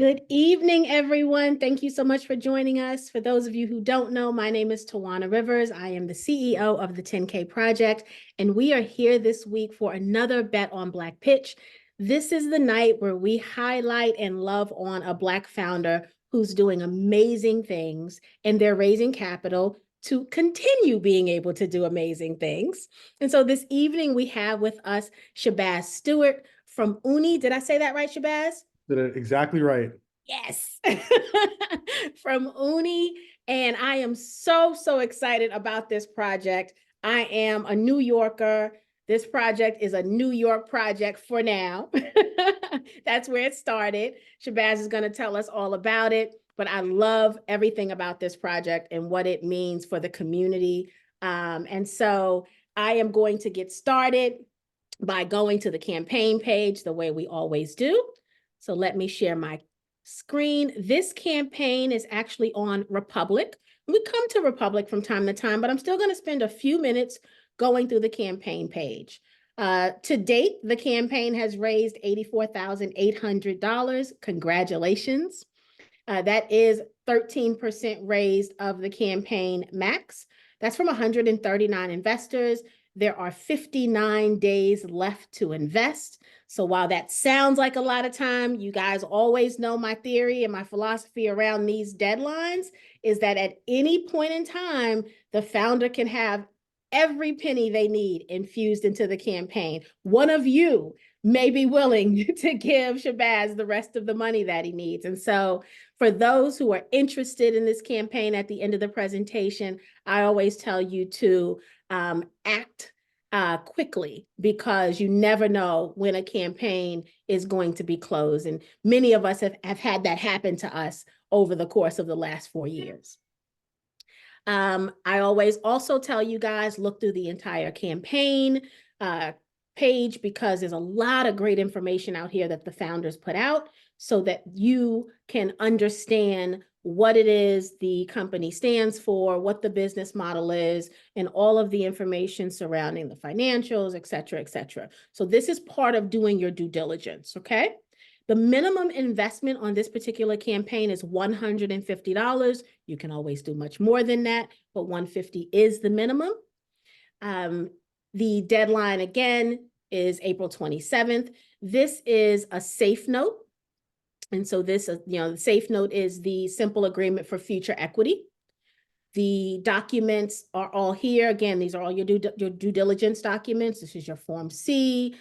Good evening, everyone. Thank you so much for joining us. For those of you who don't know, my name is Tawana Rivers. I am the CEO of the 10K Project, and we are here this week for another Bet on Black pitch. This is the night where we highlight and love on a Black founder who's doing amazing things, and they're raising capital to continue being able to do amazing things. And so this evening we have with us Shabazz Stewart from Oonee. Did I say that right, Shabazz? Did it exactly right. Yes, from Oonee. And I am so excited about this project. I am a New Yorker. This project is a New York project for now. That's where it started. Shabazz is going to tell us all about it, but I love everything about this project and what it means for the community. And so I am going to get started by going to the campaign page the way we always do. So let me share my screen. This campaign is actually on Republic. We come to Republic from time to time, but I'm still going to spend a few minutes going through the campaign page. To date, the campaign has raised $84,800. Congratulations. That is 13% raised of the campaign max. That's from 139 investors. There are 59 days left to invest. So while that sounds like a lot of time, you guys always know my theory and my philosophy around these deadlines is that at any point in time, the founder can have every penny they need infused into the campaign. One of you may be willing to give Shabazz the rest of the money that he needs. And so for those who are interested in this campaign at the end of the presentation, I always tell you to act quickly, because you never know when a campaign is going to be closed. And many of us have had that happen to us over the course of the last 4 years. I always also tell you guys, look through the entire campaign page, because there's a lot of great information out here that the founders put out so that you can understand what it is the company stands for, what the business model is, and all of the information surrounding the financials, et cetera, et cetera. So this is part of doing your due diligence, okay? The minimum investment on this particular campaign is $150. You can always do much more than that, but $150 is the minimum. The deadline, again, is April 27th. This is a safe note. And so this, the safe note is the simple agreement for future equity. The documents are all here. Again, these are all your due diligence documents. This is your Form C,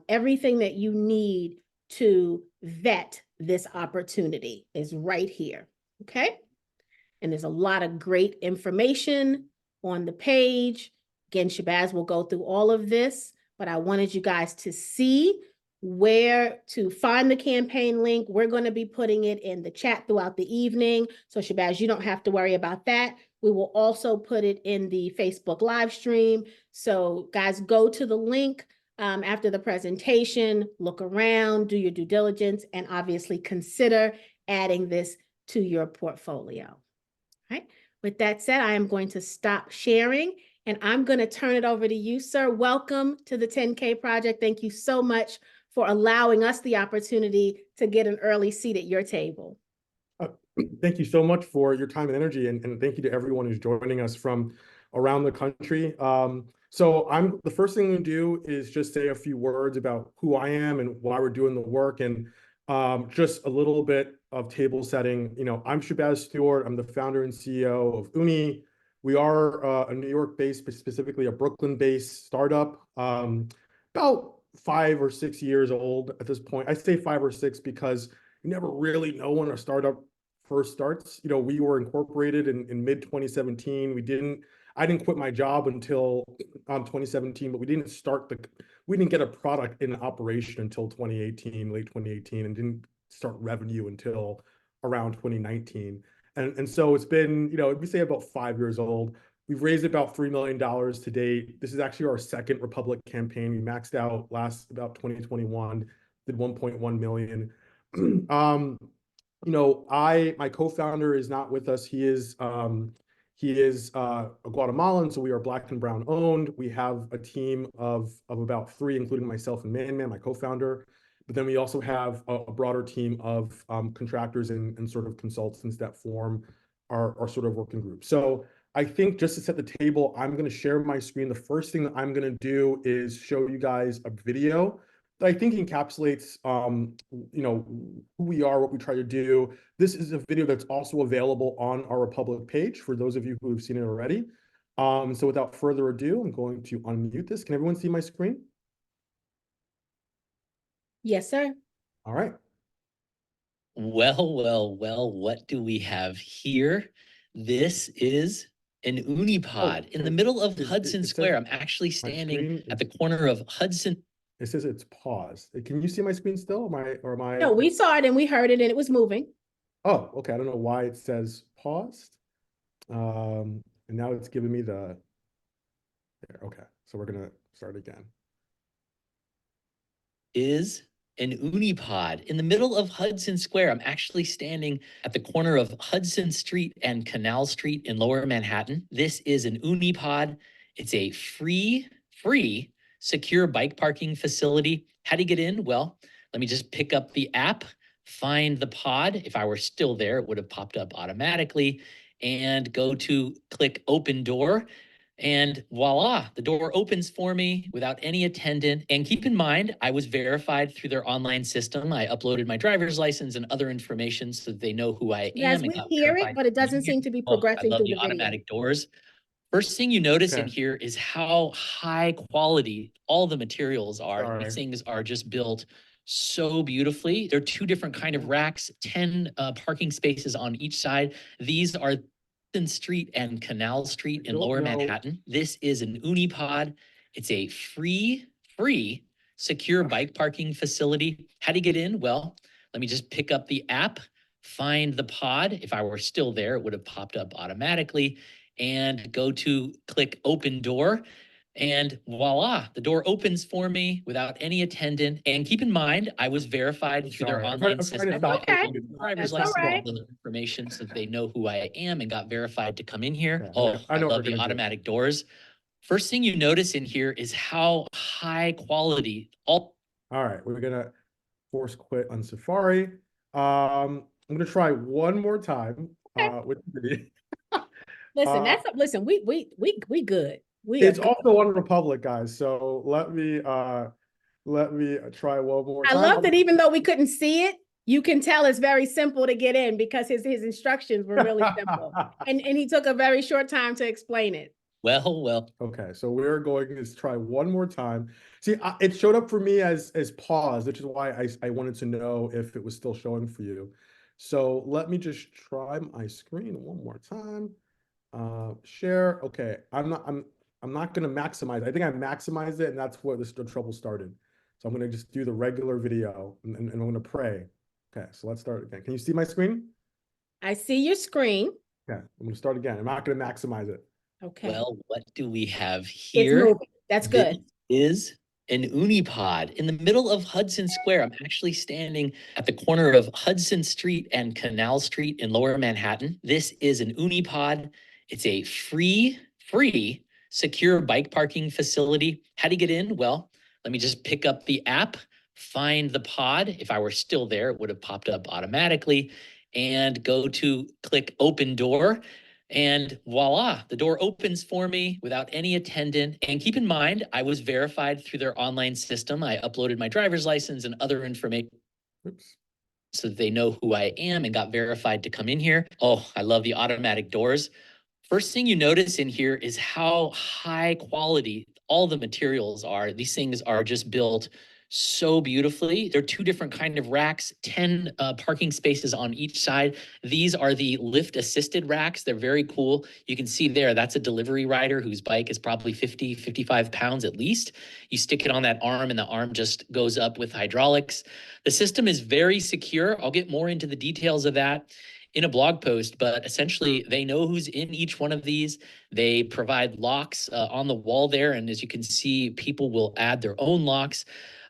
everything that you need to vet this opportunity is right here, okay? And there's a lot of great information on the page. Again, Shabazz will go through all of this, but I wanted you guys to see where to find the campaign link. We're going to be putting it in the chat throughout the evening. So Shabazz, you don't have to worry about that. We will also put it in the Facebook live stream. So guys, go to the link after the presentation, look around, do your due diligence, and obviously consider adding this to your portfolio. All right. With that said, I am going to stop sharing and I'm going to turn it over to you, sir. Welcome to the 10K Project. Thank you so much for allowing us the opportunity to get an early seat at your table. Thank you so much for your time and energy, and thank you to everyone who's joining us from around the country. So the first thing we do is just say a few words about who I am and why we're doing the work, and just a little bit of table setting. I'm Shabazz Stewart. I'm the founder and CEO of Oonee. We are a New York-based, but specifically a Brooklyn-based startup, about 5 or 6 years old at this point. I say 5 or 6 because you never really know when a startup first starts. We were incorporated in mid 2017. I didn't quit my job until 2017, but we didn't get a product in operation until 2018, late 2018, and didn't start revenue until around 2019. And so it's been, we say about 5 years old. We've raised about $3 million to date. This is actually our second Republic campaign. We maxed out about 2021, did 1.1 million. My co-founder is not with us. He is a Guatemalan, so we are Black and Brown owned. We have a team of about 3, including myself and Man, my co-founder. But then we also have a broader team of contractors and sort of consultants that form our sort of working group. So I think just to set the table, I'm going to share my screen. The first thing that I'm going to do is show you guys a video that I think encapsulates, who we are, what we try to do. This is a video that's also available on our Republic page for those of you who have seen it already. So without further ado, I'm going to unmute this. Can everyone see my screen? Yes, sir. All right. Well, what do we have here? This is an Oonee pod in the middle of Hudson Square. I'm actually standing at the corner of Hudson. It says it's paused. Can you see my screen still? Am I? No, we saw it and we heard it and it was moving. Oh, okay. I don't know why it says paused. And now it's giving me the. There. Okay, so we're gonna start again. Is an Oonee pod in the middle of Hudson Square. I'm actually standing at the corner of Hudson Street and Canal Street in Lower Manhattan. This is an Oonee pod. It's a free, secure bike parking facility. How do you get in? Well, let me just pick up the app, find the pod. If I were still there, it would have popped up automatically, and go to click open door. And voila, the door opens for me without any attendant. And keep in mind, I was verified through their online system. I uploaded my driver's license and other information so that they know who I am. Yes, we hear it, but it doesn't seem to be progressing through the video. Automatic doors. First thing you notice in here is how high quality all the materials are. These things are just built so beautifully. There are two different kind of racks, 10 parking spaces on each side. These are Street and Canal Street in Lower Manhattan. This is an Oonee pod. It's a free, secure bike parking facility. How do you get in? Well, let me just pick up the app, find the pod. If I were still there, it would have popped up automatically, and go to click open door. And voila, the door opens for me without any attendant. And keep in mind, I was verified through their online system. Okay, driver's license, all information so that they know who I am and got verified to come in here. I love the automatic doors. First thing you notice in here is how high quality all right, we're gonna force quit on Safari. I'm gonna try one more time with the video. Listen, we good. It's also on Republic, guys. So let me try one more time. I love that even though we couldn't see it, you can tell it's very simple to get in because his instructions were really simple. And he took a very short time to explain it. Well. Okay, so we're going to try one more time. See, it showed up for me as pause, which is why I wanted to know if it was still showing for you. So let me just try my screen one more time. Share. Okay, I'm not going to maximize. I think I maximized it, and that's where the trouble started. So I'm going to just do the regular video, and I'm going to pray. Okay, so let's start again. Can you see my screen? I see your screen. Okay, I'm going to start again. I'm not going to maximize it. Okay. Well, what do we have here? It's moving. That's good. This is an Oonee pod in the middle of Hudson Square. I'm actually standing at the corner of Hudson Street and Canal Street in Lower Manhattan. This is an Oonee pod. It's a free, secure bike parking facility. How do you get in? Well, let me just pick up the app, find the pod. If I were still there, it would have popped up automatically, and go to click open door. And voila, the door opens for me without any attendant. And keep in mind, I was verified through their online system. I uploaded my driver's license and other information so that they know who I am and got verified to come in here. I love the automatic doors. First thing you notice in here is how high quality all the materials are. These things are just built so beautifully. There are two different kind of racks, 10 parking spaces on each side. These are the lift assisted racks. They're very cool. You can see there, that's a delivery rider whose bike is probably 50, 55 pounds at least. You stick it on that arm and the arm just goes up with hydraulics. The system is very secure. I'll get more into the details of that in a blog post, but essentially they know who's in each one of these. They provide locks on the wall there. And as you can see, people will add their own locks.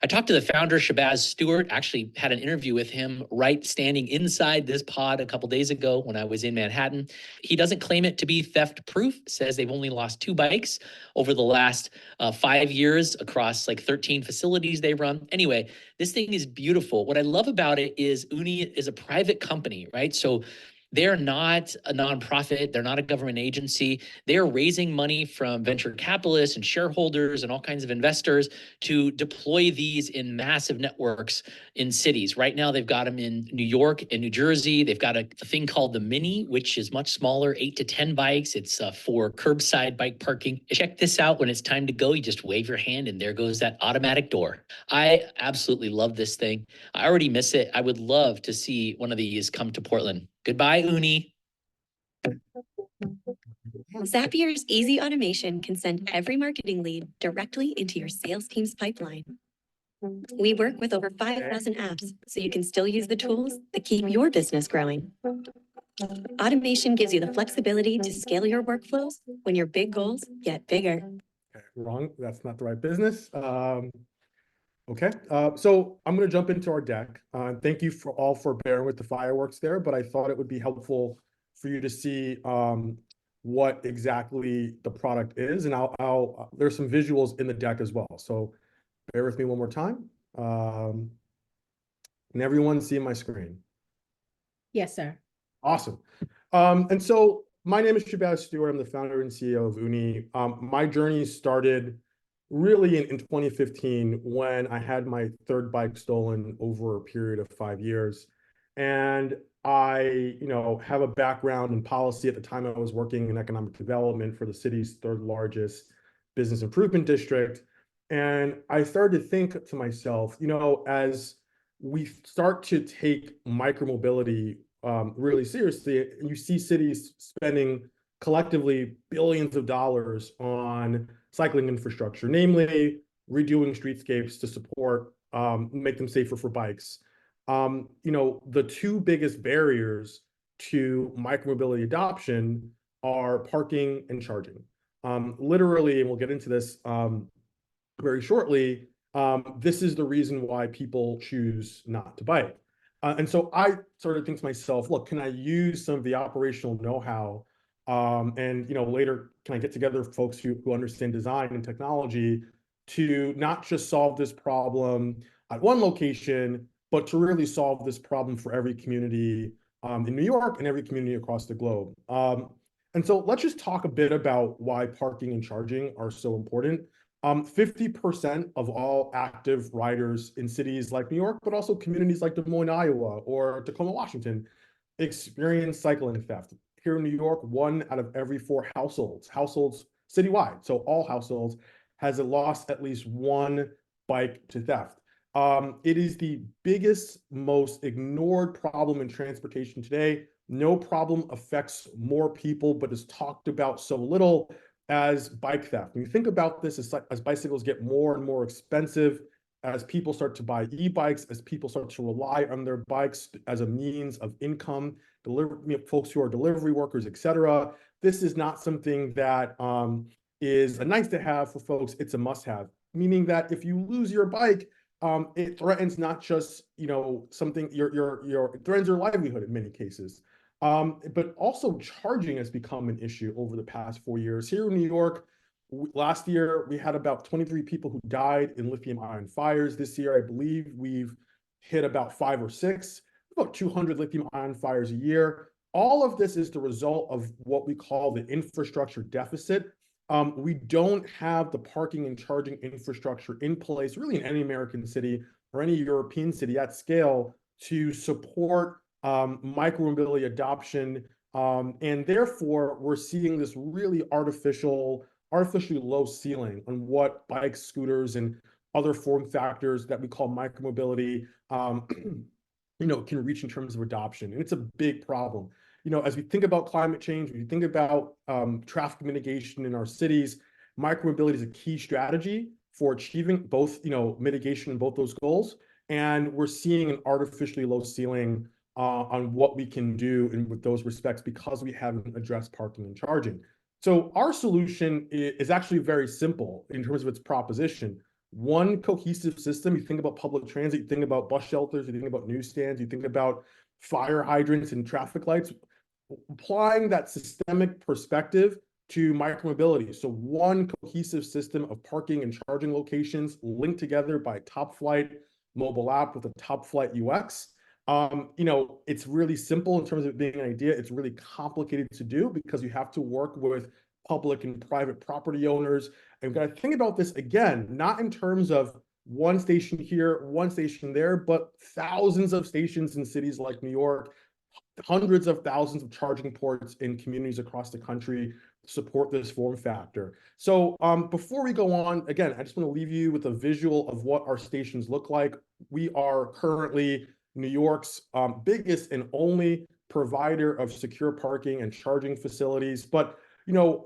I talked to the founder, Shabazz Stewart, actually had an interview with him right standing inside this pod a couple days ago when I was in Manhattan. He doesn't claim it to be theft proof, says they've only lost 2 bikes over the last 5 years across like 13 facilities they run. Anyway, this thing is beautiful. What I love about it is Oonee is a private company, right? So they're not a nonprofit. They're not a government agency. They're raising money from venture capitalists and shareholders and all kinds of investors to deploy these in massive networks in cities. Right now, they've got them in New York and New Jersey. They've got a thing called the Mini, which is much smaller, 8 to 10 bikes. It's for curbside bike parking. Check this out. When it's time to go, you just wave your hand and there goes that automatic door. I absolutely love this thing. I already miss it. I would love to see one of these come to Portland. Goodbye, Oonee. Zapier's easy automation can send every marketing lead directly into your sales team's pipeline. We work with over 5,000 apps, so you can still use the tools that keep your business growing. Automation gives you the flexibility to scale your workflows when your big goals get bigger. Okay, wrong. That's not the right business. Okay, so I'm going to jump into our deck. Thank you all for bearing with the fireworks there, but I thought it would be helpful for you to see what exactly the product is, and there's some visuals in the deck as well. So bear with me one more time. Can everyone see my screen? Yes, sir. Awesome. And so my name is Shabazz Stewart. I'm the founder and CEO of Oonee. My journey started really in 2015 when I had my 3rd bike stolen over a period of 5 years. And I, have a background in policy. At the time, I was working in economic development for the city's 3rd largest business improvement district. And I started to think to myself, as we start to take micromobility really seriously, and you see cities spending collectively billions of dollars on cycling infrastructure, namely redoing streetscapes to support, make them safer for bikes. The 2 biggest barriers to micromobility adoption are parking and charging. Literally, and we'll get into this very shortly, this is the reason why people choose not to bike. And so I sort of think to myself, look, can I use some of the operational know-how and later can I get together folks who understand design and technology to not just solve this problem at one location, but to really solve this problem for every community in New York and every community across the globe. And so let's just talk a bit about why parking and charging are so important. 50% of all active riders in cities like New York, but also communities like Des Moines, Iowa, or Tacoma, Washington, experience cycling theft. Here in New York, 1 out of every 4 households citywide, so all households, has lost at least 1 bike to theft. It is the biggest, most ignored problem in transportation today. No problem affects more people, but is talked about so little as bike theft. When you think about this, as bicycles get more and more expensive, as people start to buy e-bikes, as people start to rely on their bikes as a means of income, folks who are delivery workers, etc. This is not something that is a nice to have for folks. It's a must have, meaning that if you lose your bike, it threatens not just something it threatens your livelihood in many cases. But also charging has become an issue over the past 4 years. Here in New York, last year, we had about 23 people who died in lithium-ion fires. This year, I believe we've hit about 5 or 6, about 200 lithium-ion fires a year. All of this is the result of what we call the infrastructure deficit. We don't have the parking and charging infrastructure in place, really in any American city or any European city at scale to support micromobility adoption, and therefore we're seeing this really artificially low ceiling on what bikes, scooters, and other form factors that we call micromobility, can reach in terms of adoption, and it's a big problem. As we think about climate change, when you think about traffic mitigation in our cities, micromobility is a key strategy for achieving both, mitigation in both those goals, and we're seeing an artificially low ceiling on what we can do with those respects because we haven't addressed parking and charging. So our solution is actually very simple in terms of its proposition. one cohesive system. You think about public transit, you think about bus shelters, you think about newsstands, you think about fire hydrants and traffic lights, applying that systemic perspective to micromobility. So one cohesive system of parking and charging locations linked together by top flight mobile app with a top flight UX. It's really simple in terms of it being an idea. It's really complicated to do because you have to work with public and private property owners. And we've got to think about this again, not in terms of one station here, one station there, but thousands of stations in cities like New York, hundreds of thousands of charging ports in communities across the country support this form factor. So before we go on, again, I just want to leave you with a visual of what our stations look like. We are currently New York's biggest and only provider of secure parking and charging facilities. But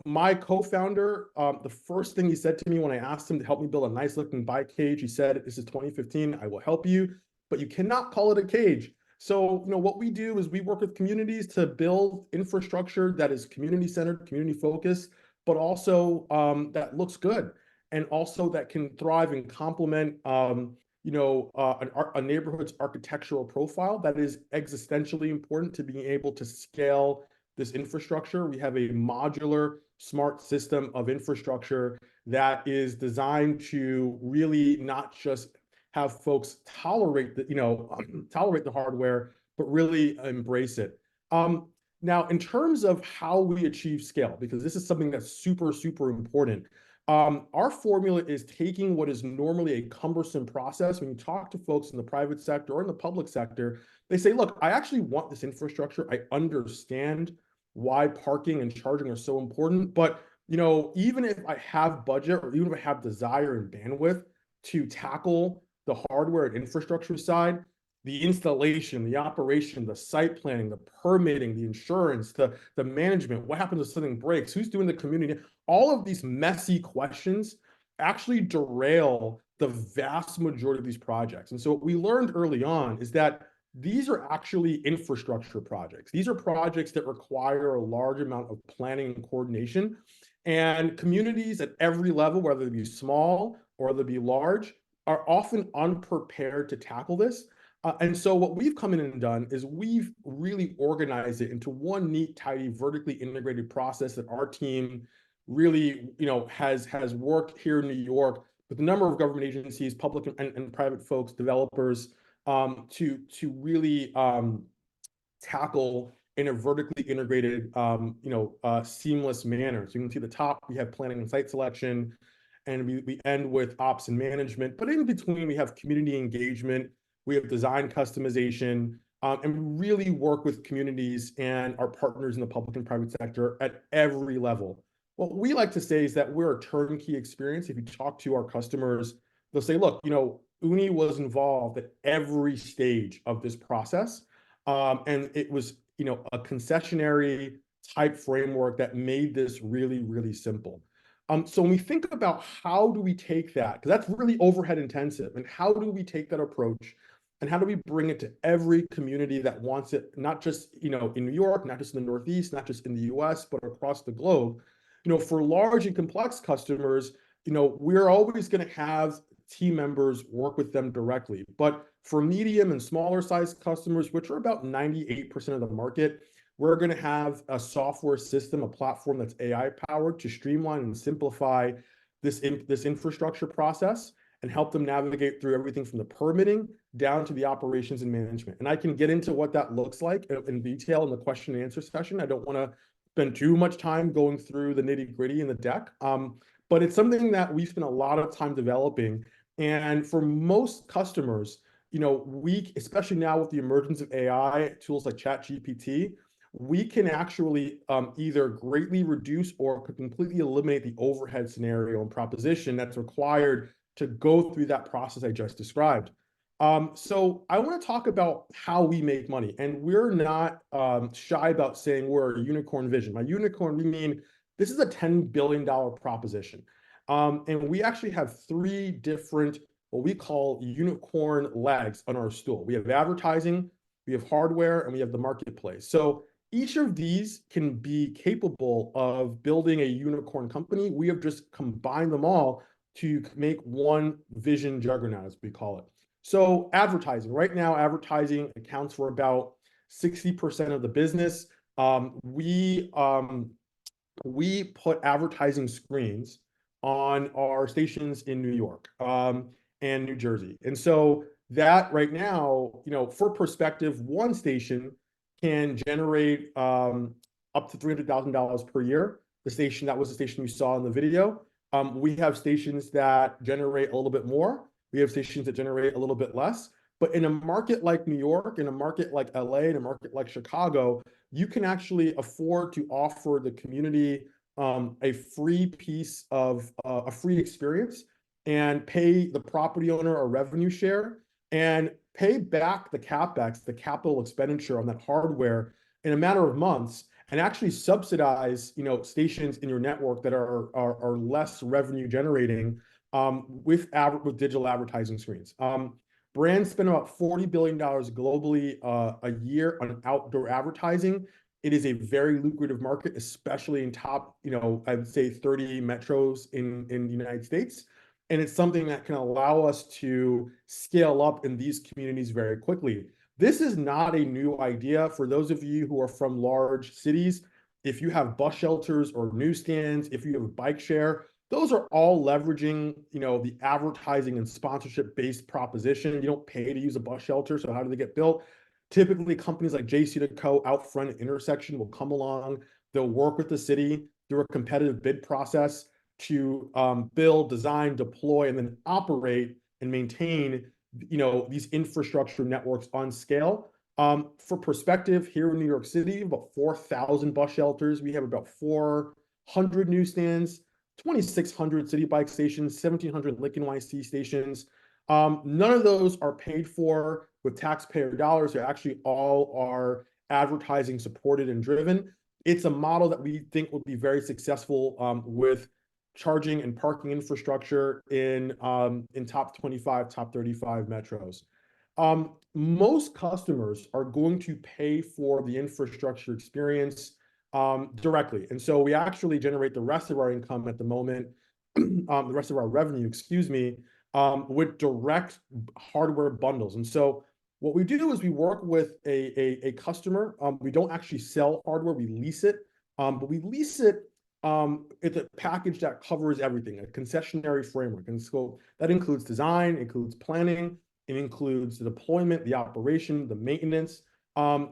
my co-founder, the first thing he said to me when I asked him to help me build a nice looking bike cage, he said, "This is 2015, I will help you, but you cannot call it a cage." So, what we do is we work with communities to build infrastructure that is community-centered, community-focused, but also that looks good and also that can thrive and complement, a neighborhood's architectural profile that is existentially important to being able to scale this infrastructure. We have a modular, smart system of infrastructure that is designed to really not just have folks tolerate the hardware, but really embrace it. Now, in terms of how we achieve scale, because this is something that's super, super important, our formula is taking what is normally a cumbersome process. When you talk to folks in the private sector or in the public sector, they say, look, I actually want this infrastructure. I understand why parking and charging are so important. But, even if I have budget or even if I have desire and bandwidth to tackle the hardware and infrastructure side, the installation, the operation, the site planning, the permitting, the insurance, the management, what happens if something breaks, who's doing the community, all of these messy questions actually derail the vast majority of these projects. And so what we learned early on is that these are actually infrastructure projects. These are projects that require a large amount of planning and coordination. And communities at every level, whether they be small or they be large, are often unprepared to tackle this. And so what we've come in and done is we've really organized it into one neat, tidy, vertically integrated process that our team really, has worked here in New York with a number of government agencies, public and private folks, developers, to really tackle in a vertically integrated, seamless manner. So you can see the top, we have planning and site selection, and we end with ops and management. But in between, we have community engagement, we have design customization, and we really work with communities and our partners in the public and private sector at every level. What we like to say is that we're a turnkey experience. If you talk to our customers, they'll say, look, Oonee was involved at every stage of this process. And it was, a concessionary type framework that made this really, really simple. So when we think about how do we take that, because that's really overhead intensive, and how do we take that approach and how do we bring it to every community that wants it, not just, in New York, not just in the Northeast, not just in the US, but across the globe. For large and complex customers, we're always going to have team members work with them directly. But for medium and smaller size customers, which are about 98% of the market, we're going to have a software system, a platform that's AI powered to streamline and simplify this infrastructure process and help them navigate through everything from the permitting down to the operations and management. And I can get into what that looks like in detail in the question and answer session. I don't want to spend too much time going through the nitty gritty in the deck, but it's something that we spent a lot of time developing. And for most customers, especially now with the emergence of AI tools like ChatGPT, we can actually either greatly reduce or completely eliminate the overhead scenario and proposition that's required to go through that process I just described. So I want to talk about how we make money, and we're not shy about saying we're a unicorn vision. By unicorn, we mean this is a $10 billion proposition. And we actually have three different, what we call unicorn legs on our stool. We have advertising, we have hardware, and we have the marketplace. So each of these can be capable of building a unicorn company. We have just combined them all to make one vision juggernaut, as we call it. So advertising, right now, advertising accounts for about 60% of the business. We put advertising screens on our stations in New York and New Jersey. And so that right now, for perspective, one station can generate up to $300,000 per year. That was the station you saw in the video. We have stations that generate a little bit more. We have stations that generate a little bit less. But in a market like New York, in a market like LA, in a market like Chicago, you can actually afford to offer the community a free piece of a free experience and pay the property owner a revenue share and pay back the CapEx, the capital expenditure on that hardware in a matter of months, and actually subsidize, stations in your network that are less revenue generating with digital advertising screens. Brands spend about $40 billion globally a year on outdoor advertising. It is a very lucrative market, especially in top, I'd say 30 metros in the United States. And it's something that can allow us to scale up in these communities very quickly. This is not a new idea. For those of you who are from large cities, if you have bus shelters or newsstands, if you have a bike share, those are all leveraging, the advertising and sponsorship-based proposition. You don't pay to use a bus shelter, so how do they get built? Typically, companies like JC&Co, Outfront, Intersection will come along. They'll work with the city through a competitive bid process to build, design, deploy, and then operate and maintain, these infrastructure networks on scale. For perspective, here in New York City, about 4,000 bus shelters. We have about 400 newsstands, 2,600 city bike stations, 1,700 Lick NYC stations. None of those are paid for with taxpayer dollars. They actually all are advertising supported and driven. It's a model that we think will be very successful with charging and parking infrastructure in top 25, top 35 metros. Most customers are going to pay for the infrastructure experience directly. And so we actually generate the rest of our income at the moment, the rest of our revenue, with direct hardware bundles. And so what we do is we work with a customer. We don't actually sell hardware, we lease it. But we lease it, it's a package that covers everything, a concessionary framework. And so that includes design, includes planning, it includes the deployment, the operation, the maintenance.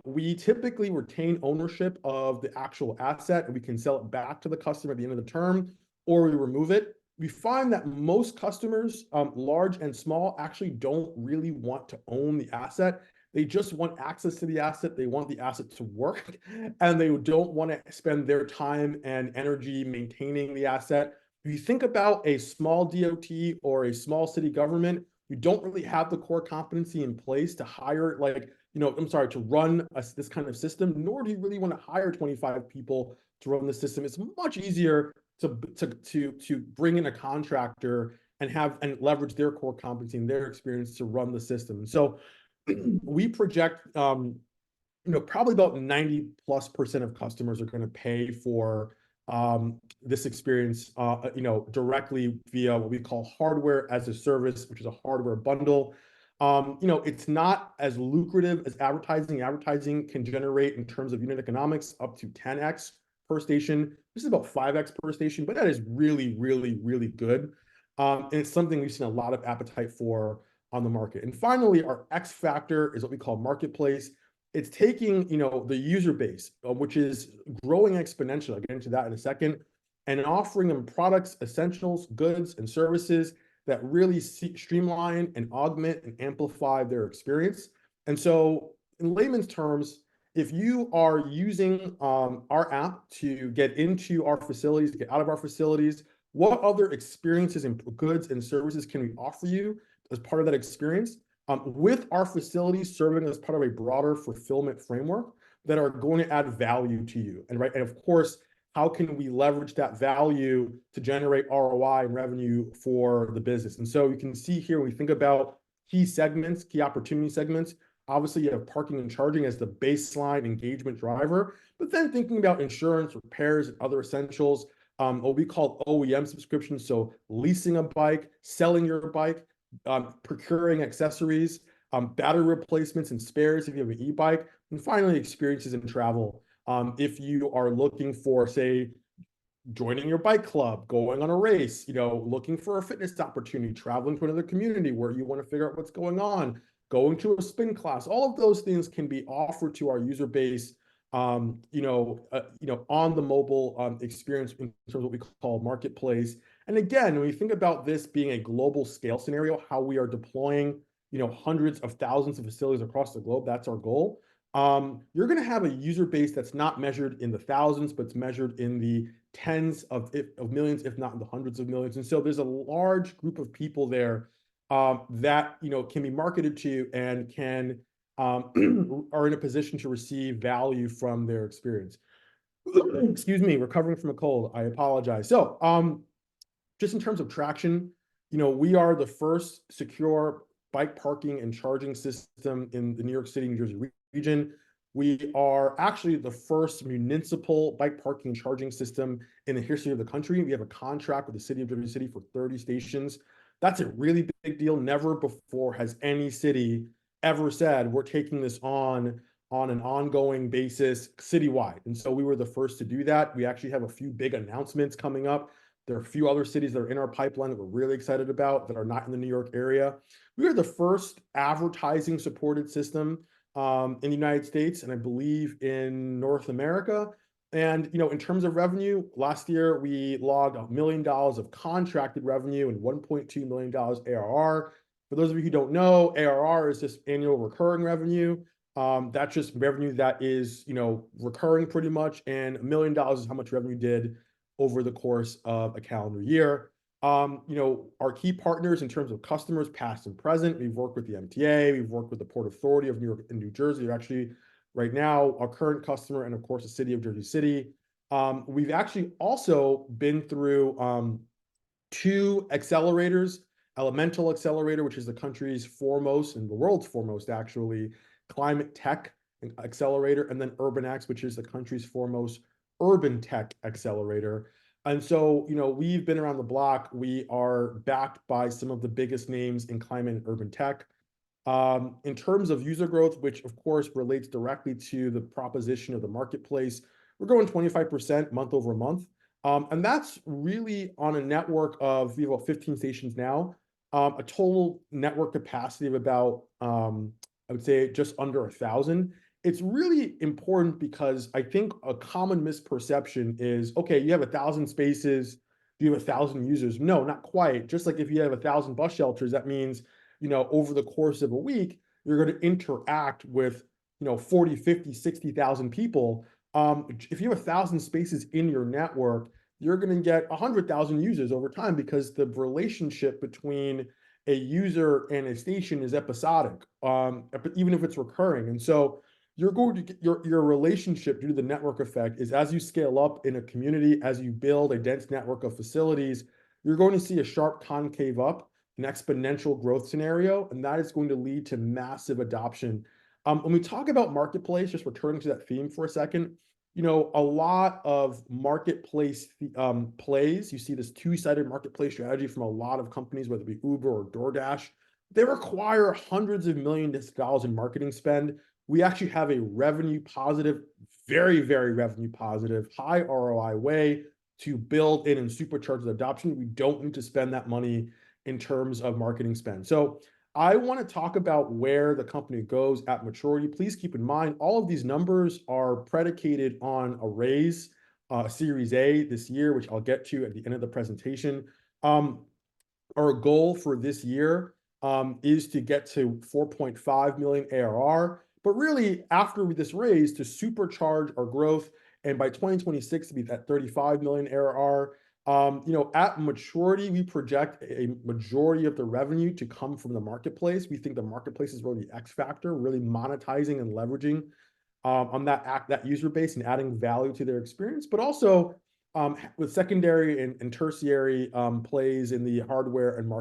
We typically retain ownership of the actual asset, and we can sell it back to the customer at the end of the term, or we remove it. We find that most customers, large and small, actually don't really want to own the asset. They just want access to the asset. They want the asset to work, and they don't want to spend their time and energy maintaining the asset. If you think about a small DOT or a small city government, you don't really have the core competency in place to hire, to run this kind of system, nor do you really want to hire 25 people to run the system. It's much easier to bring in a contractor and leverage their core competency and their experience to run the system. So we project, probably about 90+% of customers are going to pay for this experience, directly via what we call hardware as a service, which is a hardware bundle. It's not as lucrative as advertising. Advertising can generate, in terms of unit economics, up to 10x per station. This is about 5x per station, but that is really, really, really good. And it's something we've seen a lot of appetite for on the market. And finally, our X factor is what we call marketplace. It's taking, the user base, which is growing exponentially, I'll get into that in a second, and offering them products, essentials, goods, and services that really streamline and augment and amplify their experience. And so in layman's terms, if you are using our app to get into our facilities, to get out of our facilities, what other experiences and goods and services can we offer you as part of that experience? With our facilities serving as part of a broader fulfillment framework that are going to add value to you. And of course, how can we leverage that value to generate ROI and revenue for the business? And so you can see here, when we think about key segments, key opportunity segments, obviously you have parking and charging as the baseline engagement driver, but then thinking about insurance, repairs, and other essentials. what we call OEM subscriptions, so leasing a bike, selling your bike, procuring accessories, battery replacements and spares if you have an e-bike, and finally experiences in travel. If you are looking for, say, joining your bike club, going on a race, looking for a fitness opportunity, traveling to another community where you want to figure out what's going on, going to a spin class, all of those things can be offered to our user base, on the mobile experience in terms of what we call marketplace. And again, when you think about this being a global scale scenario, how we are deploying, hundreds of thousands of facilities across the globe, that's our goal. You're going to have a user base that's not measured in the thousands, but it's measured in the tens of millions, if not in the hundreds of millions. And so there's a large group of people there that can be marketed to and can are in a position to receive value from their experience. Excuse me, recovering from a cold. I apologize. So just in terms of traction, we are the first secure bike parking and charging system in the New York City, New Jersey region. We are actually the first municipal bike parking and charging system in the history of the country. We have a contract with the city of Jersey City for 30 stations. That's a really big deal. Never before has any city ever said we're taking this on an ongoing basis citywide. And so we were the first to do that. We actually have a few big announcements coming up. There are a few other cities that are in our pipeline that we're really excited about that are not in the New York area. We are the first advertising supported system in the United States, and I believe in North America. And in terms of revenue, last year we logged $1 million of contracted revenue and $1.2 million ARR. For those of you who don't know, ARR is just annual recurring revenue. That's just revenue that is recurring pretty much, and $1 million is how much revenue did over the course of a calendar year. Our key partners in terms of customers, past and present, we've worked with the MTA, we've worked with the Port Authority of New York and New Jersey. They're actually right now our current customer, and of course the city of Jersey City. We've actually also been through 2 accelerators, Elemental Accelerator, which is the country's foremost and the world's foremost actually climate tech accelerator, and then UrbanX, which is the country's foremost urban tech accelerator. And so, we've been around the block. We are backed by some of the biggest names in climate and urban tech. In terms of user growth, which of course relates directly to the proposition of the marketplace, we're growing 25% month over month. And that's really on a network of, we have about 15 stations now, a total network capacity of about, I would say just under 1,000. It's really important because I think a common misperception is, okay, you have 1,000 spaces, do you have 1,000 users? No, not quite. Just like if you have 1,000 bus shelters, that means, over the course of a week, you're going to interact with, 40, 50, 60,000 people. If you have 1,000 spaces in your network, you're going to get 100,000 users over time because the relationship between a user and a station is episodic, even if it's recurring. And so you're going to get your relationship due to the network effect is as you scale up in a community, as you build a dense network of facilities, you're going to see a sharp concave up, an exponential growth scenario, and that is going to lead to massive adoption. When we talk about marketplace, just returning to that theme for a second, a lot of marketplace plays, you see this two-sided marketplace strategy from a lot of companies, whether it be Uber or DoorDash. They require hundreds of millions of dollars in marketing spend. We actually have a revenue positive, very, very revenue positive, high ROI way to build in and supercharge the adoption. We don't need to spend that money in terms of marketing spend. So I want to talk about where the company goes at maturity. Please keep in mind, all of these numbers are predicated on a raise, Series A this year, which I'll get to at the end of the presentation. Our goal for this year is to get to 4.5 million ARR. But really, after this raise, to supercharge our growth, and by 2026 to be at 35 million ARR. At maturity, we project a majority of the revenue to come from the marketplace. We think the marketplace is really the X factor, really monetizing and leveraging on that user base and adding value to their experience, but also with secondary and tertiary plays in the hardware and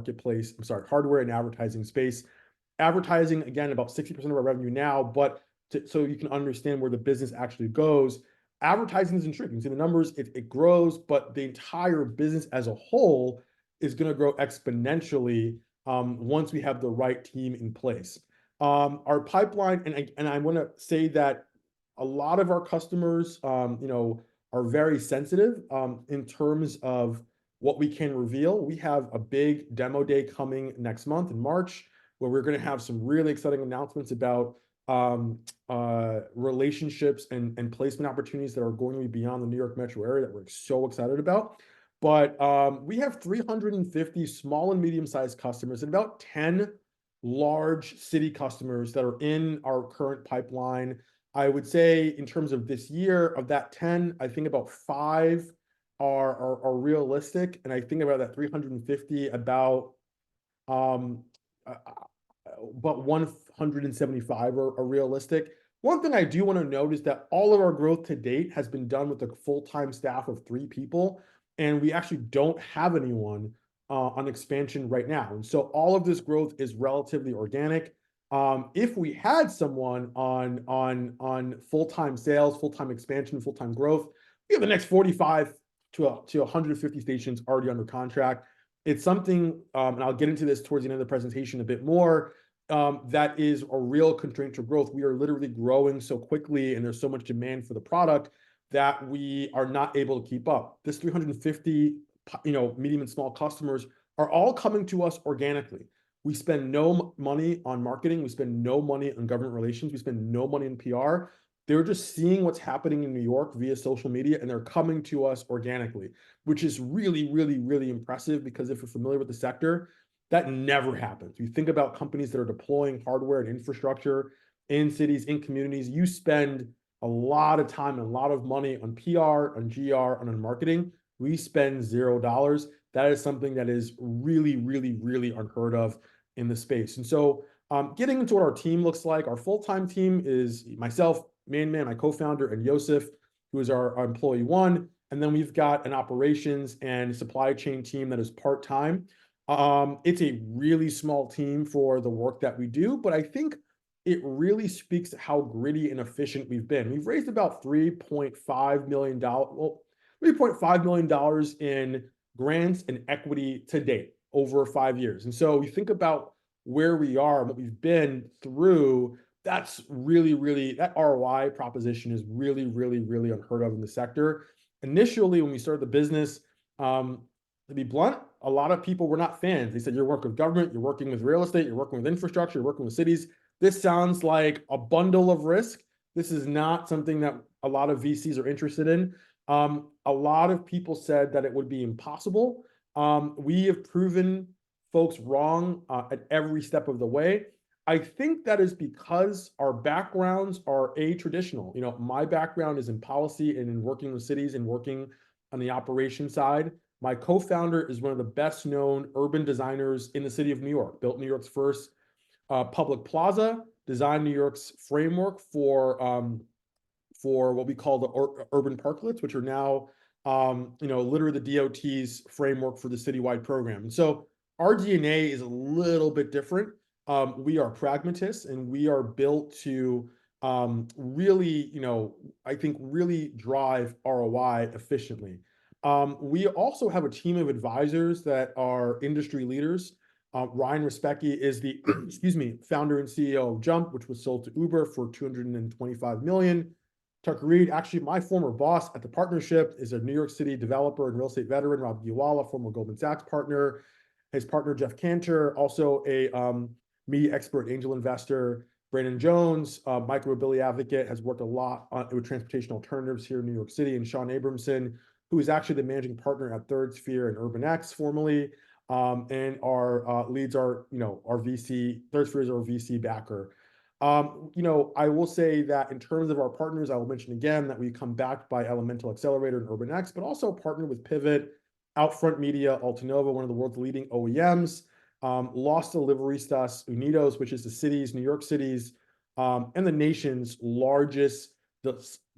advertising space. Advertising, again, about 60% of our revenue now, but so you can understand where the business actually goes. advertising isn't shrinking. You see the numbers, it grows, but the entire business as a whole is going to grow exponentially once we have the right team in place. Our pipeline, and I want to say that a lot of our customers, are very sensitive in terms of what we can reveal. We have a big demo day coming next month in March, where we're going to have some really exciting announcements about relationships and placement opportunities that are going to be beyond the New York metro area that we're so excited about. But we have 350 small and medium-sized customers and about 10 large city customers that are in our current pipeline. I would say in terms of this year, of that 10, I think about 5 are realistic. And I think about that 350, about 175 are realistic. One thing I do want to note is that all of our growth to date has been done with a full-time staff of 3 people, and we actually don't have anyone on expansion right now. And so all of this growth is relatively organic. If we had someone on full-time sales, full-time expansion, full-time growth, we have the next 45 to 150 stations already under contract. It's something, and I'll get into this towards the end of the presentation a bit more, that is a real constraint to growth. We are literally growing so quickly, and there's so much demand for the product that we are not able to keep up. This 350, medium and small customers are all coming to us organically. We spend no money on marketing. We spend no money on government relations. We spend no money in PR. They're just seeing what's happening in New York via social media, and they're coming to us organically, which is really, really, really impressive, because if you're familiar with the sector, that never happens. You think about companies that are deploying hardware and infrastructure in cities, in communities, you spend a lot of time and a lot of money on PR, on GR, and on marketing. We spend $0. That is something that is really, really, really unheard of in the space. And so getting into what our team looks like, our full-time team is myself, Man, my co-founder, and Yosef, who is our employee 1. And then we've got an operations and supply chain team that is part-time. It's a really small team for the work that we do, but I think it really speaks to how gritty and efficient we've been. We've raised about $3.5 million, $3.5 million in grants and equity to date over 5 years. And so you think about where we are and what we've been through, that's really, really, that ROI proposition is really, really, really unheard of in the sector. Initially, when we started the business, to be blunt, a lot of people were not fans. They said, you're working with government, you're working with real estate, you're working with infrastructure, you're working with cities. This sounds like a bundle of risk. This is not something that a lot of VCs are interested in. A lot of people said that it would be impossible. We have proven folks wrong at every step of the way. I think that is because our backgrounds are traditional. My background is in policy and in working with cities and working on the operation side. My co-founder is one of the best known urban designers in the city of New York, built New York's first public plaza, designed New York's framework for what we call the urban parklets, which are now, literally the DOT's framework for the citywide program. And so our DNA is a little bit different. We are pragmatists, and we are built to really, I think really drive ROI efficiently. We also have a team of advisors that are industry leaders. Ryan Respecki is the, founder and CEO of Jump, which was sold to Uber for $225 million. Tucker Reed, actually my former boss at the partnership, is a New York City developer and real estate veteran. Rob Giwala, former Goldman Sachs partner. His partner, Jeff Cantor, also a media expert, angel investor. Brandon Jones, micromobility advocate, has worked a lot with transportation alternatives here in New York City. And Sean Abramson, who is actually the managing partner at Third Sphere and UrbanX formerly. And leads our VC, Third Sphere is our VC backer. I will say that in terms of our partners, I will mention again that we come backed by Elemental Accelerator and UrbanX, but also partnered with Pivot, Outfront Media, Altanova, one of the world's leading OEMs, Los Deliveristas Unidos, which is New York City's, and the nation's largest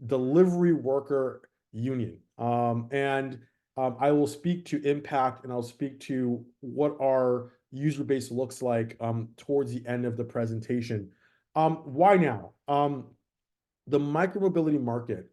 delivery worker union. I will speak to impact, and I'll speak to what our user base looks like towards the end of the presentation. Why now? the micromobility market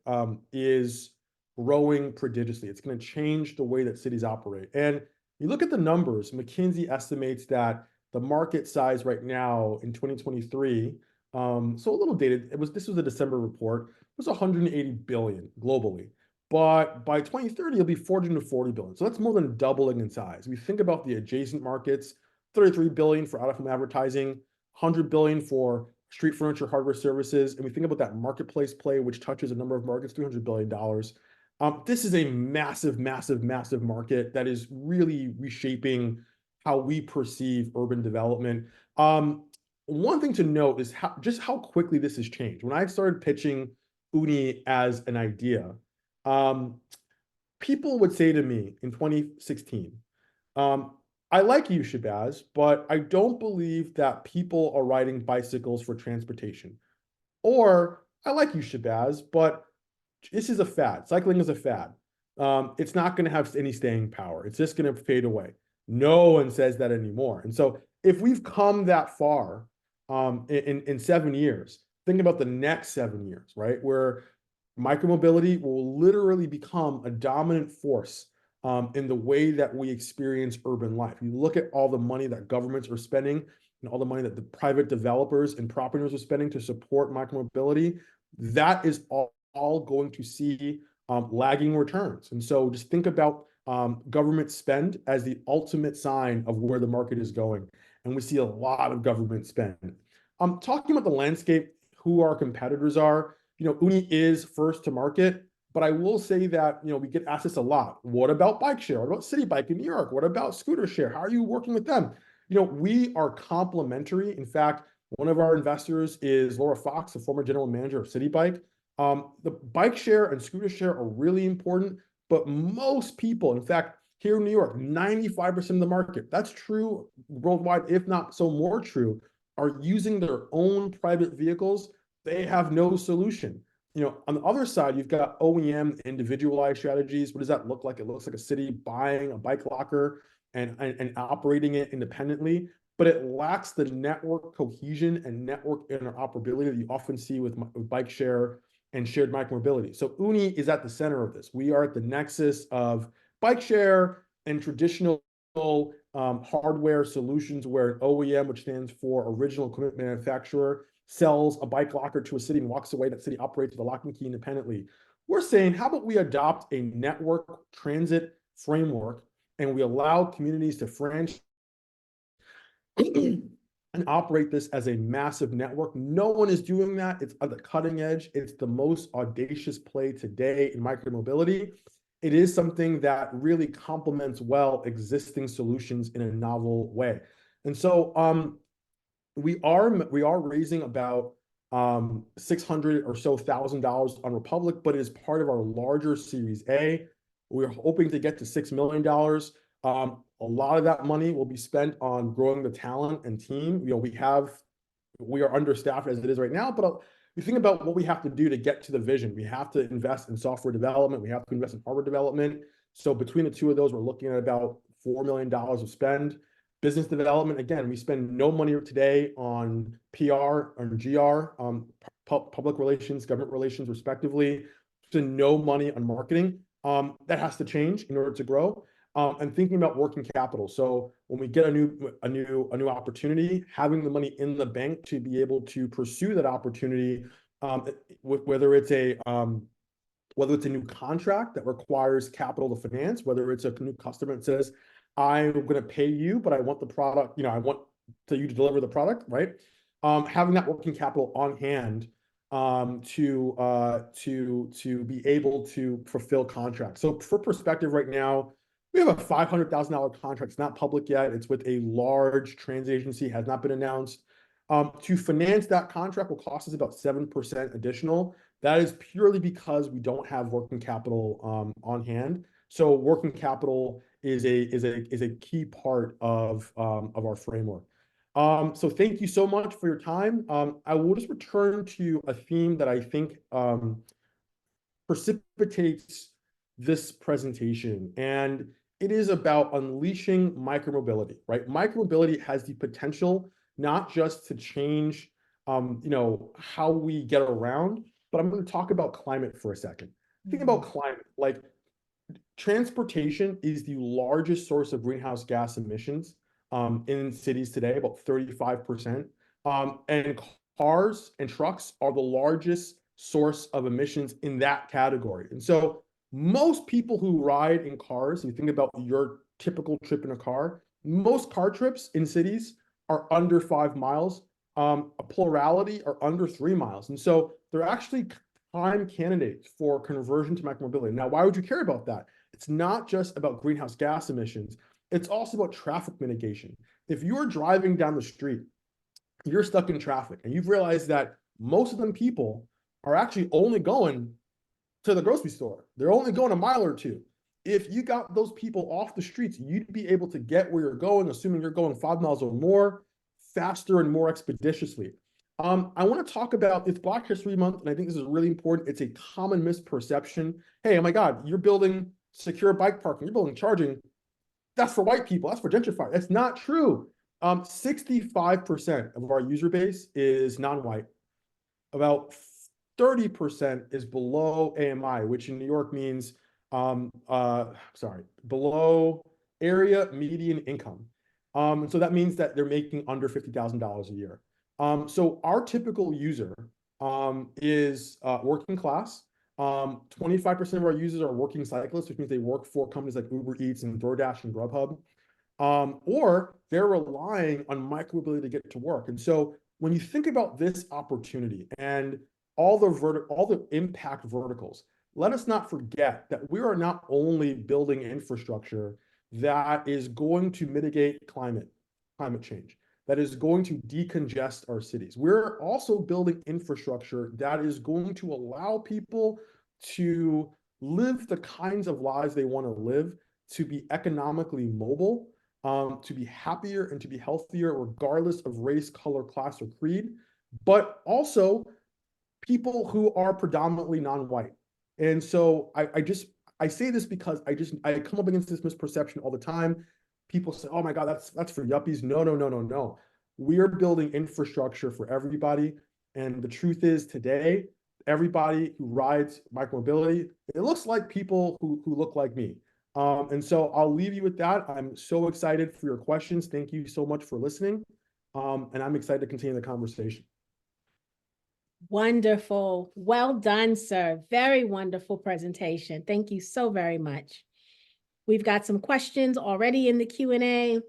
is growing prodigiously. It's going to change the way that cities operate. And you look at the numbers, McKinsey estimates that the market size right now in 2023, so a little dated, this was a December report, was 180 billion globally. But by 2030, it'll be 440 billion. So that's more than doubling in size. We think about the adjacent markets, 33 billion for out-of-home advertising, 100 billion for street furniture, hardware services. And we think about that marketplace play, which touches a number of markets, $300 billion. This is a massive, massive, massive market that is really reshaping how we perceive urban development. One thing to note is just how quickly this has changed. When I started pitching Oonee as an idea, people would say to me in 2016, I like you, Shabazz, but I don't believe that people are riding bicycles for transportation. Or I like you, Shabazz, but this is a fad. Cycling is a fad. It's not going to have any staying power. It's just going to fade away. No one says that anymore. And so if we've come that far in 7 years, think about the next 7 years, right? Where micromobility will literally become a dominant force in the way that we experience urban life. You look at all the money that governments are spending and all the money that the private developers and property owners are spending to support micromobility, that is all going to see lagging returns. And so just think about government spend as the ultimate sign of where the market is going. And we see a lot of government spend. Talking about the landscape, who our competitors are, Oonee is first to market, but I will say that, we get asked this a lot. What about bike share? What about City Bike in New York? What about scooter share? How are you working with them? We are complementary. In fact, one of our investors is Laura Fox, the former general manager of City Bike. The bike share and scooter share are really important, but most people, in fact, here in New York, 95% of the market, that's true worldwide, if not so more true, are using their own private vehicles. They have no solution. On the other side, you've got OEM individualized strategies. What does that look like? It looks like a city buying a bike locker and operating it independently, but it lacks the network cohesion and network interoperability that you often see with bike share and shared micromobility. So Oonee is at the center of this. We are at the nexus of bike share and traditional hardware solutions where an OEM, which stands for original equipment manufacturer, sells a bike locker to a city and walks away. That city operates with a lock and key independently. We're saying, how about we adopt a network transit framework and we allow communities to franchise and operate this as a massive network. No one is doing that. It's on the cutting edge. It's the most audacious play today in micromobility. It is something that really complements well existing solutions in a novel way. And so we are raising about $600,000 or so on Republic, but it is part of our larger Series A. We're hoping to get to $6 million. A lot of that money will be spent on growing the talent and team. We are understaffed as it is right now, but you think about what we have to do to get to the vision. We have to invest in software development. We have to invest in hardware development. So between the two of those, we're looking at about $4 million of spend. Business development, again, we spend no money today on PR or GR, public relations, government relations, respectively. So no money on marketing. That has to change in order to grow. And thinking about working capital. So when we get a new opportunity, having the money in the bank to be able to pursue that opportunity, whether it's a new contract that requires capital to finance, whether it's a new customer that says, I'm going to pay you, but I want the product, I want you to deliver the product, right? Having that working capital on hand to be able to fulfill contracts. So for perspective right now, we have a $500,000 contract. It's not public yet. It's with a large transit agency, has not been announced. To finance that contract will cost us about 7% additional. That is purely because we don't have working capital on hand. So working capital is a key part of our framework. So thank you so much for your time. I will just return to a theme that I think precipitates this presentation, and it is about unleashing micromobility, right? Micromobility has the potential not just to change, how we get around, but I'm going to talk about climate for a second. Think about climate, like transportation is the largest source of greenhouse gas emissions in cities today, about 35%. And cars and trucks are the largest source of emissions in that category. And so most people who ride in cars, you think about your typical trip in a car, most car trips in cities are under 5 miles. A plurality are under 3 miles. And so they're actually prime candidates for conversion to micromobility. Now, why would you care about that? It's not just about greenhouse gas emissions. It's also about traffic mitigation. If you're driving down the street, you're stuck in traffic, and you've realized that most of them people are actually only going to the grocery store. They're only going a mile or two. If you got those people off the streets, you'd be able to get where you're going, assuming you're going 5 miles or more, faster and more expeditiously. I want to talk about, it's Black History Month, and I think this is really important. It's a common misperception. Hey, oh my God, you're building secure bike parking, you're building charging. That's for white people, that's for gentrifiers. That's not true. 65% of our user base is non-white. About 30% is below AMI, which in New York means, below area median income. So that means that they're making under $50,000 a year. So our typical user is working class. 25% of our users are working cyclists, which means they work for companies like Uber Eats and DoorDash and Grubhub. Or they're relying on micromobility to get to work. And so when you think about this opportunity and all the impact verticals, let us not forget that we are not only building infrastructure that is going to mitigate climate change, that is going to decongest our cities. We're also building infrastructure that is going to allow people to live the kinds of lives they want to live, to be economically mobile, to be happier and to be healthier, regardless of race, color, class, or creed, but also people who are predominantly non-white. And so I say this because I come up against this misperception all the time. People say, oh my God, that's for yuppies. No. We are building infrastructure for everybody. And the truth is today, everybody who rides micromobility, it looks like people who look like me. And so I'll leave you with that. I'm so excited for your questions. Thank you so much for listening. And I'm excited to continue the conversation. Wonderful. Well done, sir. Very wonderful presentation. Thank you so very much. We've got some questions already in the Q&A.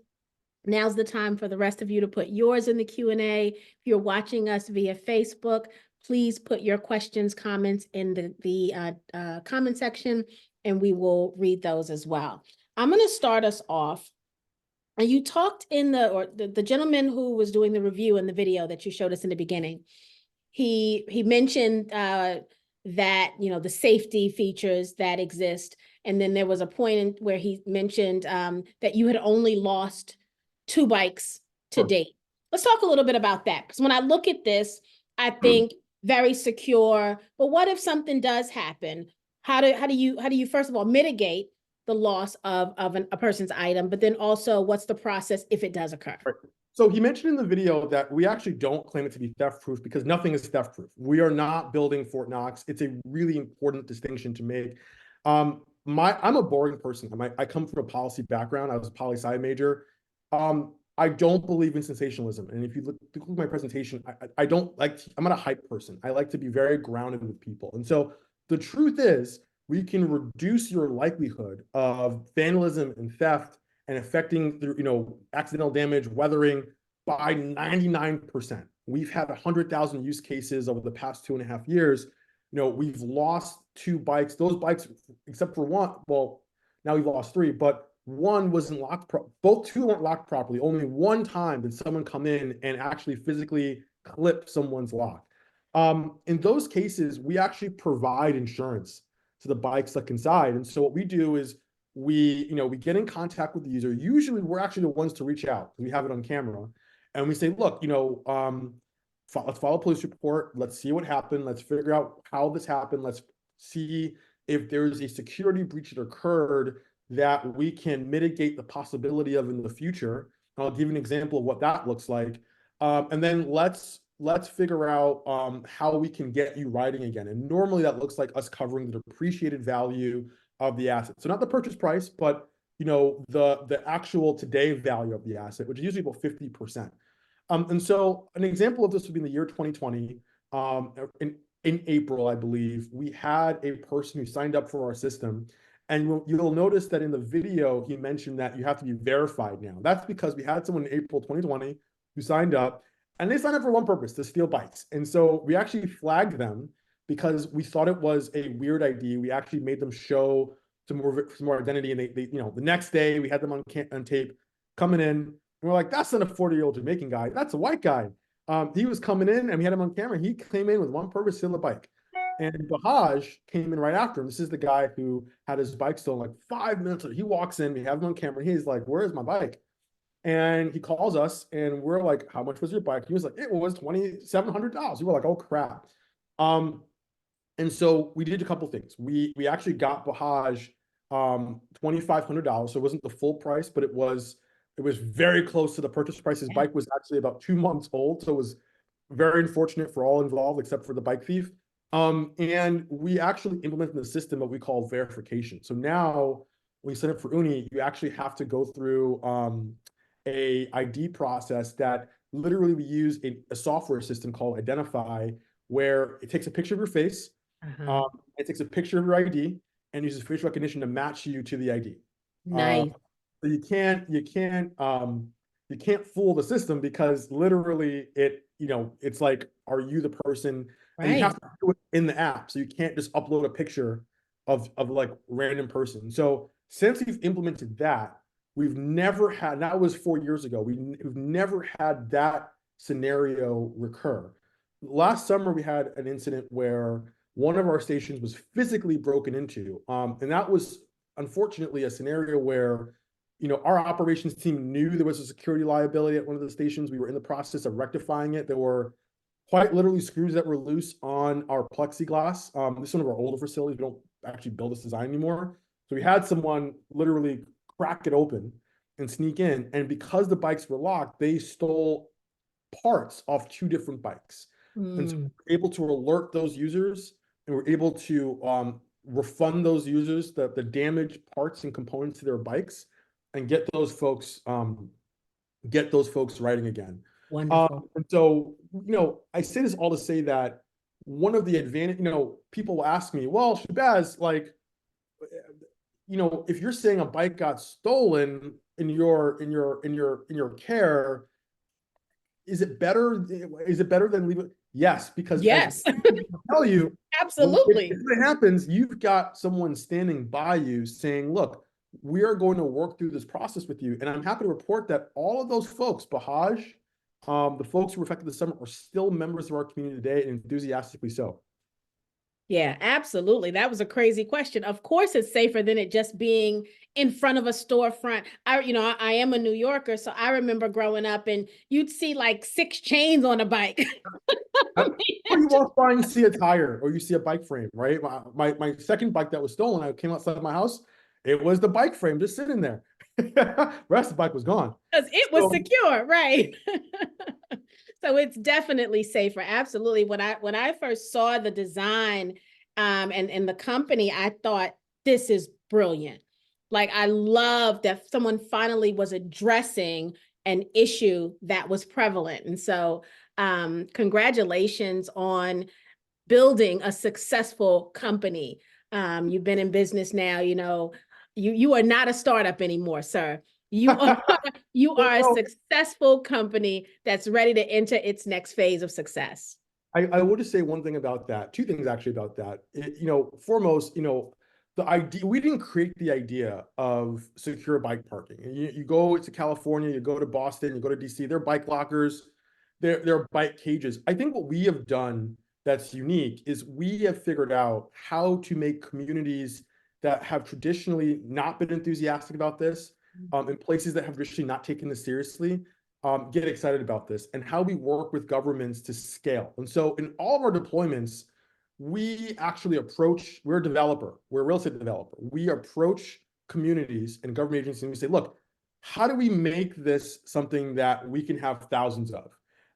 Now's the time for the rest of you to put yours in the Q&A. If you're watching us via Facebook, please put your questions, comments in the comment section, and we will read those as well. I'm going to start us off. And you talked in the gentleman who was doing the review in the video that you showed us in the beginning. He mentioned that, the safety features that exist. And then there was a point where he mentioned that you had only lost 2 bikes to date. Let's talk a little bit about that. Because when I look at this, I think very secure. But what if something does happen? How do you first of all mitigate the loss of a person's item, but then also what's the process if it does occur? Right. So he mentioned in the video that we actually don't claim it to be theft proof because nothing is theft proof. We are not building Fort Knox. It's a really important distinction to make. I'm a boring person. I come from a policy background. I was a poli-sci major. I don't believe in sensationalism. And if you look at my presentation, I'm not a hype person. I like to be very grounded with people. And so the truth is, we can reduce your likelihood of vandalism and theft and affecting accidental damage, weathering by 99%. We've had 100,000 use cases over the past 2.5 years. We've lost 2 bikes. Those bikes, except for one, well, now we've lost 3, but one wasn't locked. Both 2 weren't locked properly. Only one time did someone come in and actually physically clip someone's lock. In those cases, we actually provide insurance to the bikes stuck inside. And so what we do is we get in contact with the user. Usually we're actually the ones to reach out. We have it on camera and we say, look, let's file a police report. Let's see what happened. Let's figure out how this happened. Let's see if there's a security breach that occurred that we can mitigate the possibility of in the future. And I'll give you an example of what that looks like. And then let's let's figure out how we can get you riding again. And normally that looks like us covering the depreciated value of the asset. So not the purchase price, but the actual today value of the asset, which is usually about 50%. And so an example of this would be in the year 2020. In April, I believe, we had a person who signed up for our system. And you'll notice that in the video, he mentioned that you have to be verified now. That's because we had someone in April 2020 who signed up, and they signed up for one purpose, to steal bikes. And so we actually flagged them because we thought it was a weird ID. We actually made them show some more identity. And they the next day we had them on tape coming in. And we're like, that's not a 40-year-old Jamaican guy. That's a white guy. He was coming in and we had him on camera. He came in with one purpose, steal a bike. And Bahaj came in right after him. This is the guy who had his bike stolen like 5 minutes later. He walks in, we have him on camera. He's like, where is my bike? And he calls us and we're like, how much was your bike? He was like, it was $2,700. We were like, oh crap. And so we did a couple things. We actually got Bahaj $2,500. So it wasn't the full price, but it was very close to the purchase price. His bike was actually about 2 months old. So it was very unfortunate for all involved, except for the bike thief. And we actually implemented the system that we call verification. So now when you sign up for Oonee, you actually have to go through a ID process that literally we use a software system called Identify, where it takes a picture of your face, it takes a picture of your ID, and uses facial recognition to match you to the ID. Nice. So you can't fool the system, because literally it's like, are you the person? And you have to do it in the app. So you can't just upload a picture of like random person. So since we've implemented that, we've never had, that was 4 years ago, we've never had that scenario recur. Last summer, we had an incident where one of our stations was physically broken into. And that was unfortunately a scenario where our operations team knew there was a security liability at one of the stations. We were in the process of rectifying it. There were quite literally screws that were loose on our plexiglass. This is one of our older facilities. We don't actually build this design anymore. So we had someone literally crack it open and sneak in. And because the bikes were locked, they stole parts off 2 different bikes. And so we were able to alert those users, and we're able to refund those users the damaged parts and components to their bikes, and get those folks riding again. Wonderful. And so, I say this all to say that one of the advantage, people will ask me, well, Shabazz, like, if you're saying a bike got stolen in your care, is it better than leave it? Yes, because Yes. I tell you, Absolutely. if it happens, you've got someone standing by you saying, look, we are going to work through this process with you. And I'm happy to report that all of those folks, Bahaj, the folks who were affected this summer, are still members of our community today, and enthusiastically so. Yeah, absolutely. That was a crazy question. Of course, it's safer than it just being in front of a storefront. I am a New Yorker, so I remember growing up and you'd see like 6 chains on a bike. Or you walk by and you see a tire, or you see a bike frame, right? My second bike that was stolen, I came outside of my house, it was the bike frame just sitting there. The rest of the bike was gone. Because it was secure, right? So it's definitely safer. Absolutely. When I first saw the design and the company, I thought, this is brilliant. Like, I love that someone finally was addressing an issue that was prevalent. And so congratulations on building a successful company. You've been in business now, you are not a startup anymore, sir. You are a successful company that's ready to enter its next phase of success. I would just say one thing about that, 2 things actually about that. Foremost, the idea, we didn't create the idea of secure bike parking. You go to California, you go to Boston, you go to DC, they're bike lockers, they're bike cages. I think what we have done that's unique is we have figured out how to make communities that have traditionally not been enthusiastic about this, in places that have traditionally not taken this seriously, get excited about this, and how we work with governments to scale. And so in all of our deployments, we actually we're a real estate developer. We approach communities and government agencies and we say, look, how do we make this something that we can have thousands of?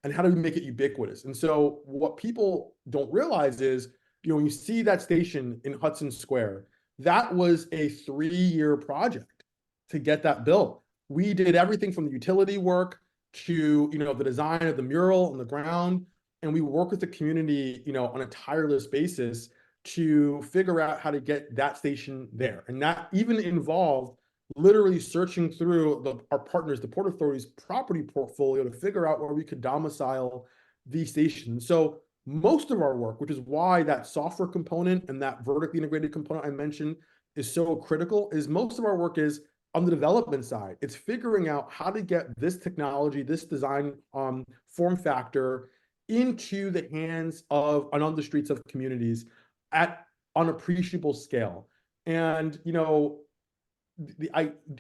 and how do we make it ubiquitous? And so what people don't realize is, when you see that station in Hudson Square, that was a 3-year project to get that built. We did everything from the utility work to, the design of the mural on the ground. And we work with the community, on a tireless basis to figure out how to get that station there. And that even involved literally searching through our partners, the Port Authority's property portfolio, to figure out where we could domicile these stations. So most of our work, which is why that software component and that vertically integrated component I mentioned is so critical, is most of our work is on the development side. It's figuring out how to get this technology, this design form factor into the hands of and on the streets of communities at on appreciable scale. And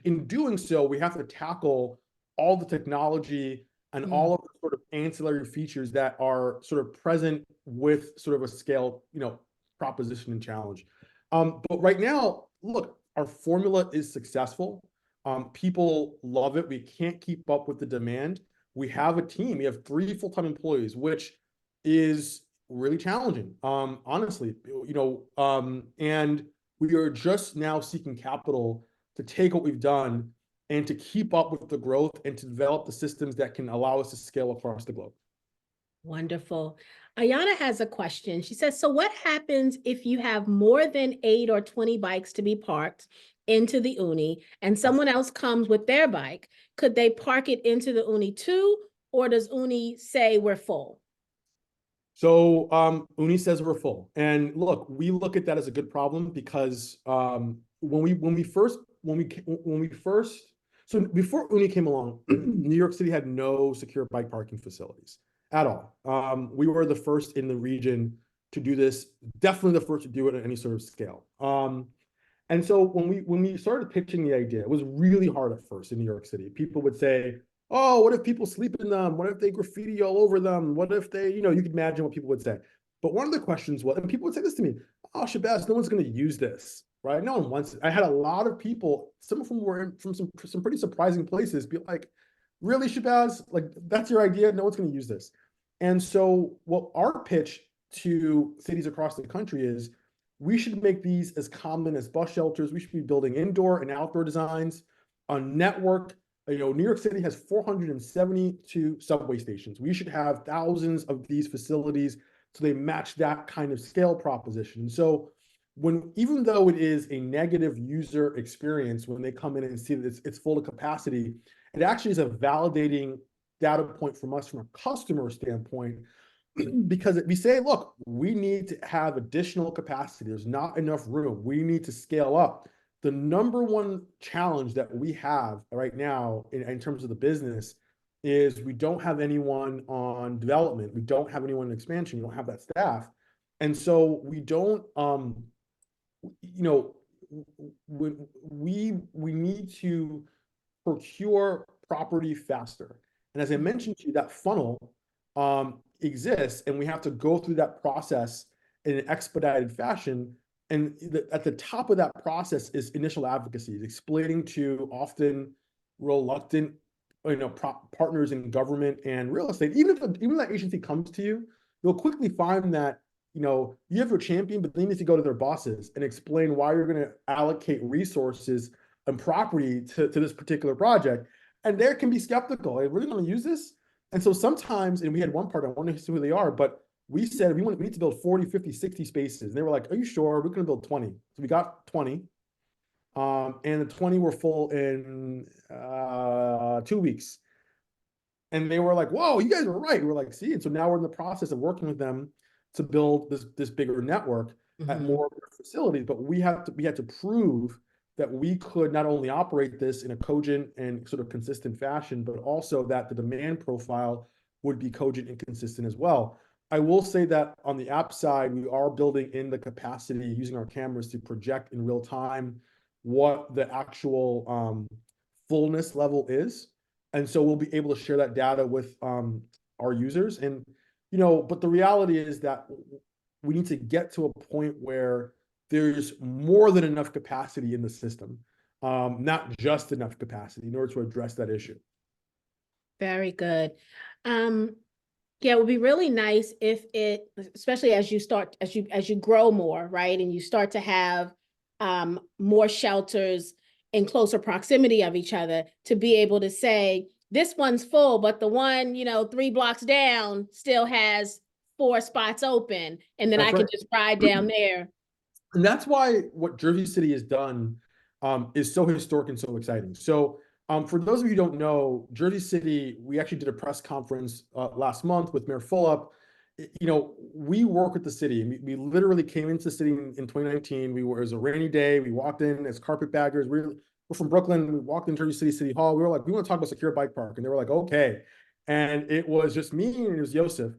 in doing so, we have to tackle all the technology and all of the sort of ancillary features that are sort of present with sort of a scale, proposition and challenge. But right now, look, our formula is successful. People love it. We can't keep up with the demand. We have a team. We have 3 full-time employees, which is really challenging, honestly, and we are just now seeking capital to take what we've done and to keep up with the growth and to develop the systems that can allow us to scale across the globe. Wonderful. Ayana has a question. She says, so what happens if you have more than 8 or 20 bikes to be parked into the Oonee and someone else comes with their bike? Could they park it into the Oonee too? Or does Oonee say we're full? So Oonee says we're full. And look, we look at that as a good problem because when we first, so before Oonee came along, New York City had no secure bike parking facilities at all. We were the first in the region to do this, definitely the first to do it at any sort of scale. And so when we started pitching the idea, it was really hard at first in New York City. People would say, oh, what if people sleep in them? What if they graffiti all over them? What if they, you could imagine what people would say. But one of the questions was, and people would say this to me, oh, Shabazz, no one's going to use this, right? No one wants it. I had a lot of people, some of them were from some pretty surprising places, be like, really, Shabazz? Like, that's your idea? No one's going to use this. And so what our pitch to cities across the country is, we should make these as common as bus shelters. We should be building indoor and outdoor designs, a network. New York City has 472 subway stations. We should have thousands of these facilities so they match that kind of scale proposition. So even though it is a negative user experience when they come in and see that it's full of capacity, it actually is a validating data point from us from a customer standpoint, because we say, look, we need to have additional capacity. There's not enough room. We need to scale up. The number one challenge that we have right now in terms of the business is we don't have anyone on development. We don't have anyone in expansion. We don't have that staff. And so we don't, we need to procure property faster. And as I mentioned to you, that funnel exists, and we have to go through that process in an expedited fashion. And at the top of that process is initial advocacy, explaining to often reluctant, partners in government and real estate. Even if that agency comes to you, you'll quickly find that you have your champion, but then you need to go to their bosses and explain why you're going to allocate resources and property to this particular project. And they can be skeptical. Are you really going to use this? And so sometimes, and we had one partner, I want to see who they are, but we said we need to build 40, 50, 60 spaces. And they were like, are you sure? We're going to build 20. So we got 20. And the 20 were full in 2 weeks. And they were like, whoa, you guys were right. We're like, see, and so now we're in the process of working with them to build this bigger network at more of their facilities. But we had to prove that we could not only operate this in a cogent and sort of consistent fashion, but also that the demand profile would be cogent and consistent as well. I will say that on the app side, we are building in the capacity using our cameras to project in real time what the actual fullness level is. And so we'll be able to share that data with our users. And, but the reality is that we need to get to a point where there's more than enough capacity in the system, not just enough capacity in order to address that issue. Very good. Yeah, it would be really nice if it, especially as you grow more, right? And you start to have more shelters in closer proximity of each other, to be able to say, this one's full, but the one, 3 blocks down still has 4 spots open, and then I That's can right. just ride down there. And that's why what Jersey City has done is so historic and so exciting. So for those of you who don't know, Jersey City, we actually did a press conference last month with Mayor Fulop. We work with the city. We literally came into the city in 2019. It was a rainy day. We walked in as carpetbaggers. We're from Brooklyn. We walked in Jersey City Hall. We were like, we want to talk about secure bike park. And they were like, okay. And it was just me and it was Yosef.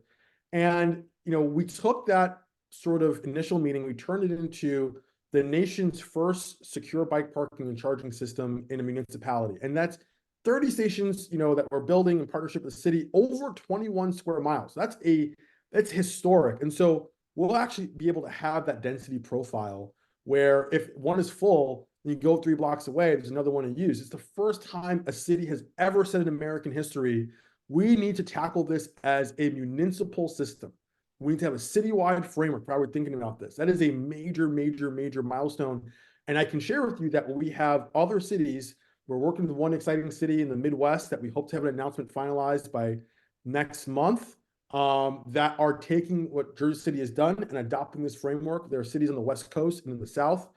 And, we took that sort of initial meeting, we turned it into the nation's first secure bike parking and charging system in a municipality. And that's 30 stations, that we're building in partnership with the city, over 21 square miles. That's historic. And so we'll actually be able to have that density profile where if one is full, you go 3 blocks away, there's another one to use. It's the first time a city has ever said in American history, we need to tackle this as a municipal system. We need to have a citywide framework for how we're thinking about this. That is a major, major, major milestone. And I can share with you that we have other cities. We're working with one exciting city in the Midwest that we hope to have an announcement finalized by next month, that are taking what Jersey City has done and adopting this framework. There are cities on the West Coast and in the South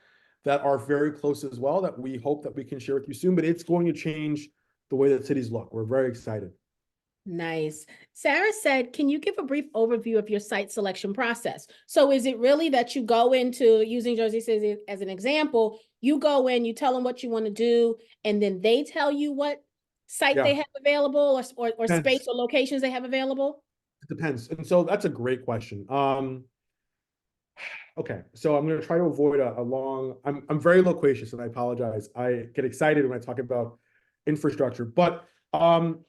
that are very close as well that we hope that we can share with you soon, but it's going to change the way that cities look. We're very excited. Nice. Sarah said, can you give a brief overview of your site selection process? So is it really that you go into, using Jersey City as an example, you go in, you tell them what you want to do, and then they tell you what site they have available, or space or locations they have available? It depends. And so that's a great question. Okay, so I'm going to try to avoid a long, I'm very loquacious and I apologize. I get excited when I talk about infrastructure, but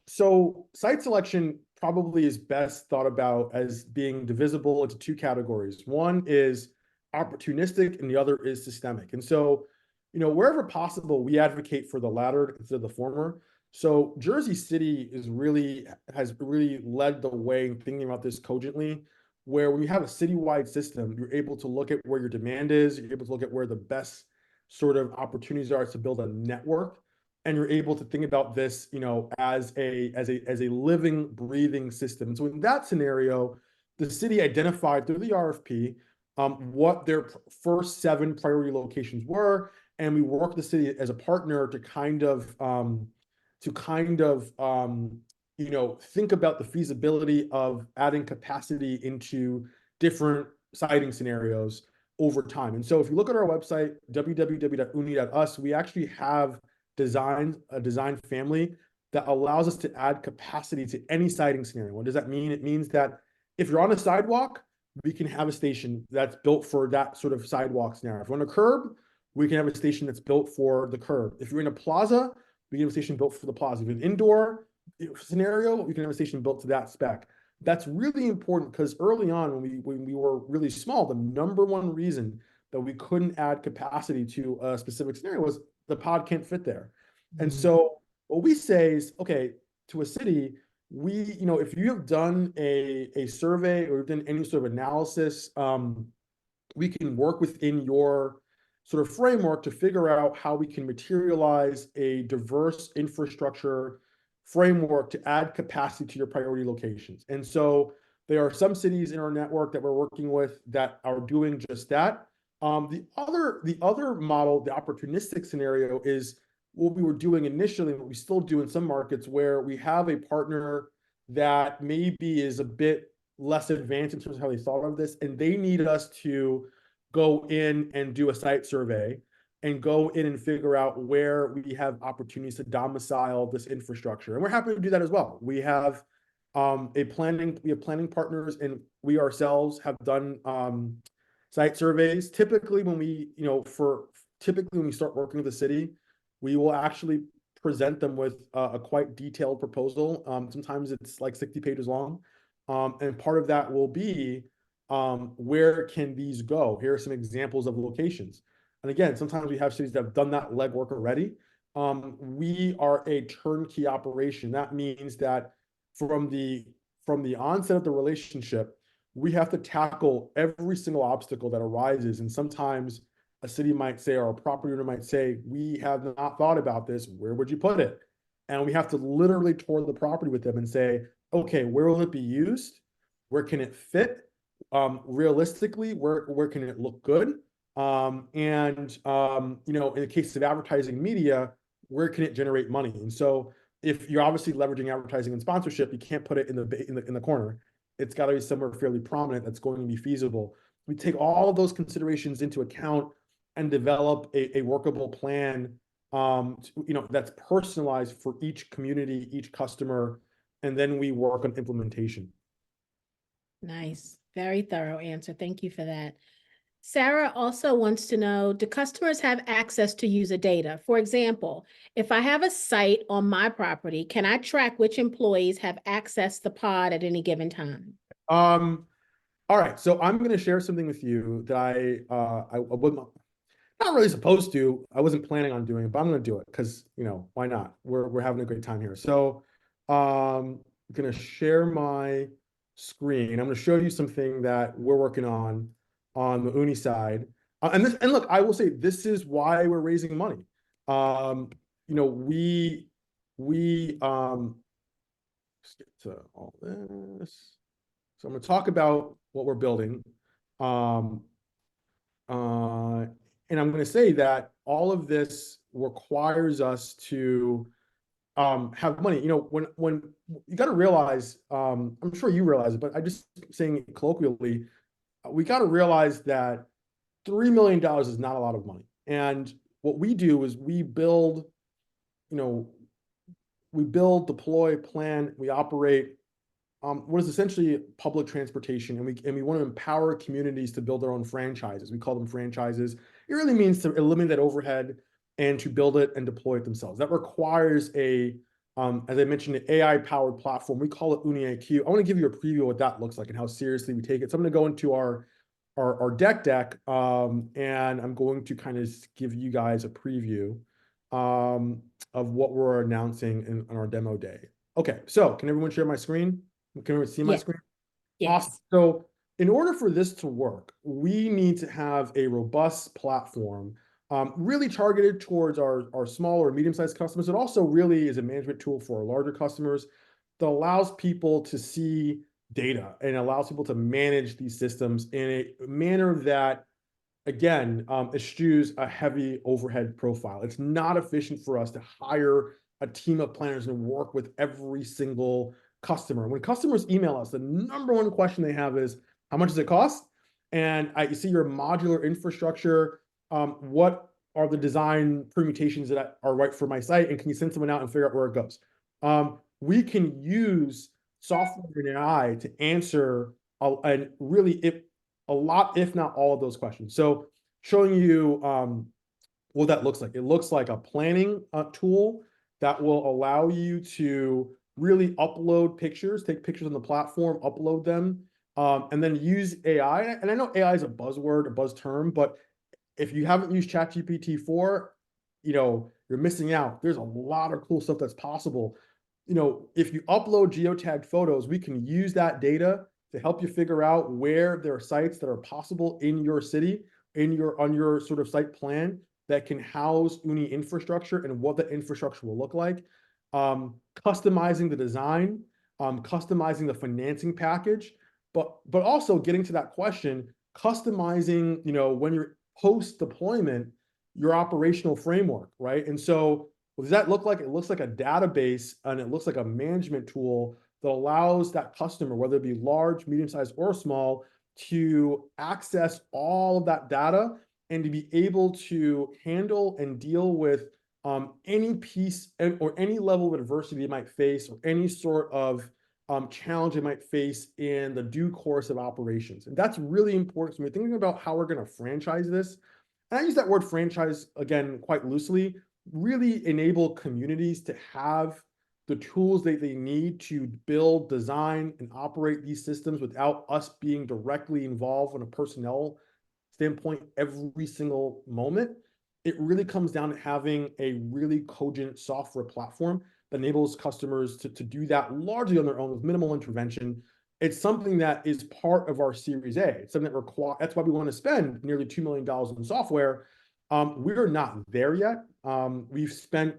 so site selection probably is best thought about as being divisible into 2 categories. One is opportunistic and the other is systemic. And so, wherever possible, we advocate for the latter instead of the former. So Jersey City has really led the way in thinking about this cogently, where when you have a citywide system, you're able to look at where your demand is, you're able to look at where the best sort of opportunities are to build a network, and you're able to think about this, as a living, breathing system. So in that scenario, the city identified through the RFP what their first 7 priority locations were, and we worked with the city as a partner to kind of think about the feasibility of adding capacity into different siting scenarios over time. And so if you look at our website, www.oonee.us, we actually have a design family that allows us to add capacity to any siting scenario. What does that mean? It means that if you're on a sidewalk, we can have a station that's built for that sort of sidewalk scenario. If you're on a curb, we can have a station that's built for the curb. If you're in a plaza, we can have a station built for the plaza. If you're in an indoor scenario, we can have a station built to that spec. That's really important because early on, when we were really small, the number one reason that we couldn't add capacity to a specific scenario was the pod can't fit there. And so what we say is, okay, to a city, if you have done a survey or done any sort of analysis, we can work within your sort of framework to figure out how we can materialize a diverse infrastructure framework to add capacity to your priority locations. And so there are some cities in our network that we're working with that are doing just that. The other model, the opportunistic scenario, is what we were doing initially, what we still do in some markets, where we have a partner that maybe is a bit less advanced in terms of how they thought of this, and they need us to go in and do a site survey and go in and figure out where we have opportunities to domicile this infrastructure. And we're happy to do that as well. We have planning partners, and we ourselves have done site surveys. Typically when we start working with the city, we will actually present them with a quite detailed proposal. Sometimes it's like 60 pages long. And part of that will be, where can these go? Here are some examples of locations. And again, sometimes we have cities that have done that legwork already. We are a turnkey operation. That means that from the from the onset of the relationship, we have to tackle every single obstacle that arises. And sometimes a city might say, or a property owner might say, we have not thought about this. Where would you put it? And we have to literally tour the property with them and say, okay, where will it be used? Where can it fit? Realistically, where can it look good? You know, in the case of advertising media, where can it generate money? And so if you're obviously leveraging advertising and sponsorship, you can't put it in the corner. It's got to be somewhere fairly prominent that's going to be feasible. We take all of those considerations into account and develop a workable plan, you know, that's personalized for each community, each customer, and then we work on implementation. Nice. Very thorough answer. Thank you for that. Sarah also wants to know, do customers have access to user data? For example, if I have a site on my property, can I track which employees have accessed the pod at any given time? All right, so I'm going to share something with you that I wasn't not really supposed to. I wasn't planning on doing it, but I'm going to do it because, you know, why not? We're having a great time here. So, I'm going to share my screen. I'm going to show you something that we're working on the Oonee side. And look, I will say this is why we're raising money. You know, let's get to all this. So I'm going to talk about what we're building. And I'm going to say that all of this requires us to have money. You know, when you got to realize, I'm sure you realize it, but I just saying it colloquially, we got to realize that $3 million is not a lot of money. And what we do is we build, you know, deploy, plan, we operate what is essentially public transportation, and we want to empower communities to build their own franchises. We call them franchises. It really means to eliminate that overhead and to build it and deploy it themselves. That requires as I mentioned, an AI-powered platform. We call it Oonee IQ. I want to give you a preview of what that looks like and how seriously we take it. So I'm going to go into our deck, and I'm going to kind of give you guys a preview of what we're announcing in our demo day. Okay, so can everyone share my screen? Can everyone see my screen? Yes. Awesome. So in order for this to work, we need to have a robust platform, really targeted towards our smaller and medium-sized customers. It also really is a management tool for our larger customers that allows people to see data and allows people to manage these systems in a manner that, again, eschews a heavy overhead profile. It's not efficient for us to hire a team of planners and work with every single customer. When customers email us, the number one question they have is, how much does it cost? And I see your modular infrastructure. What are the design permutations that are right for my site? And can you send someone out and figure out where it goes? We can use software and AI to answer a lot, if not all of those questions. So showing you what that looks like. It looks like a planning tool that will allow you to really upload pictures, take pictures on the platform, upload them, and then use AI. And I know AI is a buzzword, a buzz term, but if you haven't used ChatGPT 4, you know, you're missing out. There's a lot of cool stuff that's possible. You know, if you upload geotagged photos, we can use that data to help you figure out where there are sites that are possible in your city, on your sort of site plan that can house Oonee infrastructure and what the infrastructure will look like. Customizing the design, customizing the financing package, but also getting to that question, customizing, you know, when you're post deployment, your operational framework, right? And so what does that look like? It looks like a database and it looks like a management tool that allows that customer, whether it be large, medium-sized, or small, to access all of that data and to be able to handle and deal with any piece or any level of adversity they might face or any sort of challenge they might face in the due course of operations. And that's really important. So we're thinking about how we're going to franchise this. And I use that word franchise, again, quite loosely, really enable communities to have the tools that they need to build, design, and operate these systems without us being directly involved on a personnel standpoint every single moment. It really comes down to having a really cogent software platform that enables customers to do that largely on their own with minimal intervention. It's something that is part of our Series A. It's something that requires, that's why we want to spend nearly $2 million in software. We're not there yet. We've spent,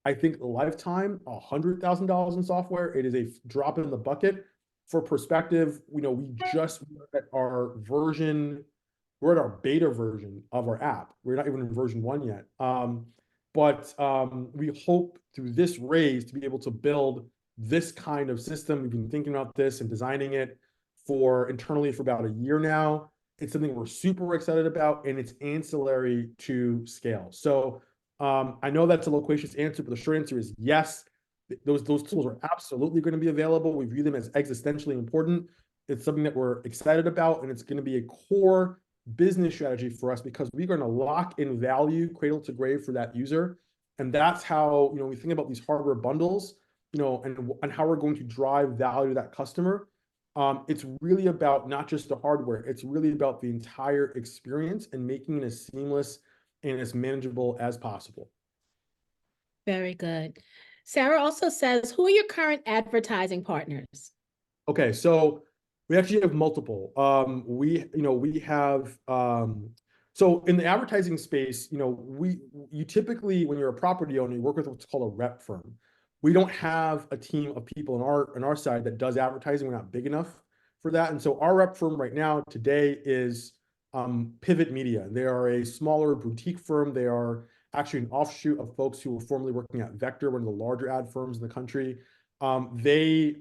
I think, a lifetime, $100,000 in software. It is a drop in the bucket. For perspective, we just at our version, we're at our beta version of our app. We're not even in version 1 yet. But we hope through this raise to be able to build this kind of system. We've been thinking about this and designing it internally for about a year now. It's something we're super excited about, and it's ancillary to scale. So I know that's a loquacious answer, but the short answer is yes. Those tools are absolutely going to be available. We view them as existentially important. It's something that we're excited about, and it's going to be a core business strategy for us because we're going to lock in value cradle to grave for that user. And that's how, we think about these hardware bundles, and how we're going to drive value to that customer. It's really about not just the hardware, it's really about the entire experience and making it as seamless and as manageable as possible. Very good. Sarah also says, who are your current advertising partners? Okay, so we actually have multiple. We have, so in the advertising space, you typically, when you're a property owner, you work with what's called a rep firm. We don't have a team of people on our side that does advertising. We're not big enough for that. And so our rep firm right now today is Pivot Media. They are a smaller boutique firm. They are actually an offshoot of folks who were formerly working at Vector, one of the larger ad firms in the country. They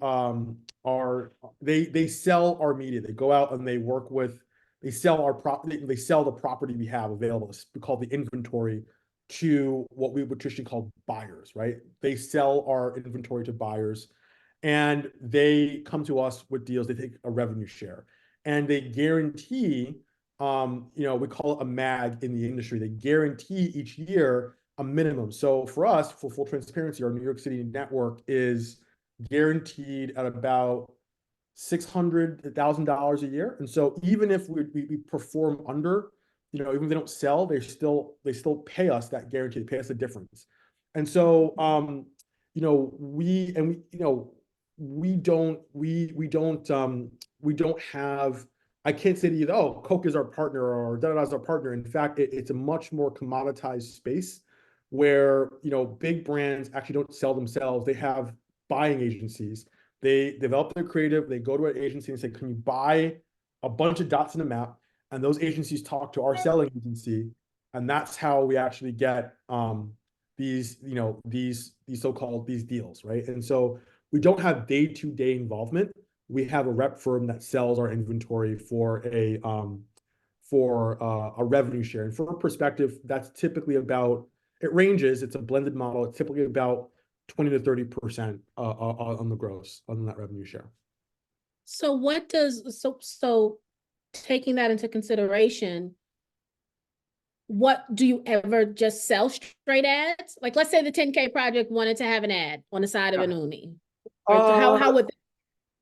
sell our media. They go out and they sell our property. They sell the property we have available. We call the inventory to what we would traditionally call buyers, right? They sell our inventory to buyers, and they come to us with deals. They take a revenue share, and they guarantee. We call it a MAG in the industry. They guarantee each year a minimum. So for us, for full transparency, our New York City network is guaranteed at about $600,000 a year. And so even if we perform under, even if they don't sell, they still pay us that guarantee. They pay us the difference. And so we don't have. I can't say to you, oh, Coke is our partner or da-da-da is our partner. In fact, it's a much more commoditized space where, big brands actually don't sell themselves. They have buying agencies. They develop their creative. They go to an agency and say, can you buy a bunch of dots in a map? And those agencies talk to our selling agency. And that's how we actually get these so-called deals, right? And so we don't have day-to-day involvement. We have a rep firm that sells our inventory for a revenue share. And for perspective, that's typically about, it ranges, it's a blended model. It's typically about 20 to 30% on the gross on that revenue share. So so taking that into consideration, what do you ever just sell straight ads? Like, let's say the 10K project wanted to have an ad on the side of an Oonee. How would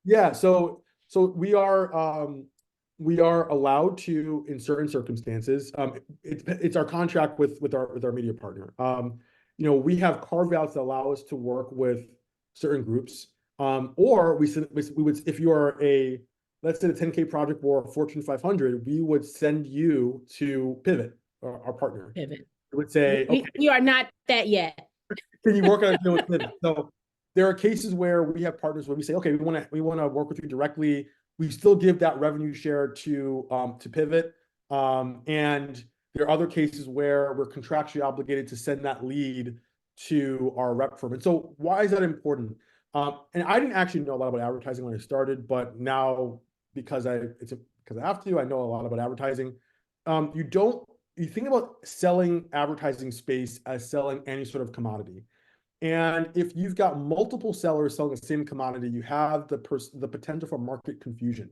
Yeah, so we are allowed to, in certain circumstances, it's our contract with our media partner. We have carve-outs that allow us to work with certain groups, or we would, if you are let's say the 10K project were Fortune 500, we would send you to Pivot, our partner. Pivot. We would say, okay, we are not that yet. can you work on a deal with Pivot? So there are cases where we have partners where we say, okay, we want to work with you directly. We still give that revenue share to Pivot, and there are other cases where we're contractually obligated to send that lead to our rep firm. And so, why is that important? And I didn't actually know a lot about advertising when I started, but now because I have to, I know a lot about advertising. You think about selling advertising space as selling any sort of commodity. And if you've got multiple sellers selling the same commodity, you have the potential for market confusion.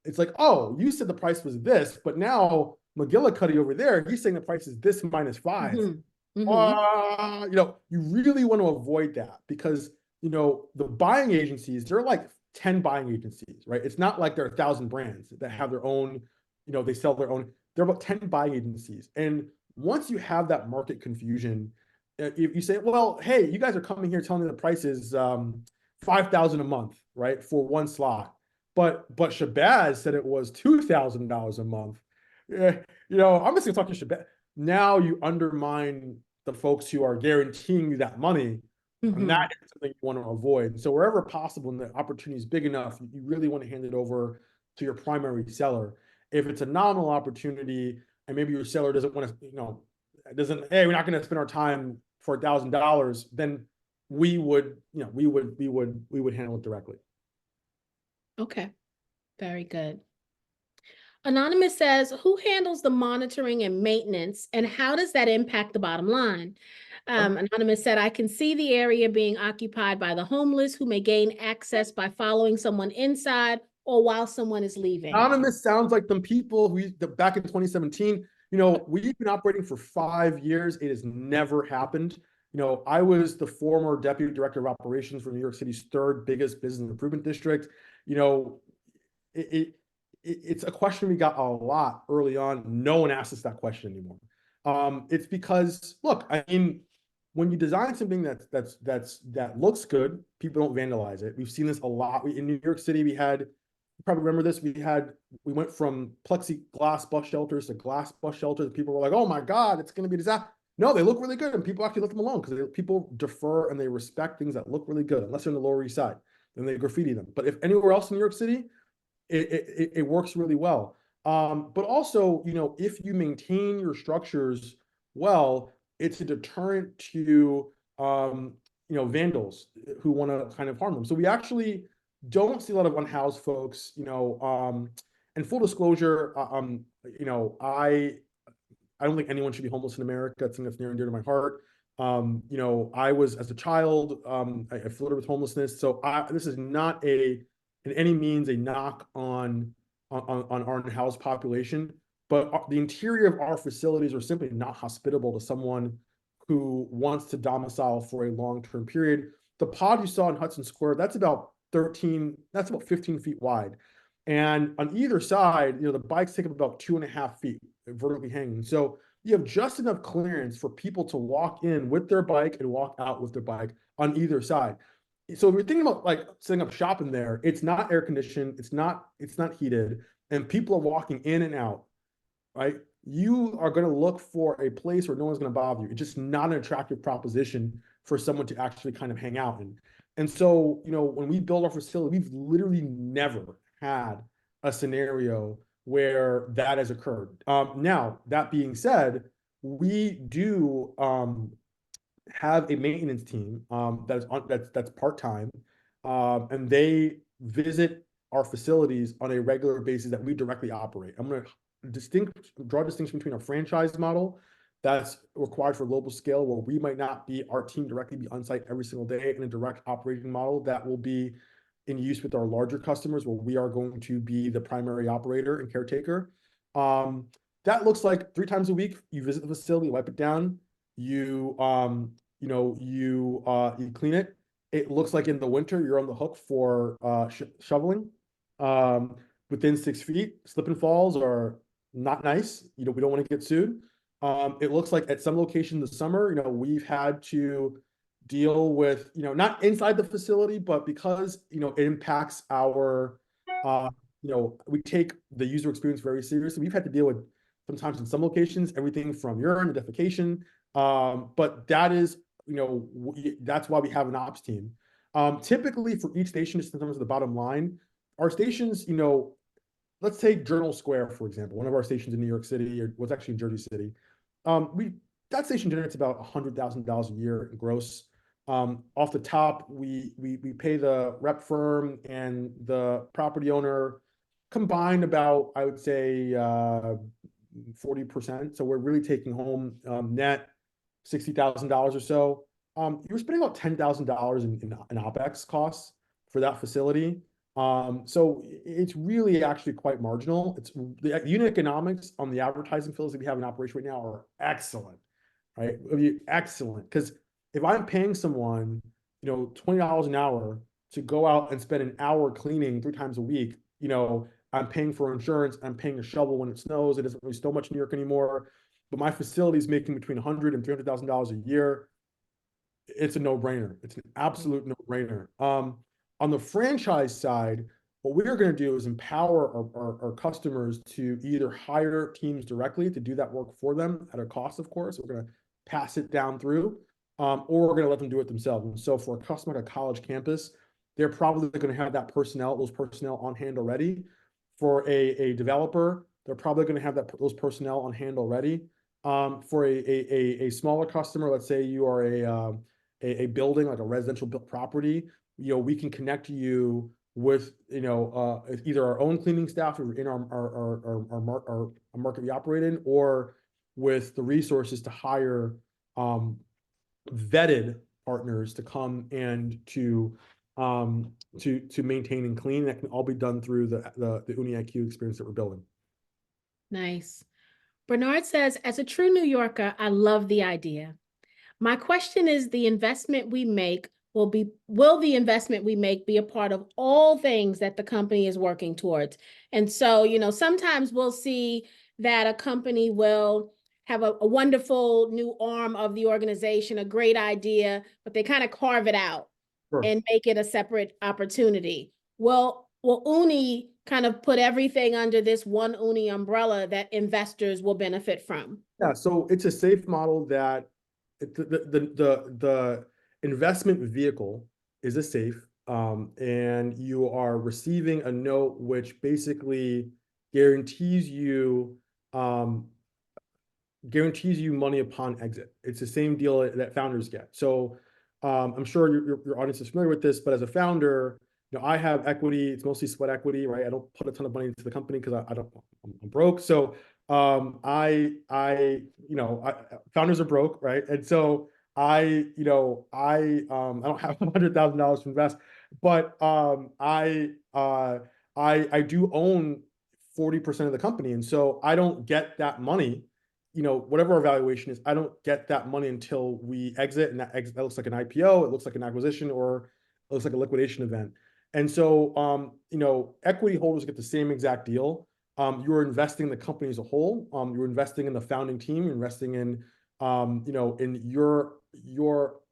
It's like, oh, you said the price was this, but now McGillicuddy over there, he's saying the price is this minus 5. Mm-hmm. Mm-hmm. You really want to avoid that because, the buying agencies, there are like 10 buying agencies, right? It's not like there are 1,000 brands that have their own, they sell their own. There are about 10 buying agencies. And once you have that market confusion, if you say, well, hey, you guys are coming here telling me the price is $5,000 a month, right, for one slot, but Shabazz said it was $2,000 a month. Yeah, I'm just gonna talk to Shabazz. Now you undermine the folks who are guaranteeing you that money, and Mhm. that is something you want to avoid. So wherever possible, and the opportunity is big enough, you really want to hand it over to your primary seller. If it's a nominal opportunity, and maybe your seller doesn't want to, doesn't, hey, we're not going to spend our time for $1,000, then we would handle it directly. Okay, very good. Anonymous says, who handles the monitoring and maintenance, and how does that impact the bottom line? Anonymous said, I can see the area being occupied by the homeless who may gain access by following someone inside or while someone is leaving. Anonymous sounds like some people who back in 2017, we've been operating for 5 years. It has never happened. I was the former deputy director of operations for New York City's third biggest business improvement district. It's a question we got a lot early on. No one asks us that question anymore. It's because, look, I mean, when you design something that looks good, people don't vandalize it. We've seen this a lot. In New York City, you probably remember this. We went from plexiglass bus shelters to glass bus shelters. People were like, "Oh my God, it's going to be a disaster." No, they look really good, and people actually let them alone because people defer and they respect things that look really good, unless they're in the Lower East Side, then they graffiti them. But if anywhere else in New York City, it works really well. But also, if you maintain your structures well, it's a deterrent to vandals who want to kind of harm them. So we actually don't see a lot of unhoused folks. And full disclosure, I don't think anyone should be homeless in America. That's something that's near and dear to my heart. I was, as a child, I flirted with homelessness. So this is not in any means a knock on our unhoused population, but the interior of our facilities are simply not hospitable to someone who wants to domicile for a long-term period. The pod you saw in Hudson Square, that's about 15 feet wide. And on either side, the bikes take up about 2.5 feet vertically hanging. So you have just enough clearance for people to walk in with their bike and walk out with their bike on either side. So if you're thinking about like setting up shop in there, it's not air conditioned, it's not heated, and people are walking in and out, right? You are going to look for a place where no one's going to bother you. It's just not an attractive proposition for someone to actually kind of hang out in. And so, when we build our facility, we've literally never had a scenario where that has occurred. Now, that being said, we do have a maintenance team that's part-time, and they visit our facilities on a regular basis that we directly operate. I'm going to draw a distinction between a franchise model that's required for global scale, where we might not be, our team directly be on site every single day, and a direct operating model that will be in use with our larger customers, where we are going to be the primary operator and caretaker. That looks like 3 times a week, you visit the facility, wipe it down, you clean it. It looks like in the winter, you're on the hook for shoveling within 6 feet. Slip and falls are not nice. We don't want to get sued. It looks like at some location in the summer, we've had to deal with, not inside the facility, but because, it impacts our, we take the user experience very seriously. We've had to deal with sometimes in some locations, everything from urine to defecation. But that is, that's why we have an ops team. Typically for each station, just in terms of the bottom line, our stations, let's take Journal Square, for example, one of our stations in New York City, or was actually in Jersey City. That station generates about $100,000 a year in gross. Off the top, we pay the rep firm and the property owner combined about, I would say, 40%. So we're really taking home net $60,000 or so. You're spending about $10,000 in OpEx costs for that facility. So it's really actually quite marginal. It's the unit economics on the advertising fields that we have in operation right now are excellent, right? Excellent. Because if I'm paying someone, $20 an hour to go out and spend an hour cleaning 3 times a week, I'm paying for insurance, I'm paying a shovel when it snows. It doesn't really snow much in New York anymore, but my facility is making between $100,000 and $300,000 a year. it's a no-brainer. It's an absolute no-brainer. On the franchise side, what we're going to do is empower our customers to either hire teams directly to do that work for them at a cost, of course. We're going to pass it down through, or we're going to let them do it themselves. And so for a customer at a college campus, they're probably going to have those personnel on hand already. For a developer, they're probably going to have those personnel on hand already. For a smaller customer, let's say you are a building, like a residential property, we can connect you with, either our own cleaning staff in our market we operate in, or with the resources to hire vetted partners to come and to maintain and clean. That can all be done through the Oonee IQ experience that we're building. Nice. Bernard says, as a true New Yorker, I love the idea. My question is, the investment we make will the investment we make be a part of all things that the company is working towards? And so, sometimes we'll see that a company will have a wonderful new arm of the organization, a great idea, but they kind of carve it out and make it a separate opportunity. Will Oonee kind of put everything under this one Oonee umbrella that investors will benefit from? Yeah, so it's a safe model that the investment vehicle is a safe, and you are receiving a note which basically guarantees you money upon exit. It's the same deal that founders get. So I'm sure your audience is familiar with this, but as a founder, I have equity. It's mostly sweat equity, right? I don't put a ton of money into the company because I'm broke. So founders are broke, right? And so I don't have $100,000 to invest, but I do own 40% of the company, and so I don't get that money. Whatever our valuation is, I don't get that money until we exit, and that looks like an IPO, it looks like an acquisition, or it looks like a liquidation event. And so, equity holders get the same exact deal. You're investing in the company as a whole. You're investing in the founding team. You're investing in, in your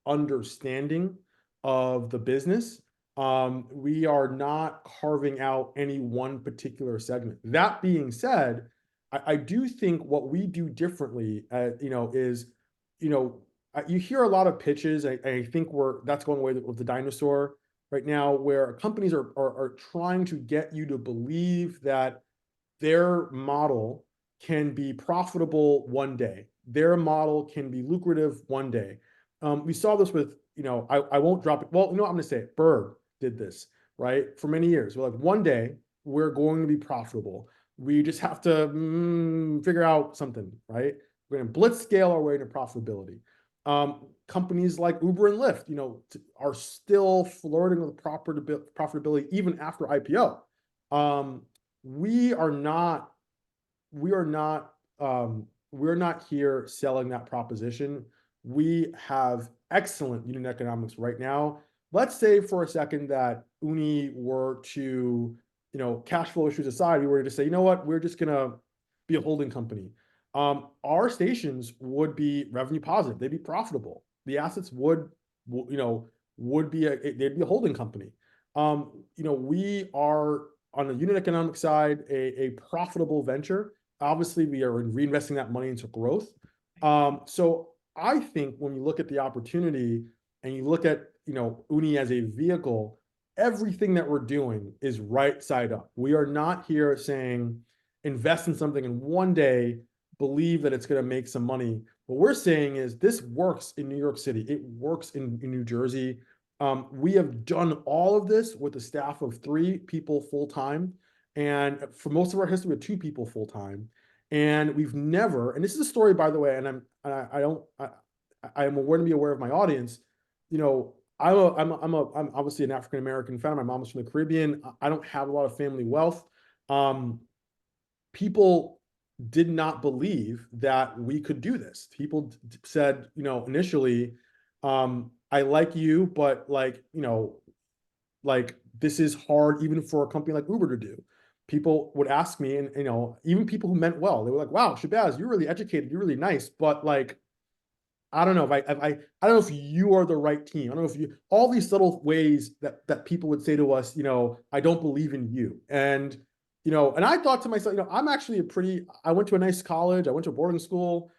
understanding of the business. We are not carving out any one particular segment. That being said, I do think what we do differently, is, you hear a lot of pitches. I think that's going away with the dinosaur right now, where companies are trying to get you to believe that their model can be profitable one day. Their model can be lucrative one day. We saw this with, I won't drop it. Well, I'm going to say it. Berg did this, right? For many years. We're like, one day we're going to be profitable. We just have to figure out something, right? We're going to blitz scale our way to profitability. Companies like Uber and Lyft, are still flirting with profitability even after IPO. We're not here selling that proposition. We have excellent unit economics right now. Let's say for a second that Oonee were to, cash flow issues aside, we were to say, you know what, we're just gonna be a holding company. Our stations would be revenue positive. They'd be profitable. The assets they'd be a holding company. We are, on the unit economic side, a profitable venture. Obviously, we are reinvesting that money into growth. So I think when you look at the opportunity and you look at, Oonee as a vehicle, everything that we're doing is right side up. We are not here saying invest in something and one day believe that it's going to make some money. What we're saying is this works in New York City. It works in New Jersey. We have done all of this with a staff of 3 people full-time. And for most of our history, with 2 people full-time. And we've never, and this is a story, by the way, and I'm aware to be aware of my audience. I'm obviously an African-American family. My mom was from the Caribbean. I don't have a lot of family wealth. People did not believe that we could do this. People said, initially, I like you, but this is hard even for a company like Uber to do. People would ask me, and even people who meant well, they were like, wow, Shabazz, you're really educated, you're really nice, but I don't know if I don't know if you are the right team. I don't know if you, all these subtle ways that people would say to us, I don't believe in you. And, and I thought to myself, I'm actually I went to a nice college. I went to a boarding school.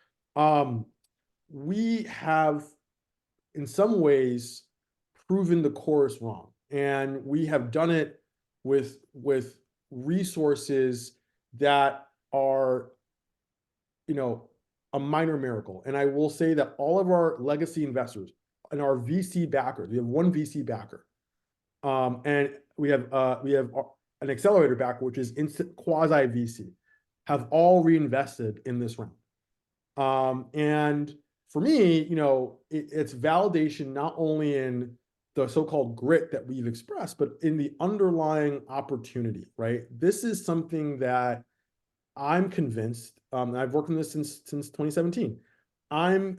We have in some ways proven the chorus wrong. And we have done it with resources that are, a minor miracle. And I will say that all of our legacy investors and our VC backers, we have one VC backer, and we have an accelerator backer, which is instant quasi VC, have all reinvested in this round. And for me, it's validation not only in the so-called grit that we've expressed, but in the underlying opportunity, right? This is something that I'm convinced, and I've worked on this since 2017. I'm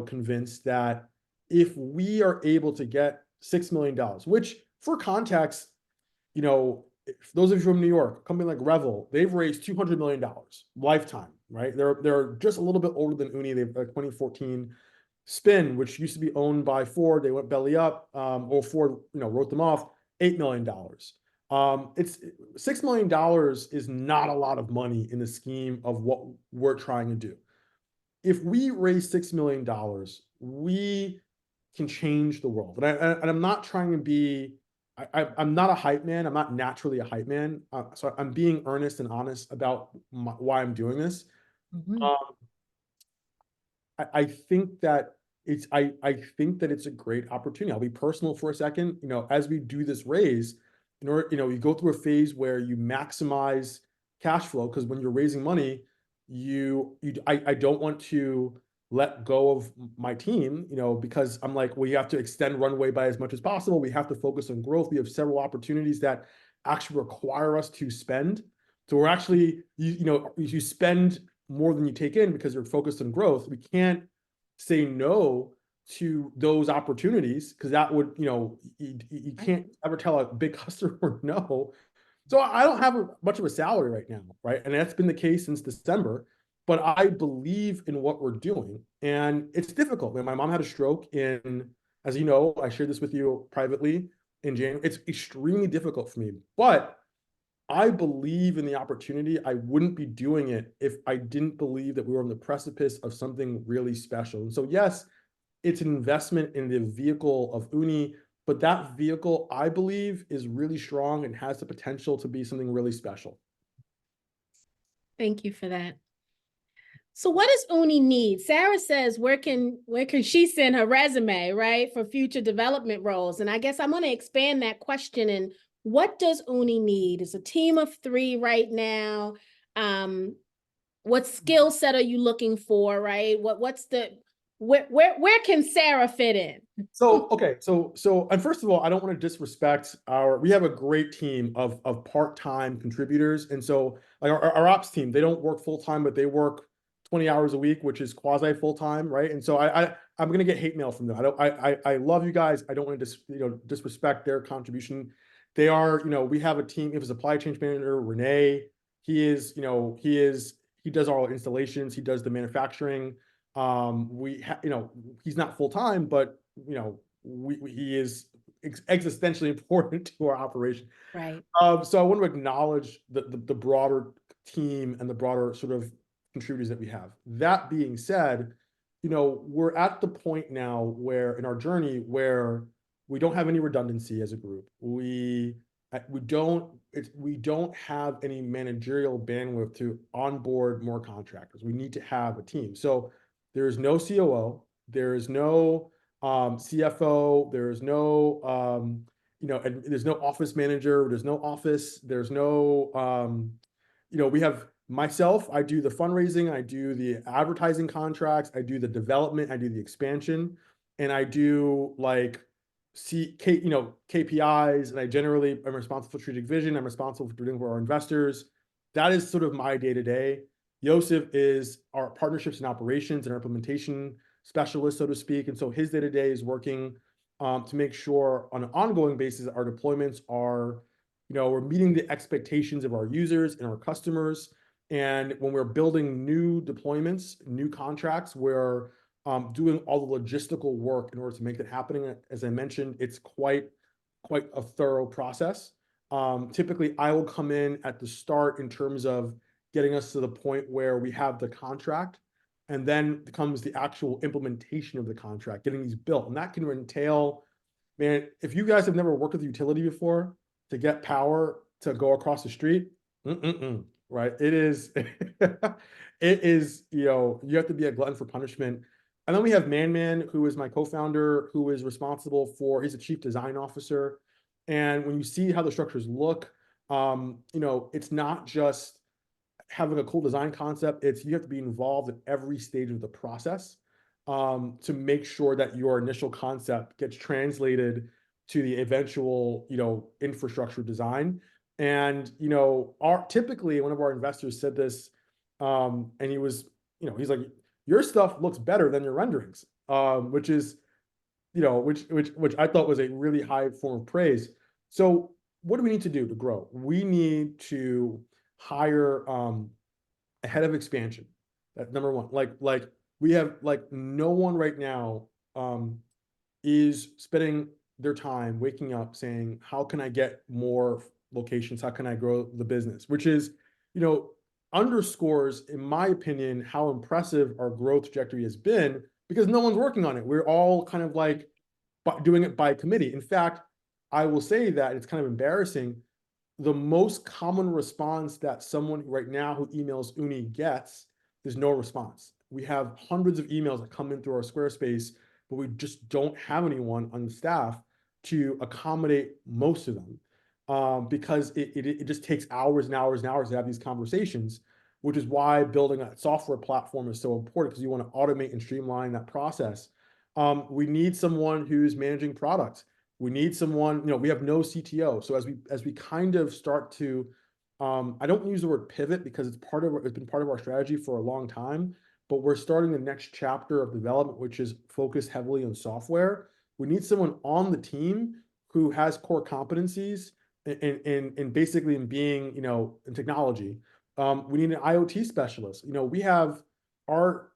convinced that if we are able to get $6 million, which for context, if those of you from New York, a company like Revel, they've raised $200 million lifetime, right? They're just a little bit older than Oonee. They've a 2014 spin, which used to be owned by Ford. They went belly up, or Ford, wrote them off. $8 million. It's $6 million is not a lot of money in the scheme of what we're trying to do. If we raise $6 million, we can change the world. And I'm not trying to be, I'm not a hype man. I'm not naturally a hype man. So I'm being earnest and honest about why I'm doing this. I think that I think that it's a great opportunity. I'll be personal for a second. As we do this raise, in order, you go through a phase where you maximize cash flow, because when you're raising money, I don't want to let go of my team, because I'm like, we have to extend runway by as much as possible. We have to focus on growth. We have several opportunities that actually require us to spend. So we're actually, you spend more than you take in because you're focused on growth. We can't say no to those opportunities, because that would, you can't ever tell a big customer no. So I don't have much of a salary right now, right? And that's been the case since December, but I believe in what we're doing. And it's difficult. My mom had a stroke as you know, I shared this with you privately in January. It's extremely difficult for me, but I believe in the opportunity. I wouldn't be doing it if I didn't believe that we were on the precipice of something really special. And so, yes, it's an investment in the vehicle of Oonee, but that vehicle, I believe, is really strong and has the potential to be something really special. Thank you for that. So what does Oonee need? Sarah says, where can she send her resume, right, for future development roles? And I guess I'm going to expand that question. And what does Oonee need? It's a team of 3 right now. What skill set are you looking for, right? Where can Sarah fit in? So, okay. And first of all, I don't want to disrespect we have a great team of part-time contributors. And so like our ops team, they don't work full-time, but they work 20 hours a week, which is quasi full-time, right? And so I'm going to get hate mail from them. I love you guys. I don't want to disrespect their contribution. They are, we have a team. We have a supply chain manager, Renee. He does all our installations. He does the manufacturing. He's not full-time, but he is existentially important to our operation. Right. So I want to acknowledge the broader team and the broader sort of contributors that we have. That being said, we're at the point now where in our journey where we don't have any redundancy as a group. We don't have any managerial bandwidth to onboard more contractors. We need to have a team. So there is no COO, there is no CFO, there's no there's no office manager, there's no office, there's no we have myself. I do the fundraising, I do the advertising contracts, I do the development, I do the expansion, and I do like KPIs, and I generally am responsible for strategic vision. I'm responsible for doing for our investors. That is sort of my day-to-day. Yosef is our partnerships and operations and our implementation specialist, so to speak. And so his day-to-day is working to make sure on an ongoing basis our deployments are, we're meeting the expectations of our users and our customers. And when we're building new deployments, new contracts, we're doing all the logistical work in order to make that happen. As I mentioned, it's quite a thorough process. Typically, I will come in at the start in terms of getting us to the point where we have the contract, and then comes the actual implementation of the contract, getting these built. And that can entail, man, if you guys have never worked with a utility before, to get power to go across the street, right? It is, it is, you have to be a glutton for punishment. And then we have Man, who is my co-founder, who is responsible for, he's a chief design officer. And when you see how the structures look, it's not just having a cool design concept, it's you have to be involved in every stage of the process to make sure that your initial concept gets translated to the eventual, infrastructure design. And, typically one of our investors said this, and he was, he's like, your stuff looks better than your renderings, which is, which I thought was a really high form of praise. So what do we need to do to grow? We need to hire a head of expansion. That's number one. Like we have no one right now is spending their time waking up saying, how can I get more locations? How can I grow the business? Which is, underscores, in my opinion, how impressive our growth trajectory has been, because no one's working on it. We're all kind of like doing it by committee. In fact, I will say that it's kind of embarrassing. The most common response that someone right now who emails Oonee gets is no response. We have hundreds of emails that come in through our Squarespace, but we just don't have anyone on the staff to accommodate most of them, because it just takes hours and hours and hours to have these conversations, which is why building a software platform is so important, because you want to automate and streamline that process. We need someone who's managing products. We need someone, we have no CTO. So as we kind of start to, I don't use the word pivot because it's been part of our strategy for a long time, but we're starting the next chapter of development, which is focused heavily on software. We need someone on the team who has core competencies in basically in being, in technology. We need an IoT specialist. We have our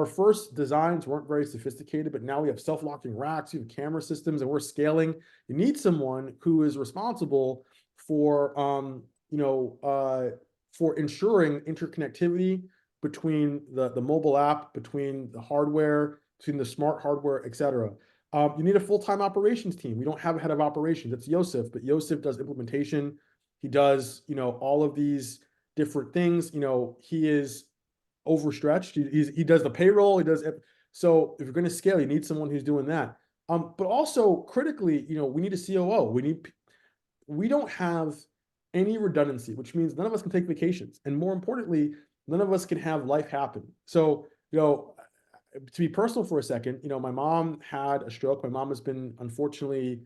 first designs weren't very sophisticated, but now we have self-locking racks, we have camera systems, and we're scaling. You need someone who is responsible for, for ensuring interconnectivity between the mobile app, between the hardware, between the smart hardware, et cetera. You need a full-time operations team. We don't have a head of operations. It's Yosef, but Yosef does implementation. He does, all of these different things. He is overstretched. He does the payroll. He does it. So if you're going to scale, you need someone who's doing that. But also critically, we need a COO. We don't have any redundancy, which means none of us can take vacations. And more importantly, none of us can have life happen. So, to be personal for a second, my mom had a stroke. My mom has been unfortunately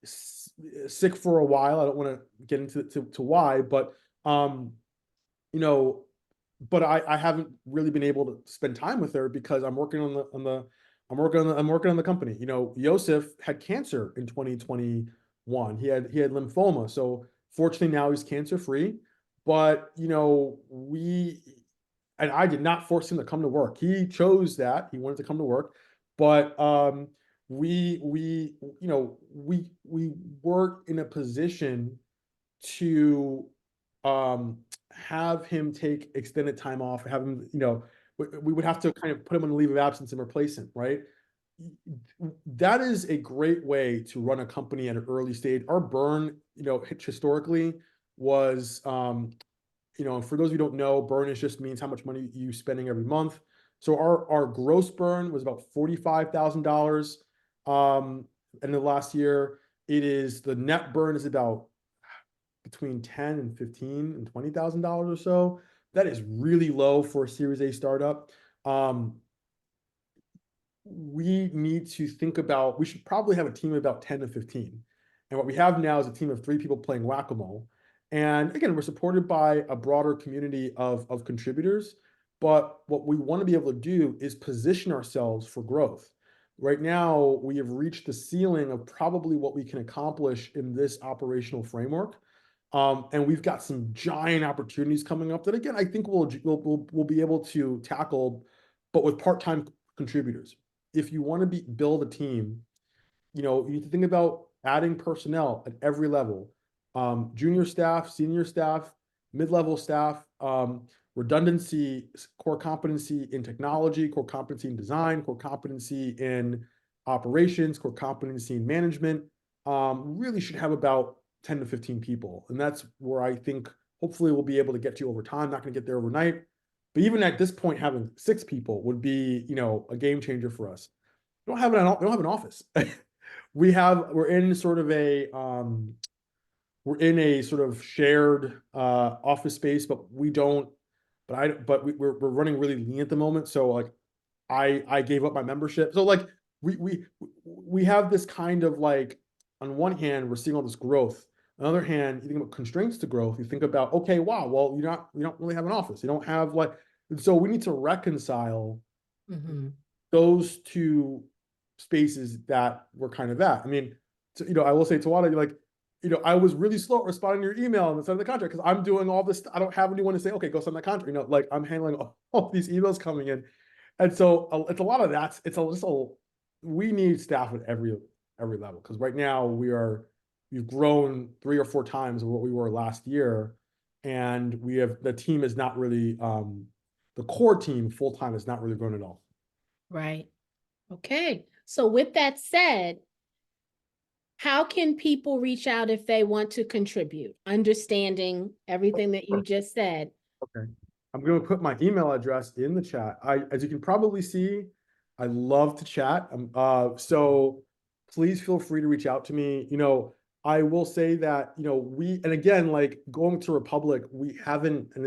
sick for a while. I don't want to get into to why, but but I haven't really been able to spend time with her because I'm working on the company. Yosef had cancer in 2021. He had lymphoma. So fortunately now he's cancer free. But and I did not force him to come to work. He chose that. He wanted to come to work. But we were in a position to have him take extended time off, have him, we would have to kind of put him on a leave of absence and replace him, right? That is a great way to run a company at an early stage. Our burn, historically was, for those who don't know, burn just means how much money you spending every month. So our gross burn was about $45,000 in the last year. The net burn is about between 10 and 15 and $20,000 or so. That is really low for a Series A startup. We need to think about, we should probably have a team of about 10 to 15. And what we have now is a team of 3 people playing whack-a-mole. And again, we're supported by a broader community of contributors. But what we want to be able to do is position ourselves for growth. Right now, we have reached the ceiling of probably what we can accomplish in this operational framework. And we've got some giant opportunities coming up that, again, I think we'll be able to tackle but with part-time contributors. If you want to build a team, you need to think about adding personnel at every level, junior staff, senior staff, mid-level staff, redundancy, core competency in technology, core competency in design, core competency in operations, core competency in management. Really should have about 10 to 15 people. And that's where I think hopefully we'll be able to get to over time. Not going to get there overnight. But even at this point, having 6 people would be, a game changer for us. We don't have an office. We're in sort of a sort of shared office space, but we're running really lean at the moment. So like I gave up my membership. So like we have this kind of like, on one hand, we're seeing all this growth. On the other hand, you think about constraints to growth. You think about, okay, wow, well, you don't really have an office. You don't have so we need to reconcile those two spaces that we're kind of at. I mean, I will say to Wada, like, I was really slow at responding to your email and signing the contract because I'm doing all this. I don't have anyone to say, okay, go sign that contract. Like I'm handling all these emails coming in. And so it's a lot of that. We need staff at every level, because right now we've grown 3 or 4 times what we were last year. And the team is not really, the core team full-time is not really grown at all. Right. Okay. So with that said, how can people reach out if they want to contribute, understanding everything that you just said? Okay. I'm going to put my email address in the chat. As you can probably see, I love to chat. So please feel free to reach out to me. I will say that, and again, like going to Republic, we haven't, and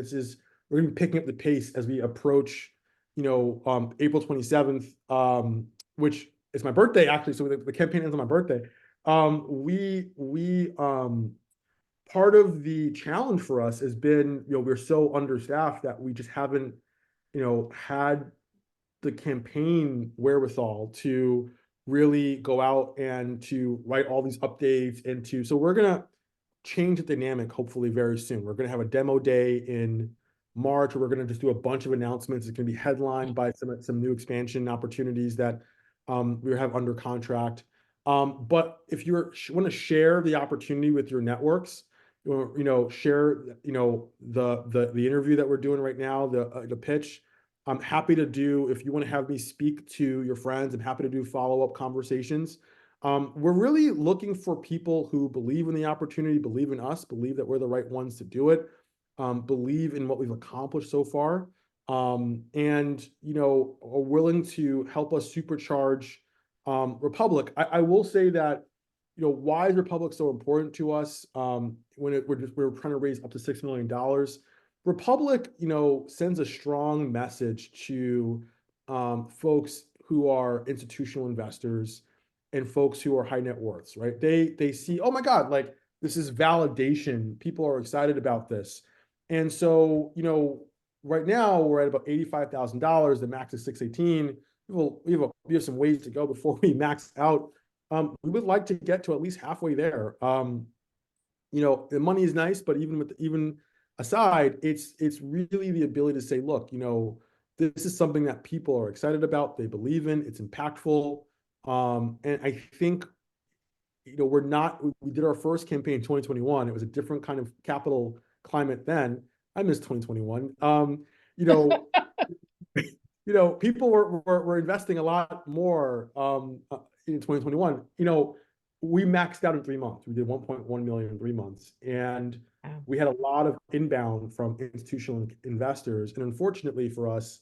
we're going to be picking up the pace as we approach, April 27th, which is my birthday, actually. So the campaign ends on my birthday. Part of the challenge for us has been, we're so understaffed that we just haven't, had the campaign wherewithal to really go out and to write all these updates so we're going to change the dynamic hopefully very soon. We're going to have a demo day in March where we're going to just do a bunch of announcements. It's going to be headlined by some new expansion opportunities that we have under contract. But if you want to share the opportunity with your networks, share, the interview that we're doing right now, the pitch. I'm happy to do, if you want to have me speak to your friends, I'm happy to do follow-up conversations. We're really looking for people who believe in the opportunity, believe in us, believe that we're the right ones to do it, believe in what we've accomplished so far, and, are willing to help us supercharge Republic. I will say that, why is Republic so important to us? We're trying to raise up to $6 million. Republic, sends a strong message to folks who are institutional investors and folks who are high net worths, right? They see, oh my God, like this is validation. People are excited about this. And so, right now we're at about $85,000. The max is 618. We have some ways to go before we max out. We would like to get to at least halfway there. The money is nice, but even aside, it's really the ability to say, look, this is something that people are excited about, they believe in, it's impactful. And I think, we did our first campaign in 2021. It was a different kind of capital climate then. I miss 2021. People were investing a lot more in 2021. We maxed out in 3 months. We did 1.1 million in 3 months. And we had a lot of inbound from institutional investors. And unfortunately for us,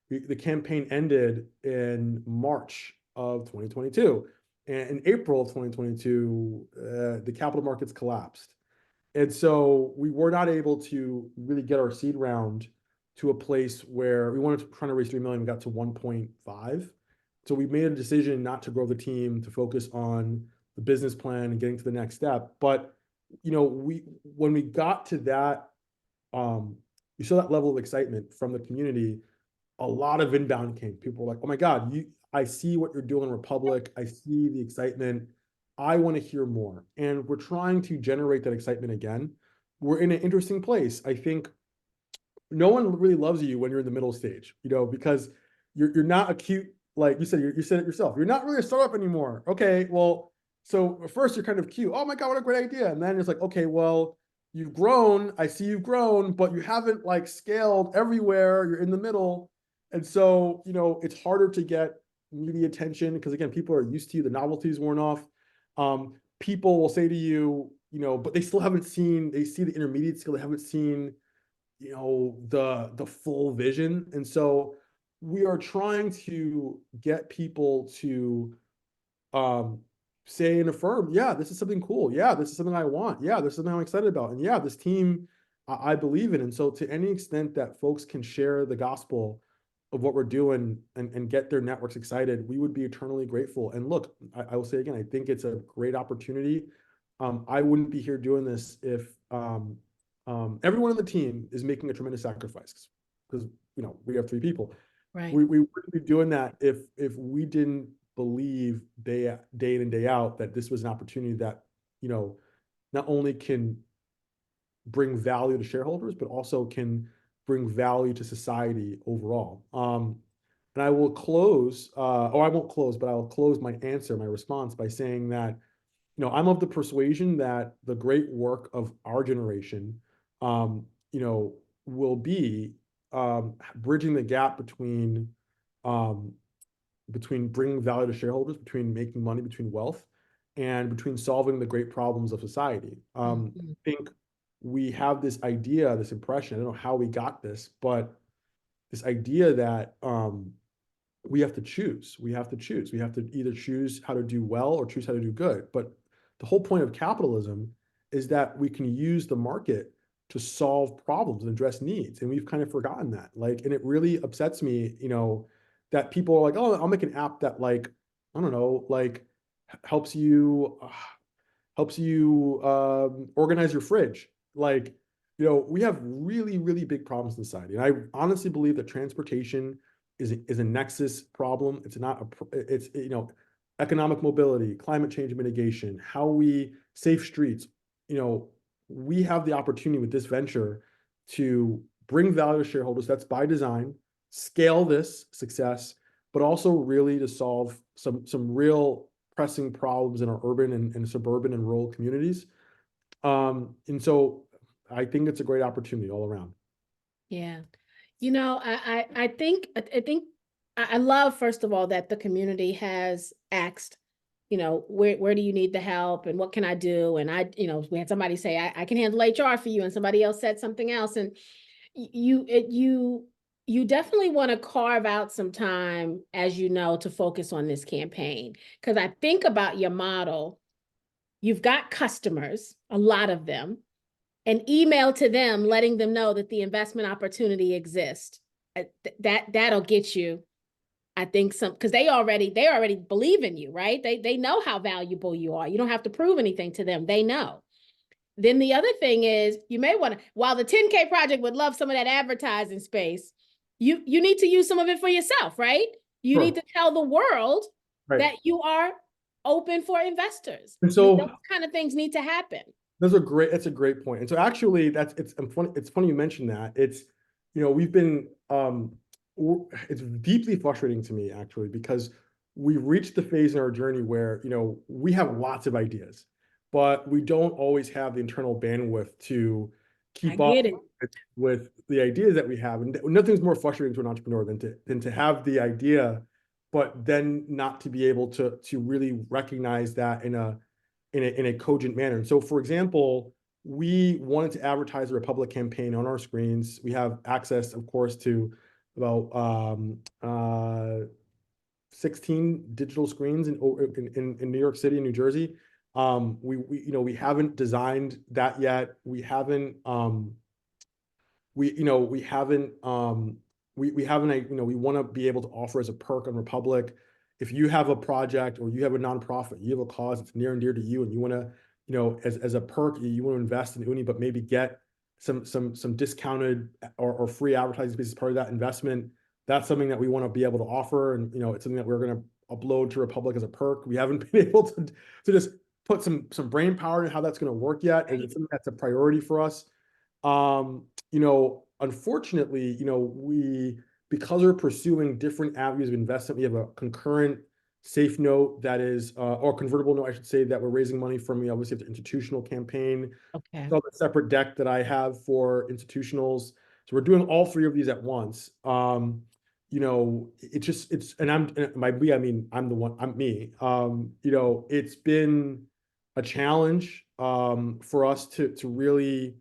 the campaign ended in March of 2022. And in April of 2022, the capital markets collapsed. And so we were not able to really get our seed round to a place where we wanted to try to raise 3 million, we got to 1.5. So we made a decision not to grow the team, to focus on the business plan and getting to the next step. But, when we got to that, you saw that level of excitement from the community. A lot of inbound came. People were like, oh my God, I see what you're doing in Republic. I see the excitement. I want to hear more. And we're trying to generate that excitement again. We're in an interesting place. I think no one really loves you when you're in the middle stage, because you're not a cute, like you said, you said it yourself. You're not really a startup anymore. Okay, well, so first you're kind of cute. Oh my God, what a great idea. And then it's like, okay, well, you've grown. I see you've grown, but you haven't like scaled everywhere. You're in the middle. And so, it's harder to get media attention because again, people are used to you. The novelty's worn off. People will say to you, but they still haven't seen, they see the intermediate scale. They haven't seen, the full vision. And so we are trying to get people to say and affirm, yeah, this is something cool. Yeah, this is something I want. Yeah, this is something I'm excited about. And yeah, this team I believe in. And so to any extent that folks can share the gospel of what we're doing and get their networks excited, we would be eternally grateful. And look, I will say again, I think it's a great opportunity. I wouldn't be here doing this if everyone on the team is making a tremendous sacrifice because we have 3 people. Right. We wouldn't be doing that if we didn't believe day in and day out that this was an opportunity that not only can bring value to shareholders but also can bring value to society overall. And I will close, or I won't close, but I will close my response by saying that I'm of the persuasion that the great work of our generation, will be bridging the gap between bringing value to shareholders, between making money, between wealth, and between solving the great problems of society. I think we have this idea, this impression, I don't know how we got this, but this idea that we have to choose. We have to choose. We have to either choose how to do well or choose how to do good. But the whole point of capitalism is that we can use the market to solve problems and address needs. And we've kind of forgotten that. And it really upsets me, that people are like, oh, I'll make an app that I don't know, helps you organize your fridge. We have really, really big problems in society. And I honestly believe that transportation is a nexus problem. It's not it's economic mobility, climate change mitigation, how we safe streets. We have the opportunity with this venture to bring value to shareholders. That's by design, scale this success, but also really to solve some real pressing problems in our urban and suburban and rural communities. And so I think it's a great opportunity all around. Yeah. I think I love, first of all, that the community has asked, where do you need the help and what can I do? And we had somebody say, I can handle HR for you. And somebody else said something else. And you definitely want to carve out some time, as to focus on this campaign. Because I think about your model, you've got customers, a lot of them, an email to them, letting them know that the investment opportunity exists. That'll get you, I think, because they already believe in you, right? They know how valuable you are. You don't have to prove anything to them. They know. Then the other thing is, you may want to, while the 10K project would love some of that advertising space, you need to use some of it for yourself, right? You need to tell the world that you are open for investors. And so those kind of things need to happen. That's a great point. And so actually it's funny you mentioned that. It's, we've been, it's deeply frustrating to me actually, because we've reached the phase in our journey where, we have lots of ideas, but we don't always have the internal bandwidth to keep up with the ideas that we have. And nothing's more frustrating to an entrepreneur than to have the idea, but then not to be able to really recognize that in a cogent manner. And so, for example, we wanted to advertise the Republic campaign on our screens. We have access, of course, to about 16 digital screens in New York City and New Jersey. We haven't designed that yet. We haven't we want to be able to offer as a perk on Republic. If you have a project or you have a nonprofit, you have a cause that's near and dear to you, and you want to, as a perk, you want to invest in Oonee, but maybe get some discounted or free advertising space as part of that investment. That's something that we want to be able to offer, and it's something that we're going to upload to Republic as a perk. We haven't been able to just put some brain power in how that's going to work yet, and it's something that's a priority for us. Unfortunately, because we're pursuing different avenues of investment, we have a concurrent safe note that is, or convertible note, I should say, that we're raising money from. We obviously have the institutional campaign. Okay. It's all the separate deck that I have for institutionals. So we're doing all three of these at once. You know, and by we, I mean, I'm me. You know, it's been a challenge, for us to really,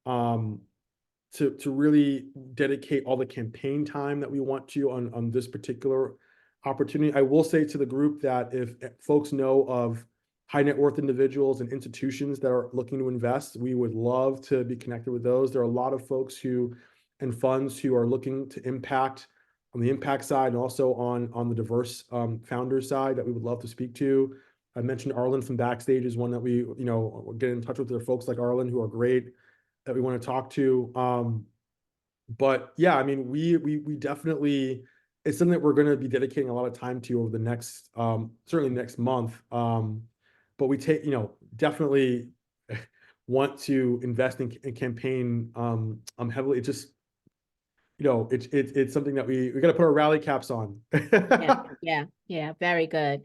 to really dedicate all the campaign time that we want to on this particular opportunity. I will say to the group that if folks know of high net worth individuals and institutions that are looking to invest, we would love to be connected with those. There are a lot of folks and funds who are looking to impact on the impact side and also on the diverse founder side that we would love to speak to. I mentioned Arlen from Backstage is one that we, you know, get in touch with. There are folks like Arlen who are great that we want to talk to. But yeah, I mean, we definitely, it's something that we're going to be dedicating a lot of time to over the next, certainly next month. But we take, you know, definitely want to invest in campaign heavily. It just, you know, it's something that we got to put our rally caps on. Yeah, very good.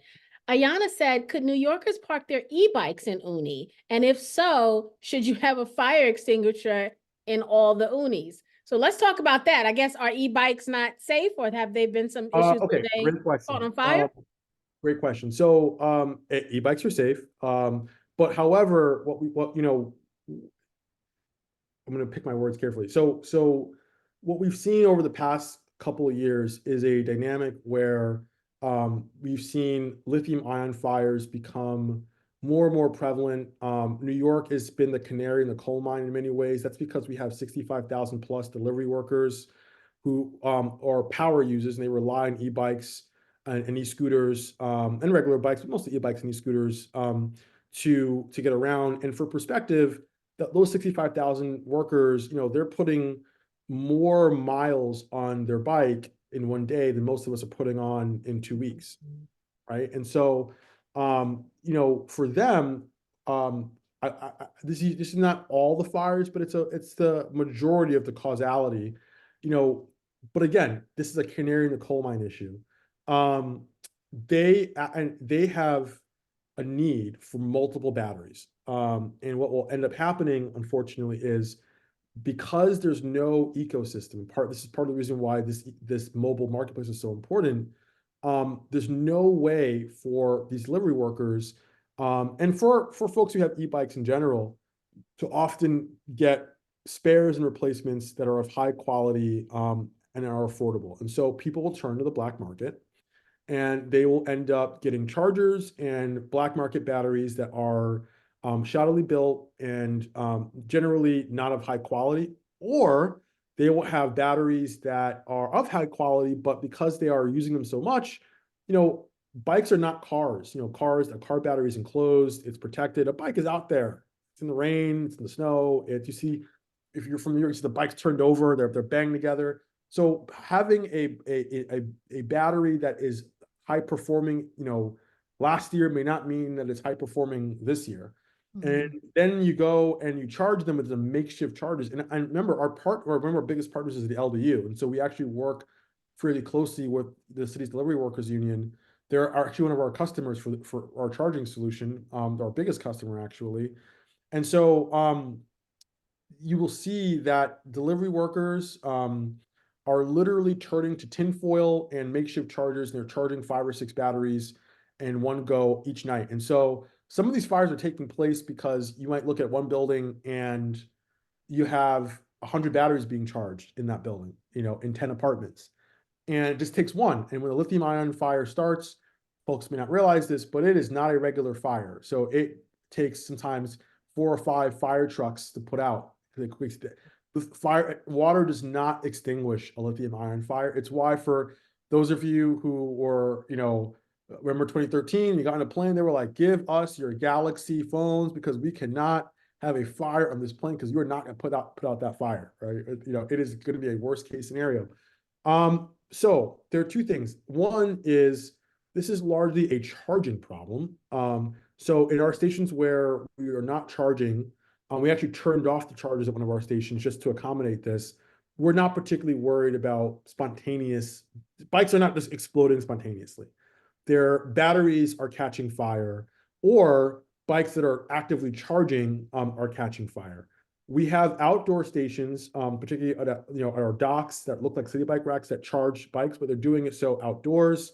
Ayana said, could New Yorkers park their e-bikes in Oonee? And if so, should you have a fire extinguisher in all the Oonees? So let's talk about that. I guess, are e-bikes not safe, or have there been some issues Okay, where they great question. caught on fire? Great question. So e-bikes are safe. But however, you know, I'm going to pick my words carefully. So what we've seen over the past couple of years is a dynamic where we've seen lithium ion fires become more and more prevalent. New York has been the canary in the coal mine in many ways. That's because we have 65,000 plus delivery workers who are power users, and they rely on e-bikes and e-scooters and regular bikes, but mostly e-bikes and e-scooters to get around. And for perspective, those 65,000 workers, you know, they're putting more miles on their bike in one day than most of us are putting on in 2 weeks, right? And so, you know, for them, this is not all the fires, but it's the majority of the causality, you know. But again, this is a canary in the coal mine issue. They have a need for multiple batteries. And what will end up happening, unfortunately, is because there's no ecosystem. This is part of the reason why this mobile marketplace is so important. There's no way for these delivery workers, and for folks who have e-bikes in general, to often get spares and replacements that are of high quality and are affordable. And so people will turn to the black market, and they will end up getting chargers and black market batteries that are shoddily built and generally not of high quality, or they will have batteries that are of high quality, but because they are using them so much, you know, bikes are not cars. You know, a car battery is enclosed, it's protected. A bike is out there, it's in the rain, it's in the snow. You see, if you're from New York, you see the bikes turned over, they're banged together. So having a battery that is high performing, you know, last year may not mean that it's high performing this year. And then you go and you charge them with the makeshift chargers. And remember, our biggest partners is the LDU. And so we actually work fairly closely with the city's delivery workers union. They're actually one of our customers for our charging solution, our biggest customer actually. And so you will see that delivery workers are literally turning to tinfoil and makeshift chargers, and they're charging 5 or 6 batteries in one go each night. And so some of these fires are taking place because you might look at one building and you have 100 batteries being charged in that building, you know, in 10 apartments. And it just takes one. And when a lithium ion fire starts, folks may not realize this, but it is not a regular fire. So it takes sometimes 4 or 5 fire trucks to put out. Water does not extinguish a lithium ion fire. It's why, for those of you who were, you know, remember 2013, you got on a plane, they were like, give us your Galaxy phones because we cannot have a fire on this plane because you're not going to put out that fire, right? You know, it is going to be a worst case scenario. So there are 2 things. One is this is largely a charging problem. So in our stations where we are not charging, we actually turned off the chargers at one of our stations just to accommodate this. we're not particularly worried about spontaneous, bikes are not just exploding spontaneously. Their batteries are catching fire, or bikes that are actively charging are catching fire. We have outdoor stations, particularly at our docks that look like city bike racks that charge bikes, but they're doing it so outdoors.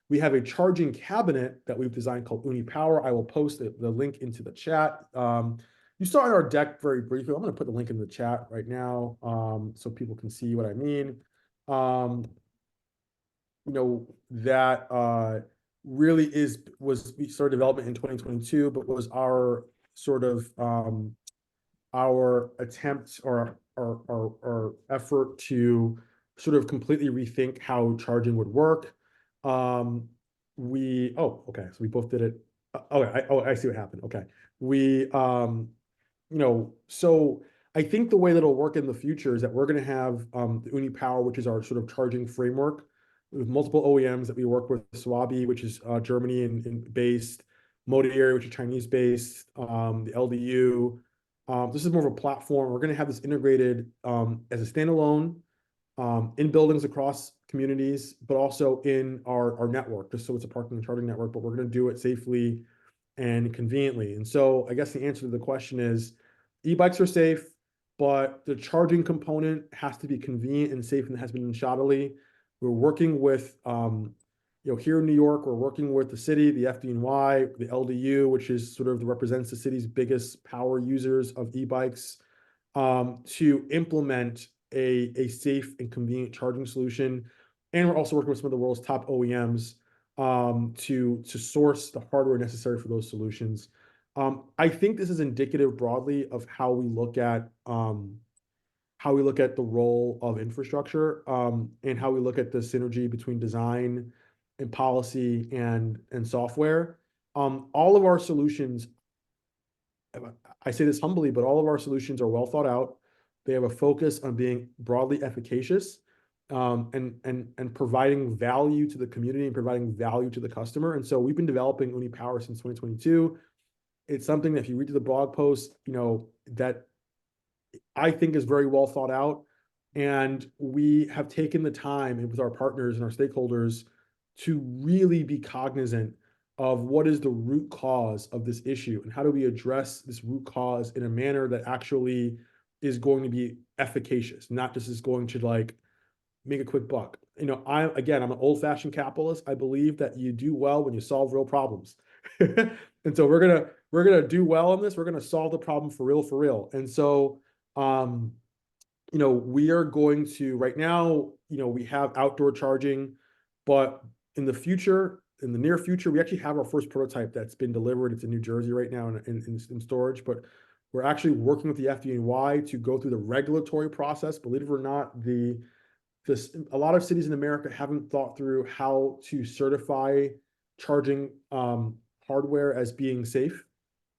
We have a charging cabinet that we've designed called Oonee Power. I will post the link into the chat. You saw in our deck very briefly. I'm going to put the link in the chat right now so people can see what I mean. That really we started development in 2022, but was our sort of our attempt or our effort to sort of completely rethink how charging would work. Okay, so we both did it. I see what happened. Okay, so I think the way that it'll work in the future is that we're going to have the Oonee Power, which is our sort of charging framework with multiple OEMs that we work with, Swabi, which is Germany and based, Modier, which is Chinese based, the LDU. This is more of a platform. We're going to have this integrated as a standalone in buildings across communities, but also in our network, just so it's a parking and charging network, but we're going to do it safely and conveniently. And so I guess the answer to the question is e-bikes are safe, but the charging component has to be convenient and safe, and it has been shoddily. We're working with, here in New York, we're working with the city, the FDNY, the LDU, which is sort of represents the city's biggest power users of e-bikes, to implement a safe and convenient charging solution. And we're also working with some of the world's top OEMs to source the hardware necessary for those solutions. I think this is indicative broadly of how we look at the role of infrastructure, and how we look at the synergy between design and policy and software. All of our solutions, I say this humbly, but all of our solutions are well thought out. They have a focus on being broadly efficacious, and providing value to the community and providing value to the customer. And so we've been developing Oonee Power since 2022. It's something that if you read the blog post, that I think is very well thought out. And we have taken the time with our partners and our stakeholders to really be cognizant of what is the root cause of this issue and how do we address this root cause in a manner that actually is going to be efficacious, not just is going to like make a quick buck. I'm an old-fashioned capitalist. I believe that you do well when you solve real problems. And so we're gonna do well on this. We're gonna solve the problem for real. And so we are going to right now, we have outdoor charging, but in the near future, we actually have our first prototype that's been delivered. It's in New Jersey right now in storage, but we're actually working with the FDNY to go through the regulatory process. Believe it or not, a lot of cities in America haven't thought through how to certify charging hardware as being safe.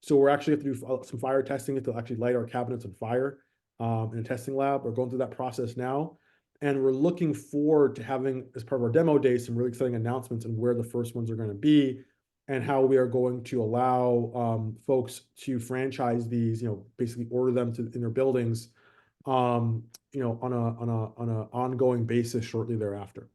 So we're actually have to do some fire testing to actually light our cabinets on fire in a testing lab. We're going through that process now. And we're looking forward to having, as part of our demo day, some really exciting announcements on where the first ones are going to be and how we are going to allow folks to franchise these, basically order them in their buildings, on an ongoing basis shortly thereafter.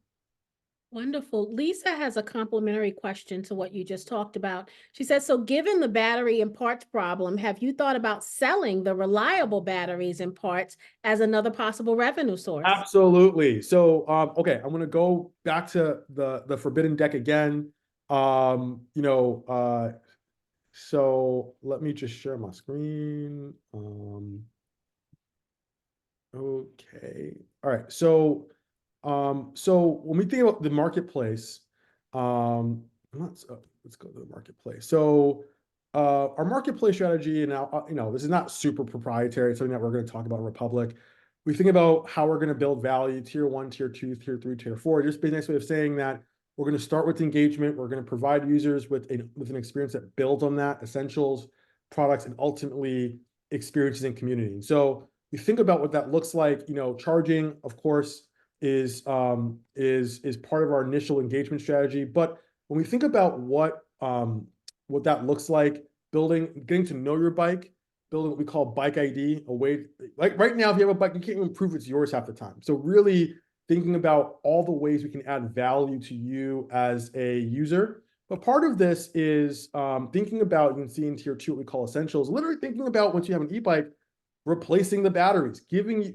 Wonderful. Lisa has a complimentary question to what you just talked about. She says, so given the battery and parts problem, have you thought about selling the reliable batteries and parts as another possible revenue source? Absolutely. So, okay, I'm going to go back to the Forbidden Deck again. So let me just share my screen. Okay. All right. So when we think about the marketplace, let's go to the marketplace. So our marketplace strategy, and now, this is not super proprietary. It's something that we're going to talk about in Republic. We think about how we're going to build value, tier 1, tier 2, tier 3, tier 4. Just a nice way of saying that we're going to start with engagement. We're going to provide users with an experience that builds on that, essentials, products, and ultimately experiences in community. And so we think about what that looks like. Charging, of course, is part of our initial engagement strategy. But when we think about what that looks like, getting to know your bike building what we call bike ID, a way, like right now, if you have a bike, you can't even prove it's yours half the time. So really thinking about all the ways we can add value to you as a user. But part of this is thinking about, you can see in tier 2 what we call essentials, literally thinking about once you have an e-bike, replacing the batteries,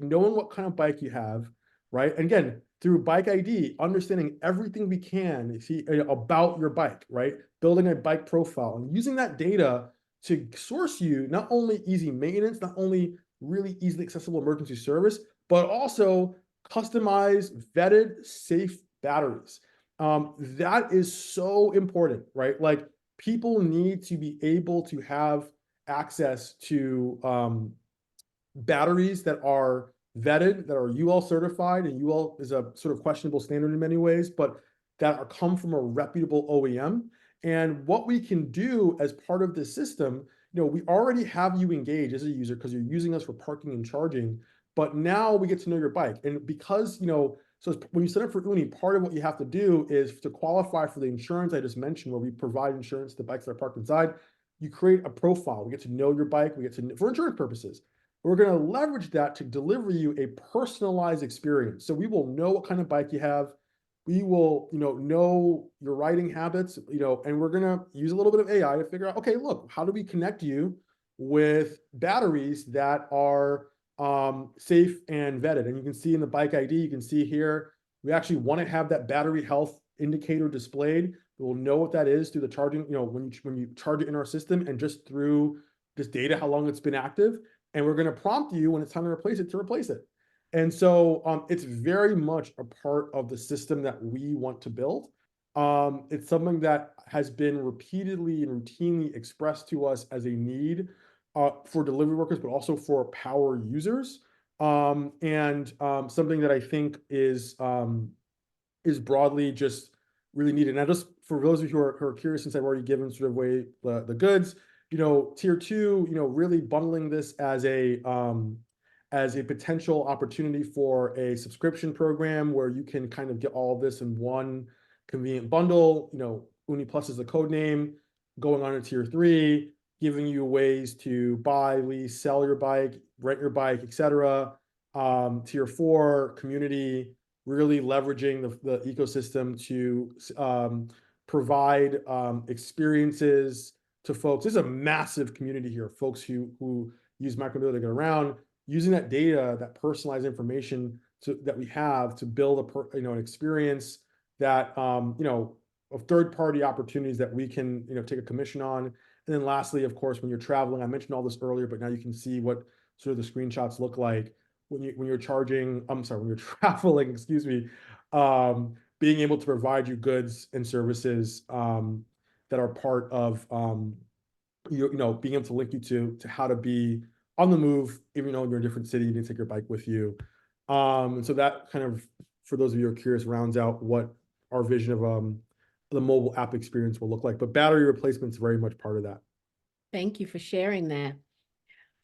knowing what kind of bike you have, right? And again, through bike ID, understanding everything we can see about your bike, right? Building a bike profile and using that data to source you not only easy maintenance, not only really easily accessible emergency service, but also customized, vetted, safe batteries. That is so important, right? Like people need to be able to have access to batteries that are vetted, that are UL certified, and UL is a sort of questionable standard in many ways, but that are come from a reputable OEM. And what we can do as part of this system, we already have you engaged as a user because you're using us for parking and charging, but now we get to know your bike. And because, so when you sign up for Oonee, part of what you have to do is to qualify for the insurance I just mentioned, where we provide insurance to bikes that are parked inside, you create a profile. We get to know your bike. We get to, for insurance purposes. We're going to leverage that to deliver you a personalized experience. So we will know what kind of bike you have. We will, know your riding habits, and we're going to use a little bit of AI to figure out, okay, look, how do we connect you with batteries that are safe and vetted? And you can see in the bike ID, you can see here, we actually want to have that battery health indicator displayed. We'll know what that is through the charging, when you charge it in our system and just through this data, how long it's been active. And we're going to prompt you when it's time to replace it. And so it's very much a part of the system that we want to build. It's something that has been repeatedly and routinely expressed to us as a need for delivery workers, but also for power users. And something that I think is broadly just really needed. Now, just for those of you who are curious, since I've already given sort of away the goods, tier 2, really bundling this as a potential opportunity for a subscription program where you can kind of get all of this in one convenient bundle. Oonee Plus is the code name. Going on to tier 3, giving you ways to buy, lease, sell your bike, rent your bike, etc. Tier 4, community, really leveraging the ecosystem to provide experiences to folks. There's a massive community here, folks who use micromobility to get around, using that data, that personalized information that we have to build an experience that of third-party opportunities that we can take a commission on. And then lastly, of course, when you're traveling, I mentioned all this earlier, but now you can see what sort of the screenshots look like when you're traveling, excuse me, being able to provide you goods and services that are part of being able to link you to how to be on the move, even though you're in a different city, you need to take your bike with you. And so that kind of, for those of you who are curious, rounds out what our vision of the mobile app experience will look like. But battery replacement is very much part of that. Thank you for sharing that.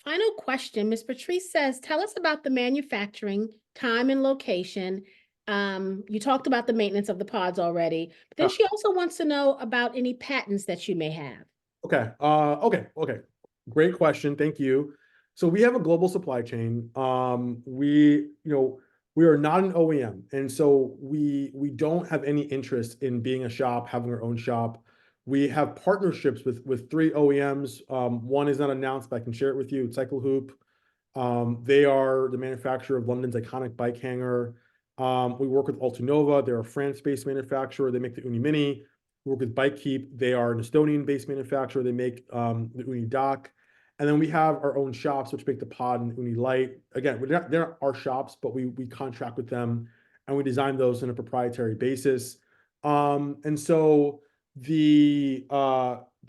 Final question, Ms. Patrice says, tell us about the manufacturing, time and location. You talked about the maintenance of the pods already, but then she also wants to know about any patents that you may have. Okay. Okay. Great question. Thank you. So we have a global supply chain. We are not an OEM, and so we don't have any interest in being a shop, having our own shop. We have partnerships with 3 OEMs. One is not announced, but I can share it with you. It's Cycle Hoop. They are the manufacturer of London's iconic bike hanger. We work with Altunova. They're a France-based manufacturer. They make the Oonee Mini. We work with Bikekeep. They are an Estonian-based manufacturer. They make the Oonee Dock. And then we have our own shops, which make the Pod and Oonee Light. Again, they're not our shops, but we contract with them, and we design those on a proprietary basis. And so the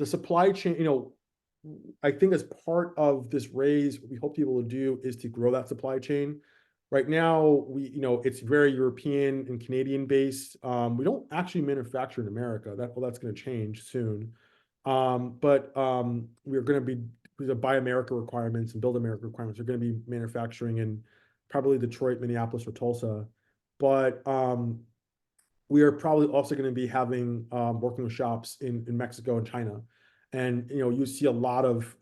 supply chain, I think as part of this raise, what we hope to be able to do is to grow that supply chain. Right now, it's very European and Canadian based. We don't actually manufacture in America. That's going to change soon. But we're going to be, the Buy America requirements and Build America requirements are going to be manufacturing in probably Detroit, Minneapolis, or Tulsa. But we are probably also going to be having working with shops in Mexico and China. And you see a lot of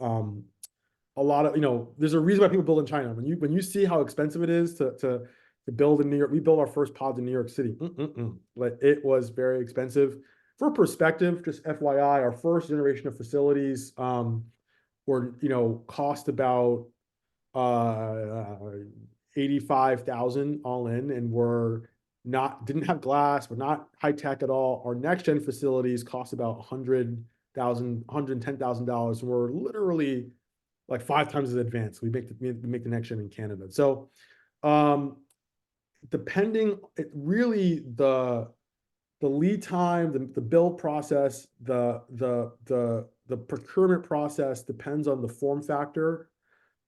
a lot of, there's a reason why people build in China. When you see how expensive it is to build in New York, we built our first pods in New York City. Like it was very expensive. For perspective, just FYI, our first generation of facilities were, cost about 85,000 all in, and didn't have glass, but not high tech at all. Our next gen facilities cost about $110,000, and we're literally like 5 times as advanced. We make the next gen in Canada. So depending, it really the lead time, the build process, the procurement process depends on the form factor.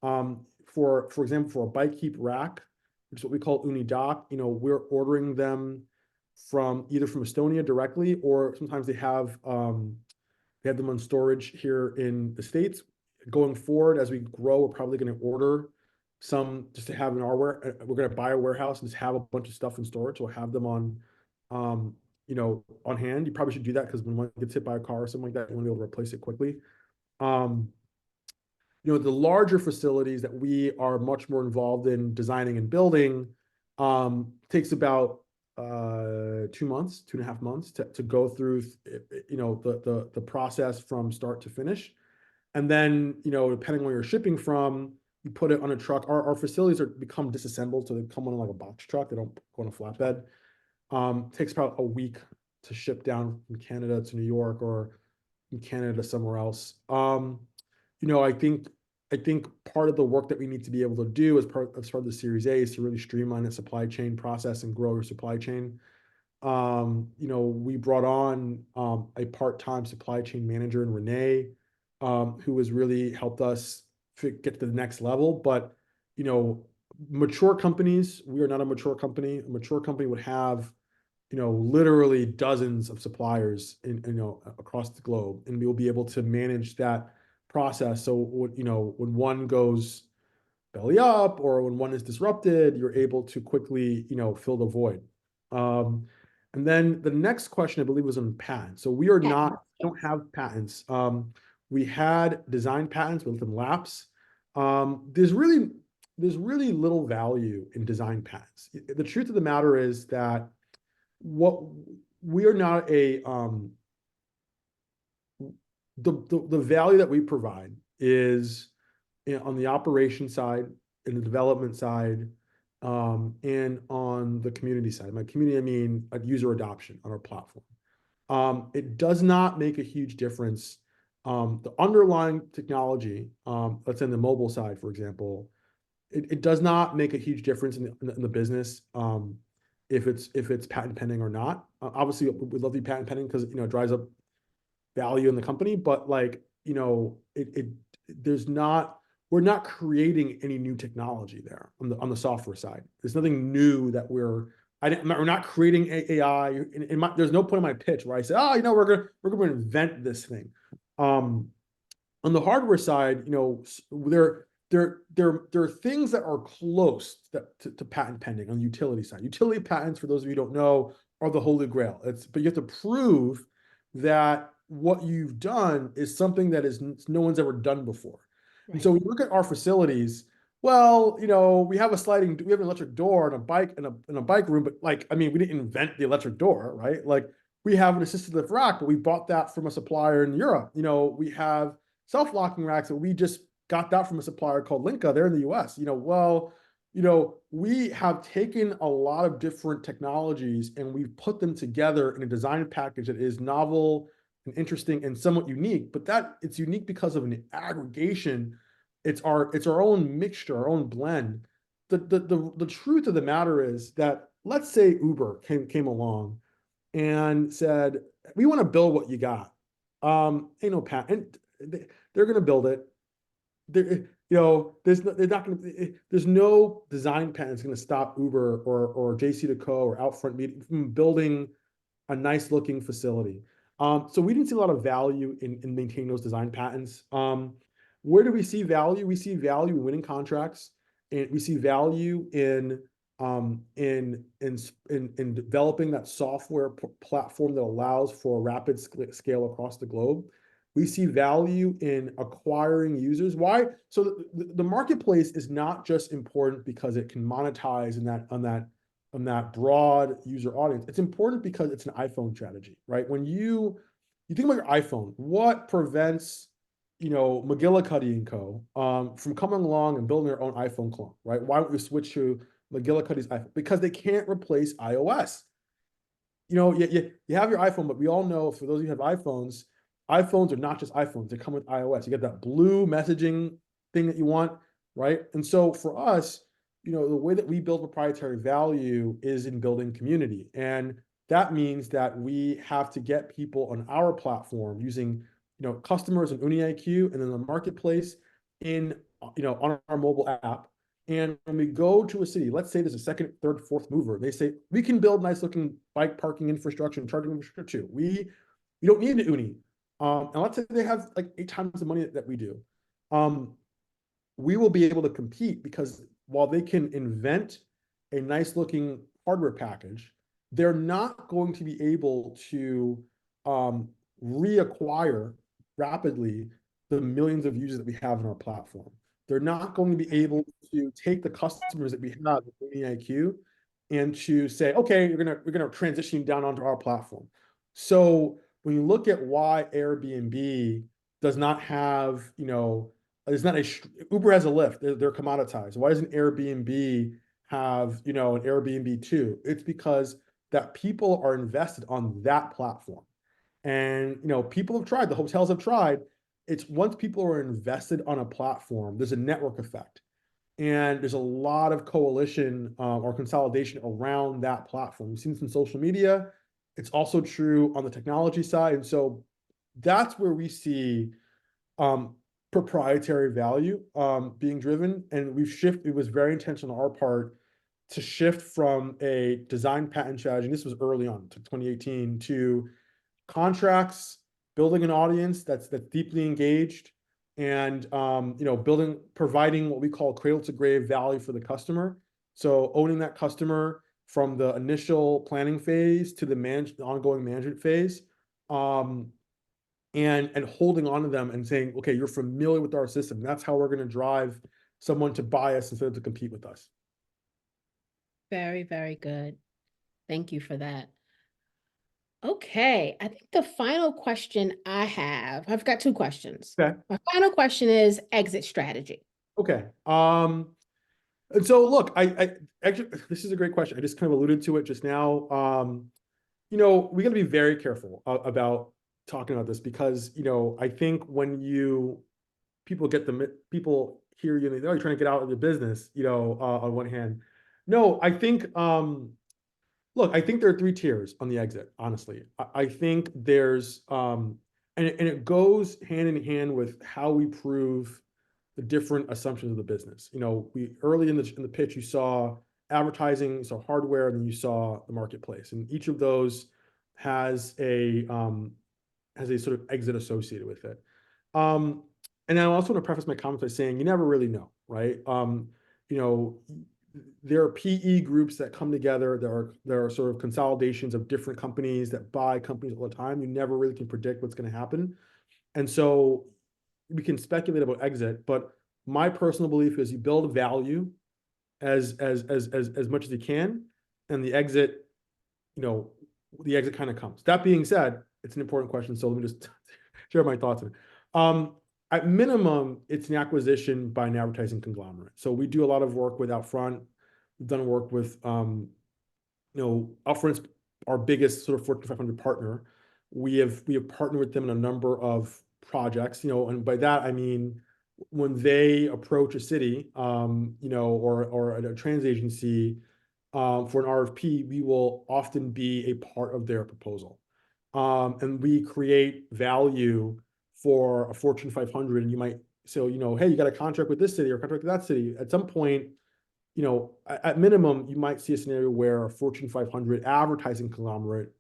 For example, for a bike heap rack, which is what we call Oonee dock, we're ordering them from Estonia directly, or sometimes they have them on storage here in the States. Going forward, as we grow, we're probably going to order some just to have in our we're going to buy a warehouse and just have a bunch of stuff in storage. We'll have them on on hand. You probably should do that, because when one gets hit by a car or something like that, you want to be able to replace it quickly. The larger facilities that we are much more involved in designing and building takes about 2 months, 2.5 months to go through, the process from start to finish. And then, depending on where you're shipping from, you put it on a truck. Our facilities become disassembled, so they come on like a box truck. They don't go on a flatbed. Takes about a week to ship down from Canada to New York, or from Canada to somewhere else. I think part of the work that we need to be able to do as part of the Series A is to really streamline the supply chain process and grow your supply chain. We brought on a part-time supply chain manager in Renee, who has really helped us get to the next level. But mature companies, we are not a mature company. A mature company would have literally dozens of suppliers across the globe, and we will be able to manage that process. So when one goes belly up, or when one is disrupted, you're able to quickly fill the void. And then the next question, I believe, was on patents. So we don't have patents. We had design patents, but let them lapse. There's really little value in design patents. The truth of the matter is that we are not the value that we provide is on the operation side, in the development side, and on the community side. By community, I mean user adoption on our platform. It does not make a huge difference. The underlying technology, let's say on the mobile side, for example, it does not make a huge difference in the business if it's patent pending or not. Obviously, we'd love to be patent pending, because it drives up value in the company, but we're not creating any new technology there on the software side. There's nothing new that we're not creating AI. There's no point in my pitch where I say, we're going to invent this thing. On the hardware side, there are things that are close to patent pending on the utility side. Utility patents, for those of you who don't know, are the holy grail. But you have to prove that what you've done is something that no one's ever done before. Right. And so when you look at our facilities, well, we have an electric door and a bike in a bike room, but we didn't invent the electric door, right? We have an assisted lift rack, but we bought that from a supplier in Europe. We have self-locking racks that we just got that from a supplier called Linka. They're in the US. We have taken a lot of different technologies and we've put them together in a design package that is novel and interesting and somewhat unique, but it's unique because of an aggregation. It's our own mixture, our own blend. The truth of the matter is that, let's say Uber came along and said, we want to build what you got. Ain't no patent. They're going to build it. There's no design patent that's going to stop Uber or JC2Co or Outfront Media from building a nice looking facility. So we didn't see a lot of value in maintaining those design patents. Where do we see value? We see value in winning contracts, and we see value in developing that software platform that allows for a rapid scale across the globe. We see value in acquiring users. Why? So the marketplace is not just important because it can monetize on that broad user audience. It's important because it's an iPhone strategy, right? When you think about your iPhone, what prevents, McGillicuddy and Co. From coming along and building their own iPhone clone, right? Why don't we switch to McGillicuddy's iPhone? Because they can't replace iOS. You have your iPhone, but we all know, for those of you who have iPhones, iPhones are not just iPhones. They come with iOS. You get that blue messaging thing that you want, right? And so for us, the way that we build proprietary value is in building community. And that means that we have to get people on our platform using, customers and Oonee IQ, and then the marketplace on our mobile app. And when we go to a city, let's say there's a second, third, fourth mover, they say, we can build nice looking bike parking infrastructure and charging infrastructure too. We don't need an Oonee. And let's say they have like 8 times the money that we do. We will be able to compete because while they can invent a nice looking hardware package, they're not going to be able to reacquire rapidly the millions of users that we have in our platform. They're not going to be able to take the customers that we have with IQ and to say, okay, we're gonna transition you down onto our platform. So when you look at why Airbnb does not have, there's not Uber has a Lyft, they're commoditized. Why doesn't Airbnb have, an Airbnb too? It's because that people are invested on that platform. And, people have tried, the hotels have tried. It's once people are invested on a platform, there's a network effect. And there's a lot of coalition or consolidation around that platform. We've seen this in social media. It's also true on the technology side. And so that's where we see proprietary value being driven. And it was very intentional on our part to shift from a design patent strategy, and this was early on to 2018, to contracts, building an audience that's deeply engaged, and providing what we call cradle to grave value for the customer. So owning that customer from the initial planning phase to the ongoing management phase, and holding on to them and saying, okay, you're familiar with our system. That's how we're going to drive someone to buy us instead of to compete with us. Very, very good. Thank you for that. Okay, I think the final question I've got 2 questions. Okay. My final question is exit strategy. Okay. And so look, I actually, this is a great question. I just kind of alluded to it just now. We got to be very careful about talking about this because, I think when people hear you and you're trying to get out of the business, on one hand. No, I think, look, I think there are 3 tiers on the exit, honestly. I think there's, and it goes hand in hand with how we prove the different assumptions of the business. We early in the pitch, you saw advertising, you saw hardware, and then you saw the marketplace. And each of those has a sort of exit associated with it. And I also want to preface my comments by saying you never really know, right? There are PE groups that come together. There are sort of consolidations of different companies that buy companies all the time. You never really can predict what's going to happen. And so we can speculate about exit, but my personal belief is you build value as much as you can, and the exit kind of comes. That being said, it's an important question, so let me just share my thoughts on it. At minimum, it's an acquisition by an advertising conglomerate. So we do a lot of work with Outfront. We've done work with, Outfront's our biggest sort of Fortune 500 partner. We have partnered with them in a number of projects, and by that I mean when they approach a city, or a trans agency for an RFP, we will often be a part of their proposal, and we create value for a Fortune 500. And you might say, hey, you got a contract with this city or a contract with that city. At some point, at minimum, you might see a scenario where a Fortune 500 advertising conglomerate,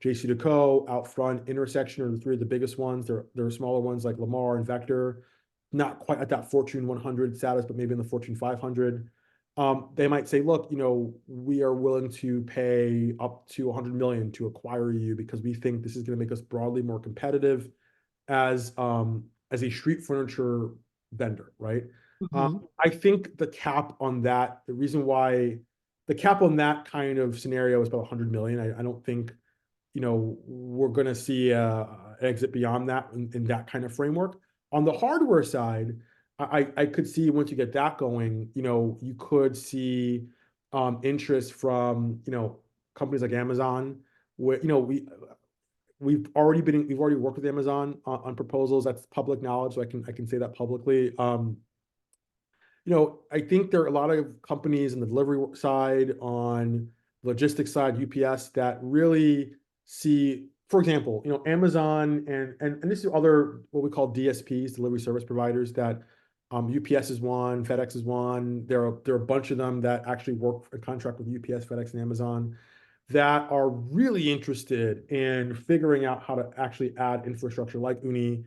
JC2Co, Outfront, Intersection are the 3 of the biggest ones. There are smaller ones like Lamar and Vector, not quite at that Fortune 100 status, but maybe in the Fortune 500. They might say, look, we are willing to pay up to $100 million to acquire you because we think this is going to make us broadly more competitive. as a street furniture vendor, right? Mhm. I think the cap on that, the reason why the cap on that kind of scenario is about 100 million. I don't think, we're going to see an exit beyond that in that kind of framework. On the hardware side, I could see once you get that going, you could see interest from, companies like Amazon, where, we've already worked with Amazon on proposals. That's public knowledge, so I can say that publicly. I think there are a lot of companies in the delivery side, on logistics side, UPS, that really see, for example, Amazon and this is other what we call DSPs, delivery service providers, that UPS is one, FedEx is one. There are a bunch of them that actually work a contract with UPS, FedEx, and Amazon, that are really interested in figuring out how to actually add infrastructure like Oonee,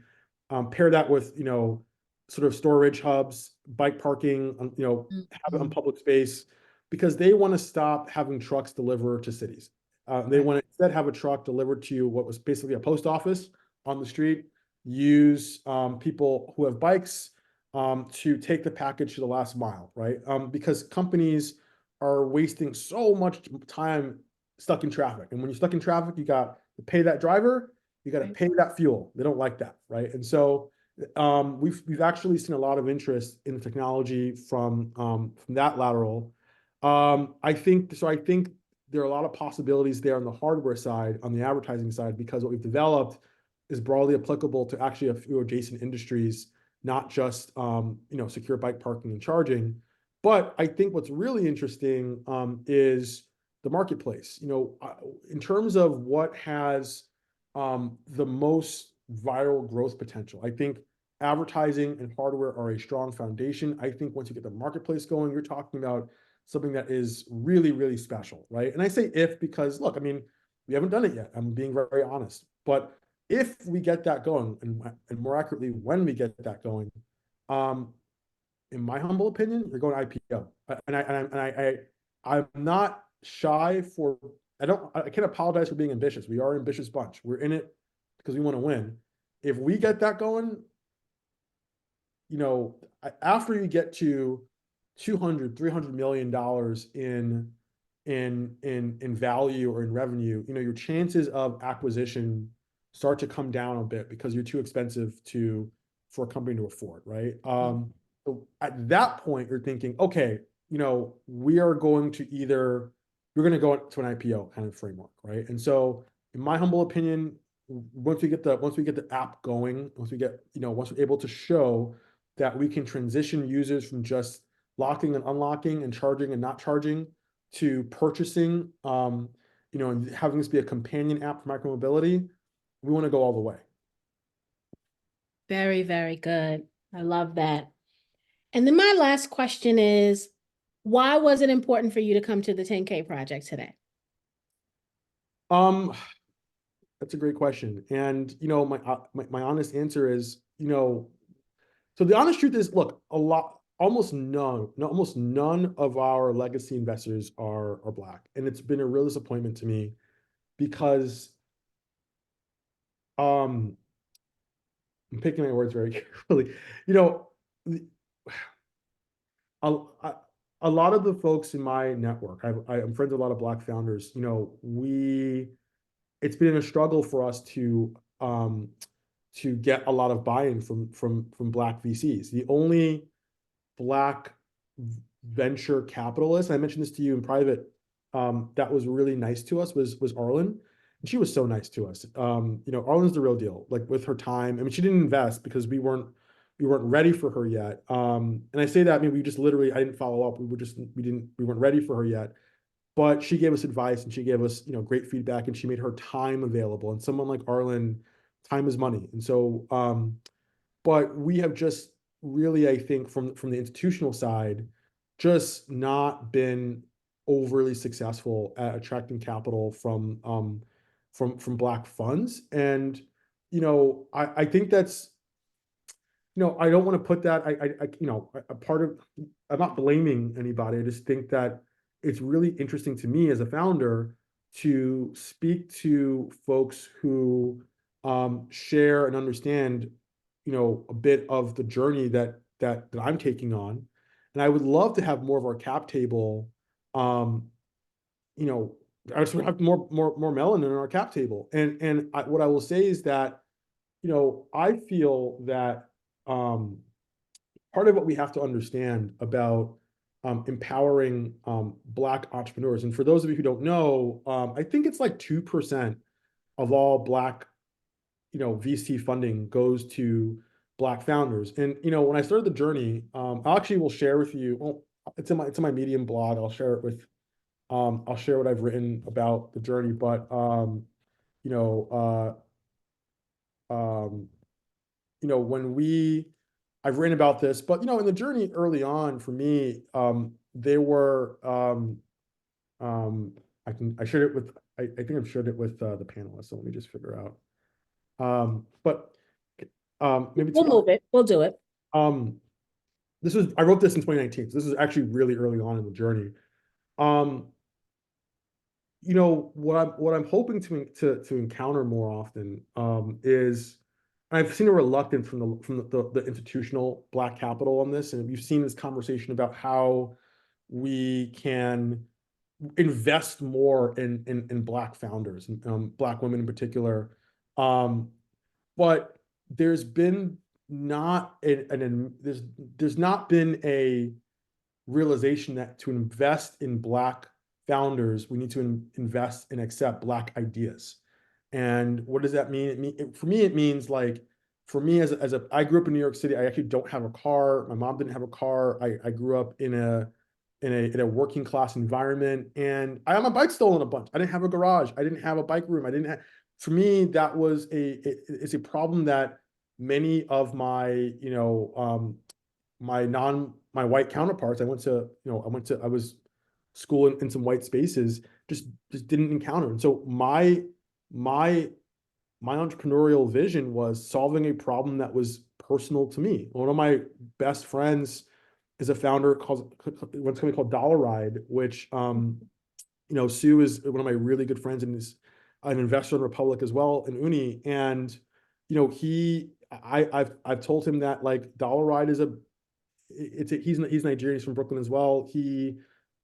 pair that with, sort of storage hubs, bike parking, have it on Mhm. public space, because they want to stop having trucks deliver to cities. They Right. want to instead have a truck delivered to you, what was basically a post office on the street, use people who have bikes to take the package to the last mile, right? Because companies are wasting so much time stuck in traffic. And when you're stuck in traffic, you got to pay that driver, you got to Right. pay that fuel. They don't like that, right? And so we've actually seen a lot of interest in the technology from that lateral. I think so. I think there are a lot of possibilities there on the hardware side, on the advertising side, because what we've developed is broadly applicable to actually a few adjacent industries, not just secure bike parking and charging. But I think what's really interesting is the marketplace. In terms of what has the most viral growth potential, I think advertising and hardware are a strong foundation. I think once you get the marketplace going, you're talking about something that is really, really special, right? And I say if because, look, I mean, we haven't done it yet. I'm being very, very honest. But if we get that going, and more accurately, when we get that going, um, in my humble opinion, you're going IPO. I'm not shy for, I can't apologize for being ambitious. We are an ambitious bunch. We're in it because we want to win. If we get that going, after you get to 200, $300 million in value or in revenue, your chances of acquisition start to come down a bit because you're too expensive for a company to afford, right? So at that point, you're thinking, okay, we are going to you're going to go to an IPO kind of framework, right? And so, in my humble opinion, once we get the app going, once we're able to show that we can transition users from just locking and unlocking and charging and not charging to purchasing, and having this be a companion app for micromobility, we want to go all the way. Very, very good. I love that. And then my last question is, why was it important for you to come to the 10K project today? That's a great question. And, my honest answer is, so the honest truth is, look, almost none of our legacy investors are Black. And it's been a real disappointment to me because I'm picking my words very carefully. A, a, a lot of the folks in my network, I'm friends with a lot of Black founders, it's been a struggle for us to get a lot of buy-in from Black VCs. The only Black venture capitalist, I mentioned this to you in private, that was really nice to us was Arlen. And she was so nice to us. Arlen's the real deal, like with her time. I mean, she didn't invest because we weren't ready for her yet. And I say that, I mean, I didn't follow up. We weren't ready for her yet. But she gave us advice and she gave us, great feedback, and she made her time available. And someone like Arlen, time is money. And so, but we have just really, I think, from the institutional side, just not been overly successful at attracting capital from Black funds. And, I think that's, I don't want to put that, a part of, I'm not blaming anybody. I just think that it's really interesting to me as a founder to speak to folks who share and understand, a bit of the journey that I'm taking on. And I would love to have more of our cap table, I just have more melanin in our cap table. And what I will say is that, I feel that part of what we have to understand about empowering Black entrepreneurs, and for those of you who don't know, I think it's like 2% of all Black, VC funding goes to Black founders. And when I started the journey, I actually will share with you. Well, it's in my Medium blog. I'll share it with. I'll share what I've written about the journey, but you know, um, I've written about this, but in the journey early on for me, there were I shared it with I think I've shared it with the panelists. So let me just figure out. But maybe We'll move it. We'll do it. I wrote this in 2019. So this is actually really early on in the journey. What I'm hoping to encounter more often is I've seen a reluctance from the institutional Black capital on this, and we've seen this conversation about how we can invest more in Black founders and Black women in particular. But there's been not there's not been a realization that to invest in Black founders, we need to invest and accept Black ideas. And what does that mean? For me, it means like, for me I grew up in New York City. I actually don't have a car. My mom didn't have a car. I grew up in a working class environment, and I had my bike stolen a bunch. I didn't have a garage. I didn't have a bike room. For me, that was it's a problem that many of my, my white counterparts, I was schooling in some white spaces, just didn't encounter. And so my entrepreneurial vision was solving a problem that was personal to me. One of my best friends is a founder called what's company called Dollar Ride, which Sue is one of my really good friends and is an investor in Republic as well, in Oonee. And I've told him that, like, Dollar Ride is he's Nigerian, he's from Brooklyn as well.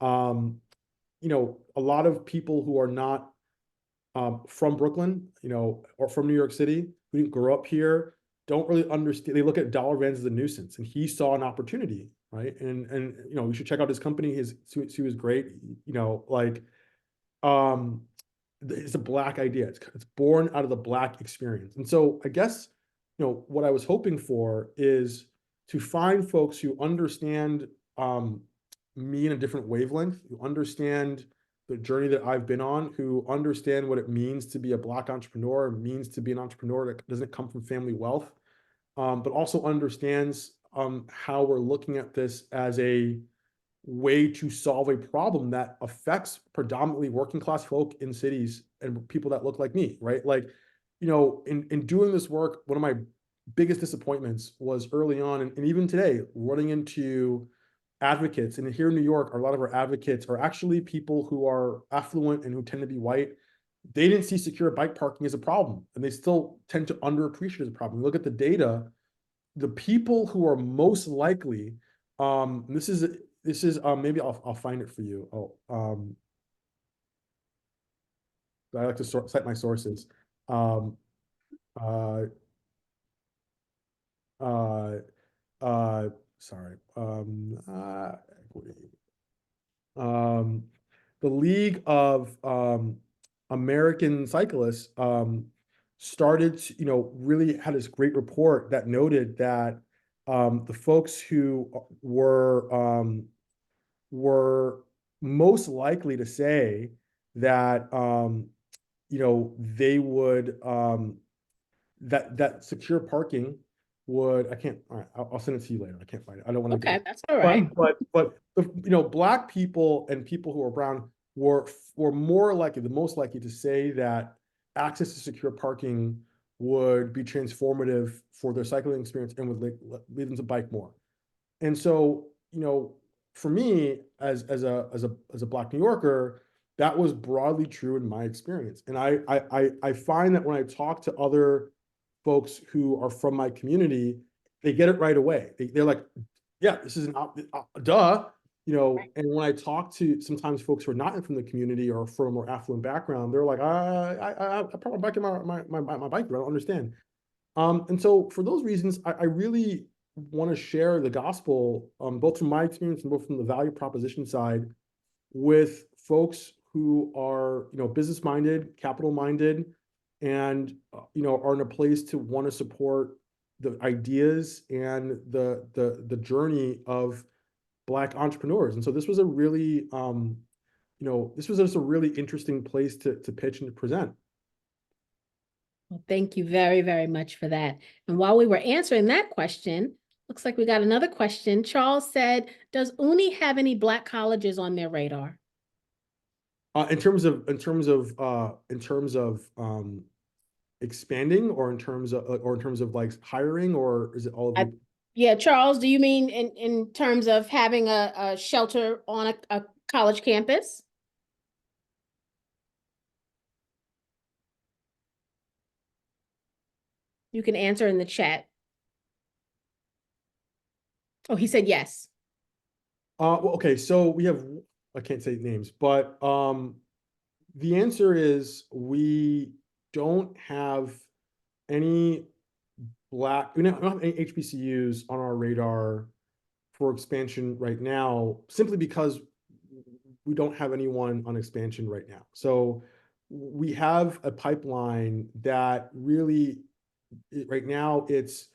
A lot of people who are not from Brooklyn, or from New York City, who didn't grow up here, don't really understand. They look at dollar vans as a nuisance, and he saw an opportunity, right? And you should check out his company. Sue is great. It's a Black idea. It's born out of the Black experience. And so I guess, what I was hoping for is to find folks who understand me in a different wavelength, who understand the journey that I've been on, who understand what it means to be a Black entrepreneur, means to be an entrepreneur that doesn't come from family wealth, but also understands how we're looking at this as a way to solve a problem that affects predominantly working class folk in cities and people that look like me, right? Like, in doing this work, one of my biggest disappointments was early on, and even today, running into advocates. And here in New York, a lot of our advocates are actually people who are affluent and who tend to be white. They didn't see secure bike parking as a problem, and they still tend to underappreciate it as a problem. Look at the data. The people who are most likely, this is maybe I'll find it for you. I like to cite my sources. Um, uh, uh, sorry. Equity. The League of American Cyclists started, really had this great report that noted that the folks who were most likely to say that they would that secure parking would, I can't, all right, I'll send it to you later. I can't find it. I don't want to Okay, that's all right. but Black people and people who are brown were more likely, the most likely to say that access to secure parking would be transformative for their cycling experience and would lead them to bike more. And so, for me, as a Black New Yorker, That was broadly true in my experience. And I find that when I talk to other folks who are from my community, they get it right away. They're like, yeah, this is duh, and when I talk to sometimes folks who are not from the community or from a more affluent background, they're like, I probably back in my bike, I don't understand. And so for those reasons, I really want to share the gospel, both from my experience and both from the value proposition side, with folks who are, business minded, capital minded, and are in a place to want to support the ideas and the journey of Black entrepreneurs. And so this was a really, this was just a really interesting place to pitch and to present. Well, thank you very, very much for that. And while we were answering that question, looks like we got another question. Charles said, does Oonee have any Black colleges on their radar? In terms of expanding, or in terms of like hiring, or is it all of the? Yeah, Charles, do you mean in terms of having a shelter on a college campus? You can answer in the chat. Oh, he said yes. Well, okay, so we have, I can't say names, but the answer is we don't have any we don't have any HBCUs on our radar for expansion right now, simply because we don't have anyone on expansion right now. So we have a pipeline that really, right now, it's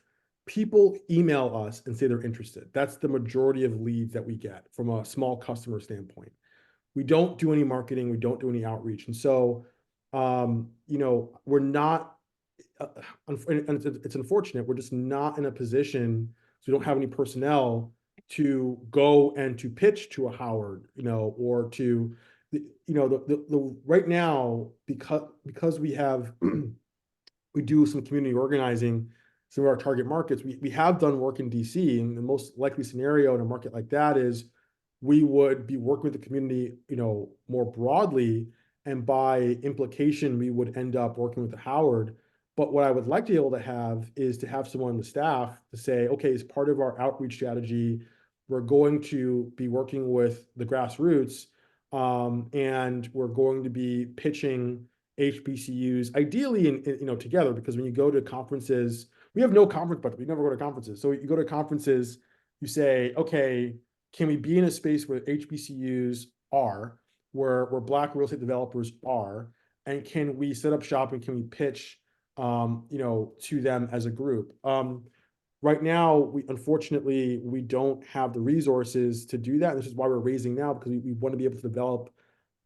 people email us and say they're interested. That's the majority of leads that we get from a small customer standpoint. We don't do any marketing, we don't do any outreach. And so, we're not, and it's unfortunate, we're just not in a position, so we don't have any personnel to go and to pitch to a Howard, or to, the right now, because we have, we do some community organizing, some of our target markets, we have done work in DC, and the most likely scenario in a market like that is we would be working with the community, more broadly, and by implication, we would end up working with the Howard. But what I would like to be able to have is to have someone on the staff to say, okay, as part of our outreach strategy, we're going to be working with the grassroots, and we're going to be pitching HBCUs, ideally together, because when you go to conferences, we have no conference budget. We never go to conferences. So you go to conferences, you say, okay, can we be in a space where HBCUs are, where Black real estate developers are, and can we set up shop and can we pitch, to them as a group? Right now, unfortunately, we don't have the resources to do that. This is why we're raising now, because we want to be able to develop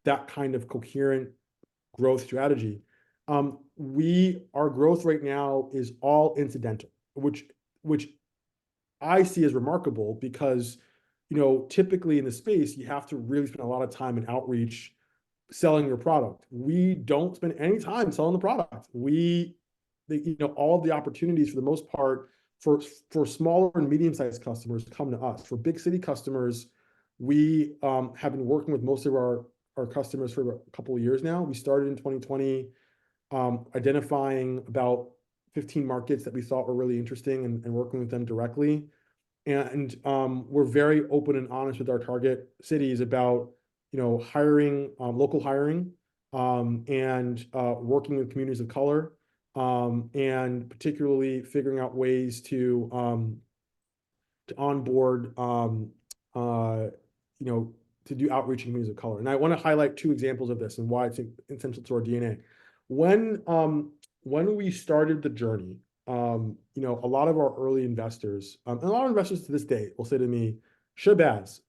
that kind of coherent growth strategy. Our growth right now is all incidental, which I see as remarkable, because typically in the space, you have to really spend a lot of time in outreach selling your product. We don't spend any time selling the product. All of the opportunities, for the most part, for smaller and medium-sized customers, come to us. For big city customers, we have been working with most of our customers for a couple of years now. We started in 2020, identifying about 15 markets that we thought were really interesting, and working with them directly. And we're very open and honest with our target cities about, hiring, local hiring, and working with communities of color, and particularly figuring out ways to onboard, to do outreach in communities of color. And I want to highlight two examples of this and why it's essential to our DNA. When we started the journey, a lot of our early investors, and a lot of investors to this day will say to me, Shabazz,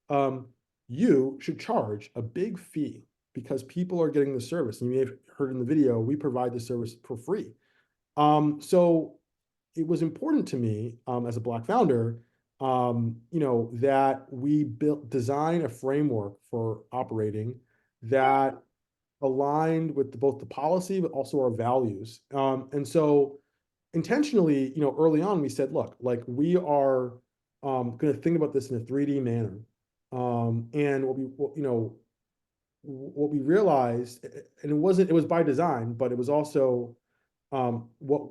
you should charge a big fee because people are getting the service. And you may have heard in the video, we provide the service for free. So it was important to me, as a Black founder, that we design a framework for operating that aligned with both the policy, but also our values. And so intentionally, early on, we said, look, like, we are going to think about this in a 3D manner. And what we realized, and it was by design, but it was also what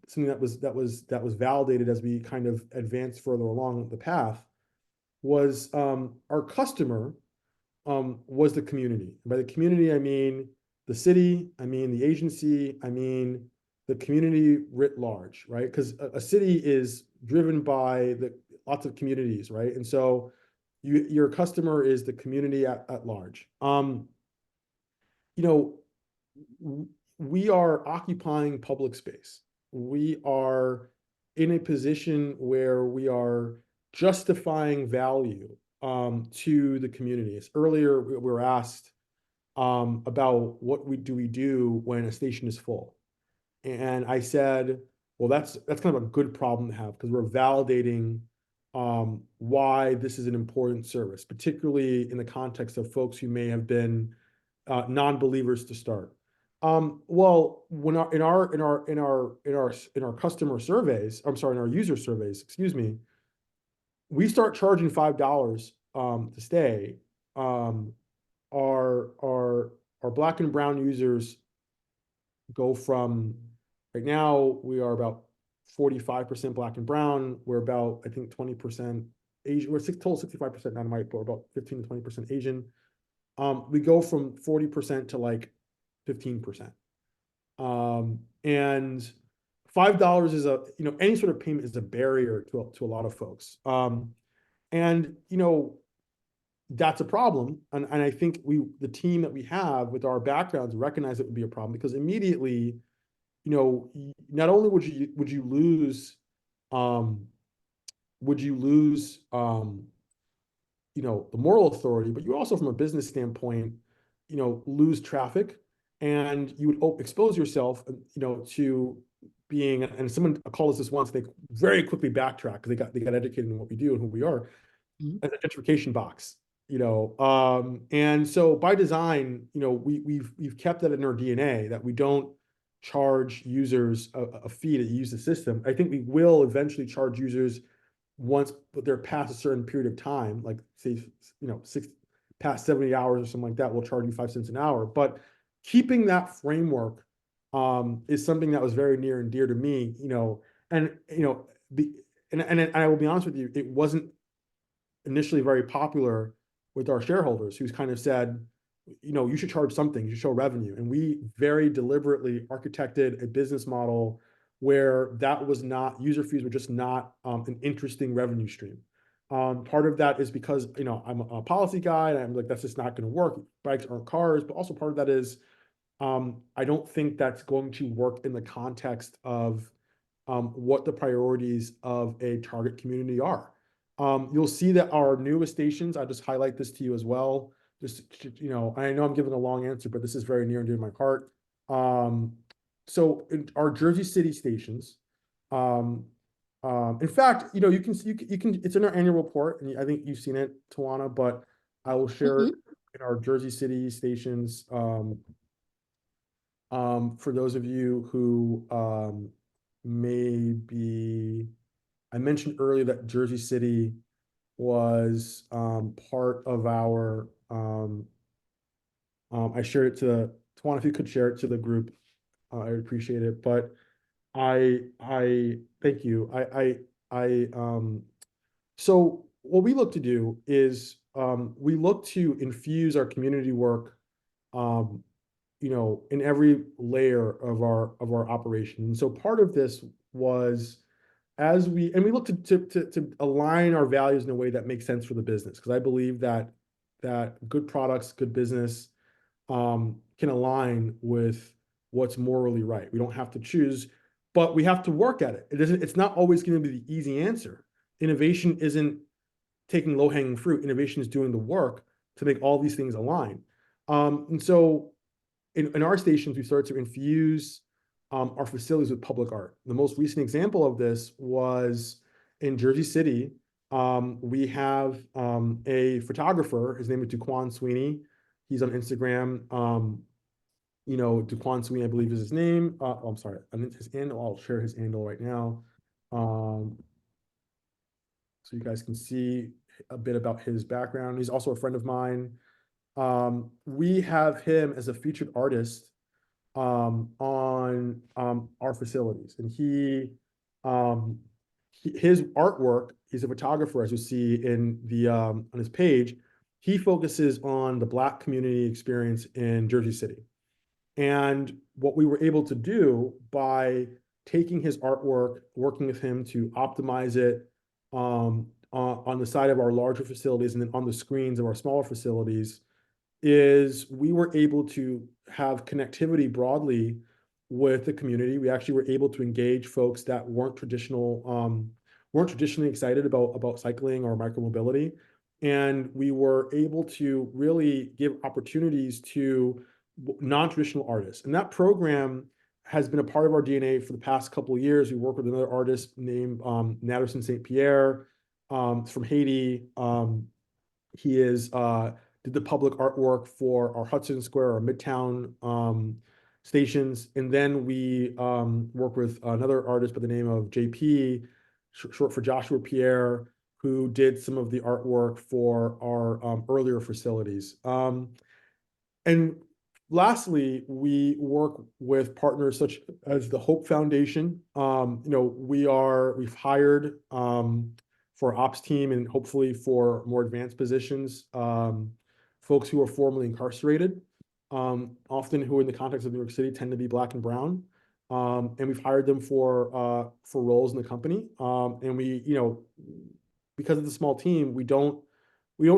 something that was validated as we kind of advanced further along the path was our customer was the community. By the community, I mean the city, I mean the agency, I mean the community writ large, right? Because a city is driven by lots of communities, right? And so your customer is the community at large. You know, we are occupying public space. We are in a position where we are justifying value to the communities. Earlier, we were asked about what we do when a station is full. And I said, well, that's kind of a good problem to have because we're validating why this is an important service, particularly in the context of folks who may have been non-believers to start. Well, when in our customer surveys, I'm sorry, in our user surveys, excuse me, we start charging $5 to stay. Our Black and brown users go from, right now we are about 45% Black and brown. We're about, I think, 20% Asian. We're total 65% non-white, but we're about 15 to 20% Asian. We go from 40% to like 15%. And $5 is any sort of payment is a barrier to a lot of folks. And that's a problem. And I think the team that we have with our backgrounds recognize it would be a problem because immediately, not only would you lose the moral authority, but you also, from a business standpoint, lose traffic, and you would expose yourself, to being, and someone called us this once, they very quickly backtrack because they got educated in what we do and who we are, as a gentrification box, and so by design, we've kept that in our DNA that we don't charge users a fee to use the system. I think we will eventually charge users once they're past a certain period of time, like say, past 70 hours or something like that, we'll charge you 5 cents an hour. But keeping that framework is something that was very near and dear to me, and I will be honest with you, it wasn't initially very popular with our shareholders, who's kind of said, you should charge something, you should show revenue. And we very deliberately architected a business model where that was not, user fees were just not an interesting revenue stream. Part of that is because, I'm a policy guy and I'm like, that's just not going to work. Bikes aren't cars, but also part of that is I don't think that's going to work in the context of what the priorities of a target community are. You'll see that our newest stations, I'll just highlight this to you as well. Just, I know I'm giving a long answer, but this is very near and dear to my heart. So in our Jersey City stations, in fact, you can, it's in our annual report, and I think you've seen it, Tawana, but I will share it in our Jersey City stations. For those of you who I mentioned earlier that Jersey City was part of our, I shared it to Tawana, if you could share it to the group, I would appreciate it. But I thank you. So what we look to do is we look to infuse our community work, in every layer of our operation. And so part of this was we look to align our values in a way that makes sense for the business, because I believe that good products, good business can align with what's morally right. We don't have to choose, but we have to work at it. It's not always going to be the easy answer. Innovation isn't taking low-hanging fruit. Innovation is doing the work to make all these things align. And so in our stations, we started to infuse our facilities with public art. The most recent example of this was in Jersey City. We have a photographer. His name is Duquan Sweeney. He's on Instagram. Duquan Sweeney, I believe is his name. I'm sorry, I meant his handle. I'll share his handle right now, so you guys can see a bit about his background. He's also a friend of mine. we have him as a featured artist on our facilities, and his artwork, he's a photographer, as you see in the on his page. He focuses on the Black community experience in Jersey City. And what we were able to do by taking his artwork, working with him to optimize it on the side of our larger facilities and then on the screens of our smaller facilities, is we were able to have connectivity broadly with the community. We actually were able to engage folks that weren't traditionally excited about cycling or micromobility. And we were able to really give opportunities to non-traditional artists. And that program has been a part of our DNA for the past couple of years. We work with another artist named Natterson St. Pierre from Haiti. He did the public artwork for our Hudson Square, our Midtown stations. And then we work with another artist by the name of JP, short for Joshua Pierre, who did some of the artwork for our earlier facilities. And lastly, we work with partners such as the Hope Foundation. We've hired for ops team and hopefully for more advanced positions, folks who are formerly incarcerated, often who in the context of New York City tend to be Black and brown. And we've hired them for roles in the company. And because it's a small team, we don't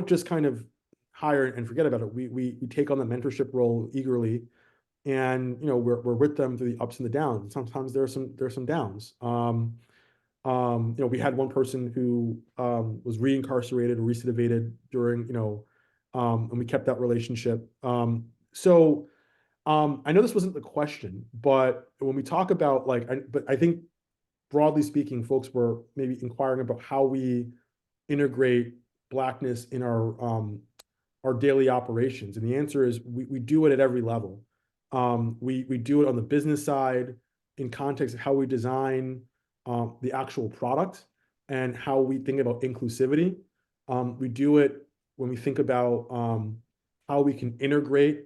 just kind of hire and forget about it. We take on the mentorship role eagerly, and we're with them through the ups and the downs. Sometimes there's some downs. We had one person who was reincarcerated or recidivated during, and we kept that relationship. So I know this wasn't the question, but when we talk about but I think broadly speaking, folks were maybe inquiring about how we integrate Blackness in our daily operations. And the answer is we do it at every level. We do it on the business side in context of how we design the actual product and how we think about inclusivity. We do it when we think about how we can integrate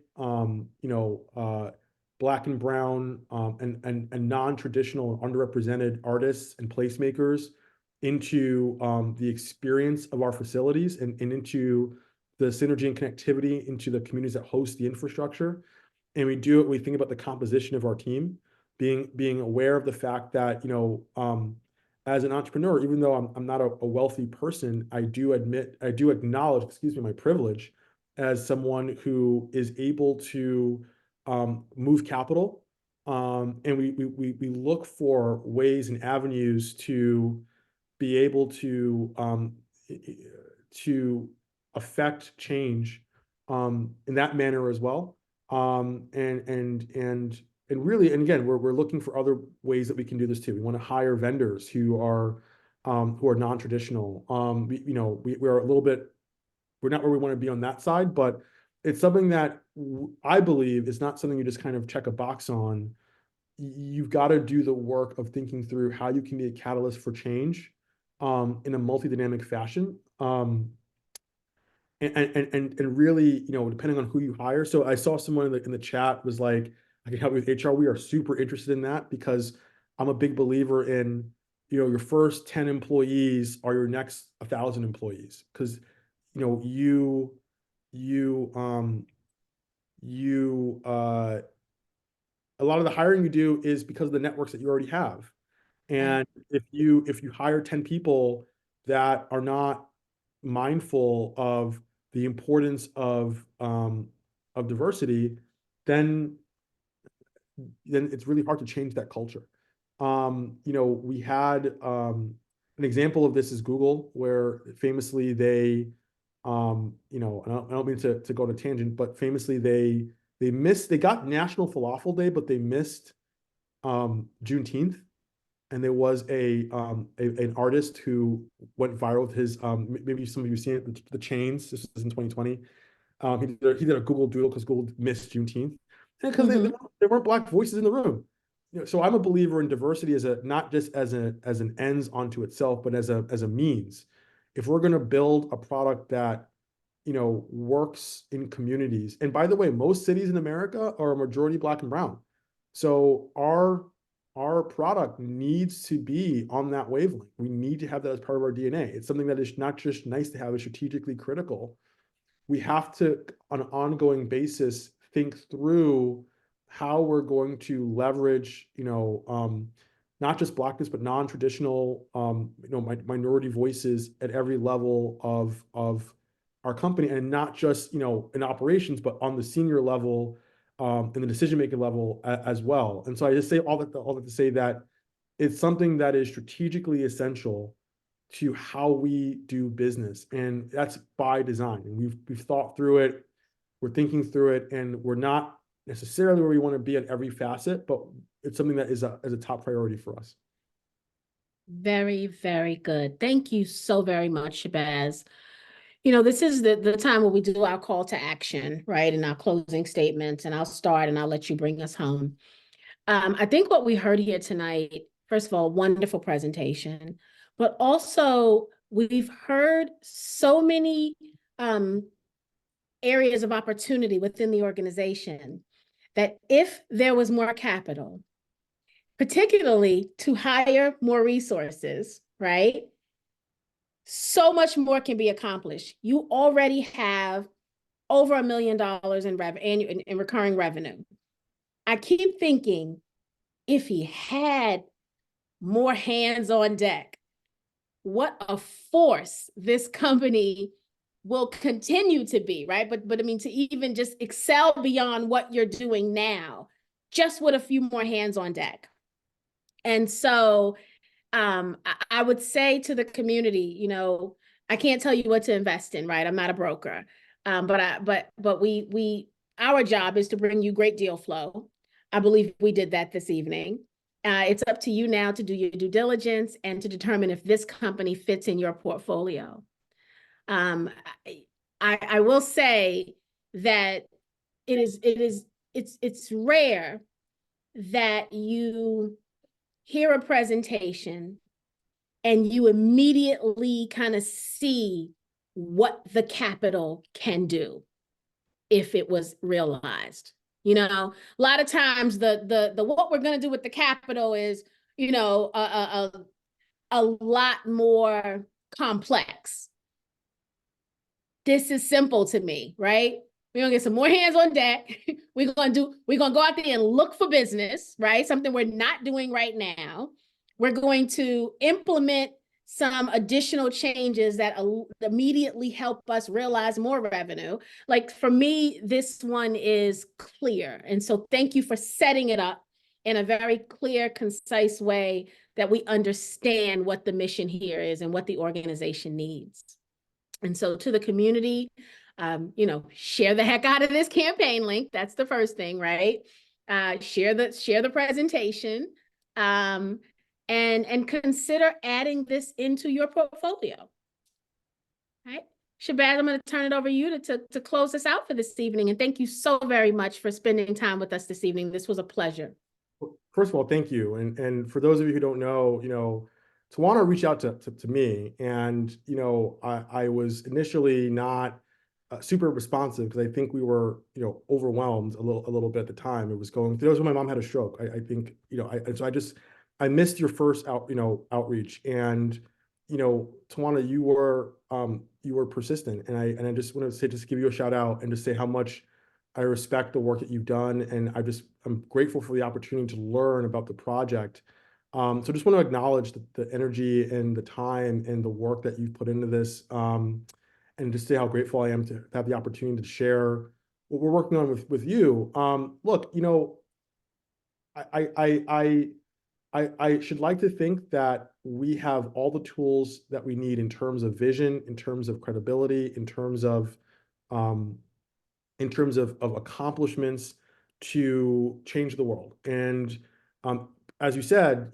Black and brown and non-traditional and underrepresented artists and placemakers into the experience of our facilities and into the synergy and connectivity into the communities that host the infrastructure. And we do it, we think about the composition of our team, being aware of the fact that, as an entrepreneur, even though I'm not a wealthy person, I do acknowledge, my privilege as someone who is able to move capital. And we look for ways and avenues to be able to affect change in that manner as well. And really, and again, we're looking for other ways that we can do this too. We want to hire vendors who are non-traditional. We are a little bit, we're not where we want to be on that side, but it's something that I believe is not something you just kind of check a box on. You've got to do the work of thinking through how you can be a catalyst for change in a multi-dynamic fashion. And really, depending on who you hire. So I saw someone in the chat was like, I can help you with HR. We are super interested in that because I'm a big believer in, your first 10 employees are your next 1,000 employees. Because, a lot of the hiring you do is because of the networks that you already have. And if you hire 10 people that are not mindful of the importance of diversity, then it's really hard to change that culture. We had an example of this is Google, where famously they, and I don't mean to go on a tangent, but famously they got National Falafel Day, but they missed Juneteenth. And there was an artist who went viral with his, maybe some of you seen it, the chains. This was in 2020. He did a Google Doodle because Google missed Juneteenth, because there weren't Black voices in the room. So I'm a believer in diversity as not just as an ends onto itself, but as a means. If we're going to build a product that works in communities. And by the way, most cities in America are majority Black and brown. So our product needs to be on that wavelength. We need to have that as part of our DNA. It's something that is not just nice to have, it's strategically critical. We have to, on an ongoing basis, think through how we're going to leverage, not just Blackness, but non-traditional, minority voices at every level of our company, and not just, in operations, but on the senior level, in the decision-making level as well. And so I just say all that to say that it's something that is strategically essential to how we do business, and that's by design. And we've thought through it, we're thinking through it, and we're not necessarily where we want to be at every facet, but it's something that is a top priority for us. Very, very good. Thank you so very much, Shabazz. This is the time where we do our call to action, right? And our closing statements, and I'll start and I'll let you bring us home. I think what we heard here tonight, first of all, wonderful presentation, but also we've heard so many areas of opportunity within the organization that if there was more capital, particularly to hire more resources, right? So much more can be accomplished. You already have over $1 million in recurring revenue. I keep thinking, if he had more hands on deck, what a force this company will continue to be, right? But I mean, to even just excel beyond what you're doing now, just with a few more hands on deck. And so I would say to the community, I can't tell you what to invest in, right? I'm not a broker. But our job is to bring you great deal flow. I believe we did that this evening. It's up to you now to do your due diligence and to determine if this company fits in your portfolio. I will say that it's rare that you hear a presentation and you immediately kind of see what the capital can do if it was realized. A lot of times the what we're going to do with the capital is, a lot more complex. This is simple to me, right? We're gonna get some more hands on deck. We're gonna go out there and look for business, right? Something we're not doing right now. We're going to implement some additional changes that immediately help us realize more revenue. Like for me, this one is clear. And so thank you for setting it up in a very clear, concise way that we understand what the mission here is and what the organization needs. And so to the community, share the heck out of this campaign link. That's the first thing, right? Share the presentation, and consider adding this into your portfolio. All right, Shabazz, I'm going to turn it over to you to close us out for this evening. And thank you so very much for spending time with us this evening. This was a pleasure. First of all, thank you. And for those of you who don't know, Tawana reached out to me, and I was initially not super responsive because I think we were overwhelmed a little bit at the time. It was going through. That was when my mom had a stroke. I think I missed your first outreach, and Tawana, you were persistent, and I just want to say, just give you a shout out and just say how much I respect the work that you've done, and I'm grateful for the opportunity to learn about the project. So just want to acknowledge the energy and the time and the work that you've put into this, and just say how grateful I am to have the opportunity to share what we're working on with you. Look, I should like to think that we have all the tools that we need in terms of vision, in terms of credibility, in terms of accomplishments to change the world. And as you said,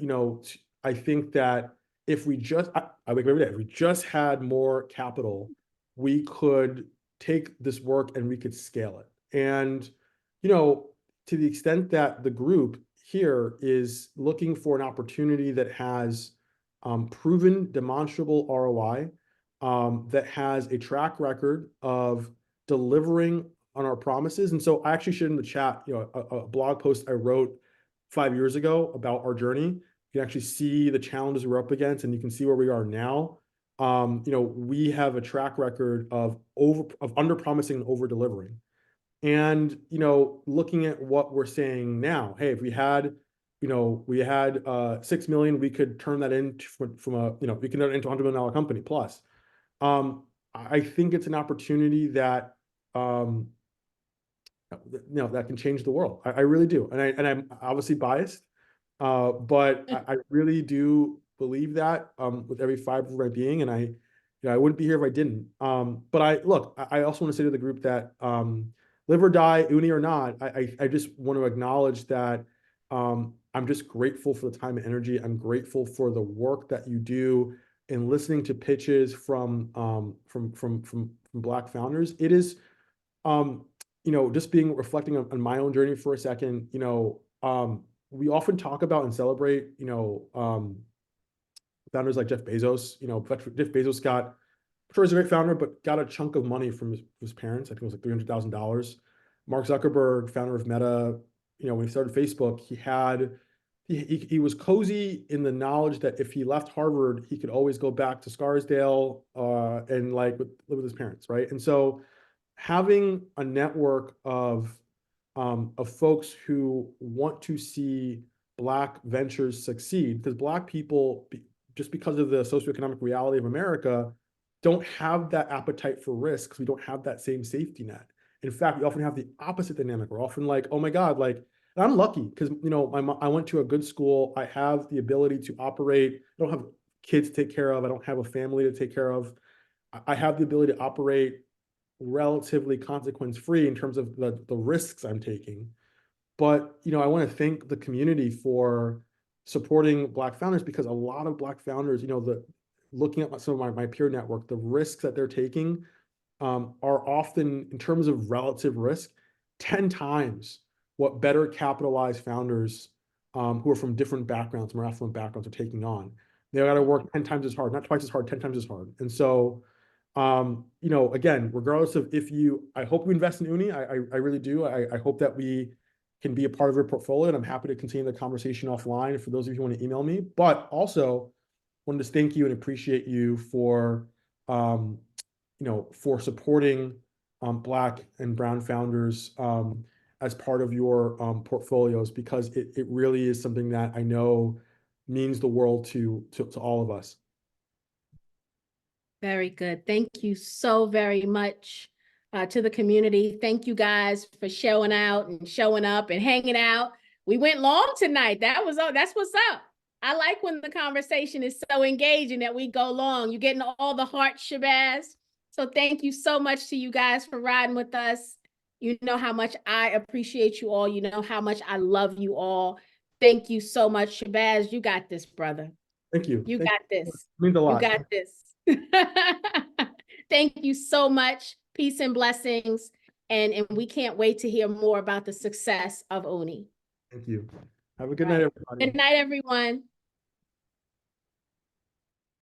I think that if we just, I wake up every day, if we just had more capital, we could take this work and we could scale it. And, to the extent that the group here is looking for an opportunity that has proven demonstrable ROI, that has a track record of delivering on our promises. And so I actually shared in the chat, a blog post I wrote 5 years ago about our journey. You can actually see the challenges we're up against, and you can see where we are now. We have a track record of under promising and over delivering. And, looking at what we're saying now, hey, if we had 6 million, we could turn that into we can turn it into a $100 million company plus. I think it's an opportunity that, that can change the world. I really do. And I'm obviously biased, but I really do believe that, with every fiber of my being. And I wouldn't be here if I didn't. But I also want to say to the group that, live or die, Oonee or not, I just want to acknowledge that, I'm just grateful for the time and energy. I'm grateful for the work that you do in listening to pitches from Black founders. It is, just reflecting on my own journey for a second. We often talk about and celebrate, founders like Jeff Bezos. Jeff Bezos got, I'm sure he's a great founder, but got a chunk of money from his parents. I think it was like $300,000. Mark Zuckerberg, founder of Meta, when he started Facebook, he was cozy in the knowledge that if he left Harvard, he could always go back to Scarsdale, and live with his parents, right? And so having a network of folks who want to see Black ventures succeed, because Black people, just because of the socioeconomic reality of America, don't have that appetite for risk, because we don't have that same safety net. In fact, we often have the opposite dynamic. We're often like, oh my God, and I'm lucky because, I went to a good school. I have the ability to operate. I don't have kids to take care of. I don't have a family to take care of. I have the ability to operate relatively consequence-free in terms of the risks I'm taking. But, I want to thank the community for supporting Black founders, because a lot of Black founders, looking at some of my peer network, the risks that they're taking, are often, in terms of relative risk, 10 times what better capitalized founders, who are from different backgrounds, more affluent backgrounds, are taking on. They got to work 10 times as hard, not twice as hard, 10 times as hard. And so, again, regardless of I hope you invest in Oonee. I really do. I hope that we can be a part of your portfolio, and I'm happy to continue the conversation offline for those of you who want to email me. But also wanted to thank you and appreciate you for, for supporting, Black and Brown founders, as part of your, portfolios, because it really is something that I know means the world to all of us. Very good. Thank you so very much, to the community. Thank you guys for showing out and showing up and hanging out. We went long tonight. That's what's up. I like when the conversation is so engaging that we go long. You're getting all the hearts, Shabazz. So thank you so much to you guys for riding with us. You know how much I appreciate you all. You know how much I love you all. Thank you so much, Shabazz. You got this, brother. Thank you. You got this. It means a lot. You got this. Thank you so much. Peace and blessings. And we can't wait to hear more about the success of Oonee. Thank you. Have a good night, everybody. Good night, everyone.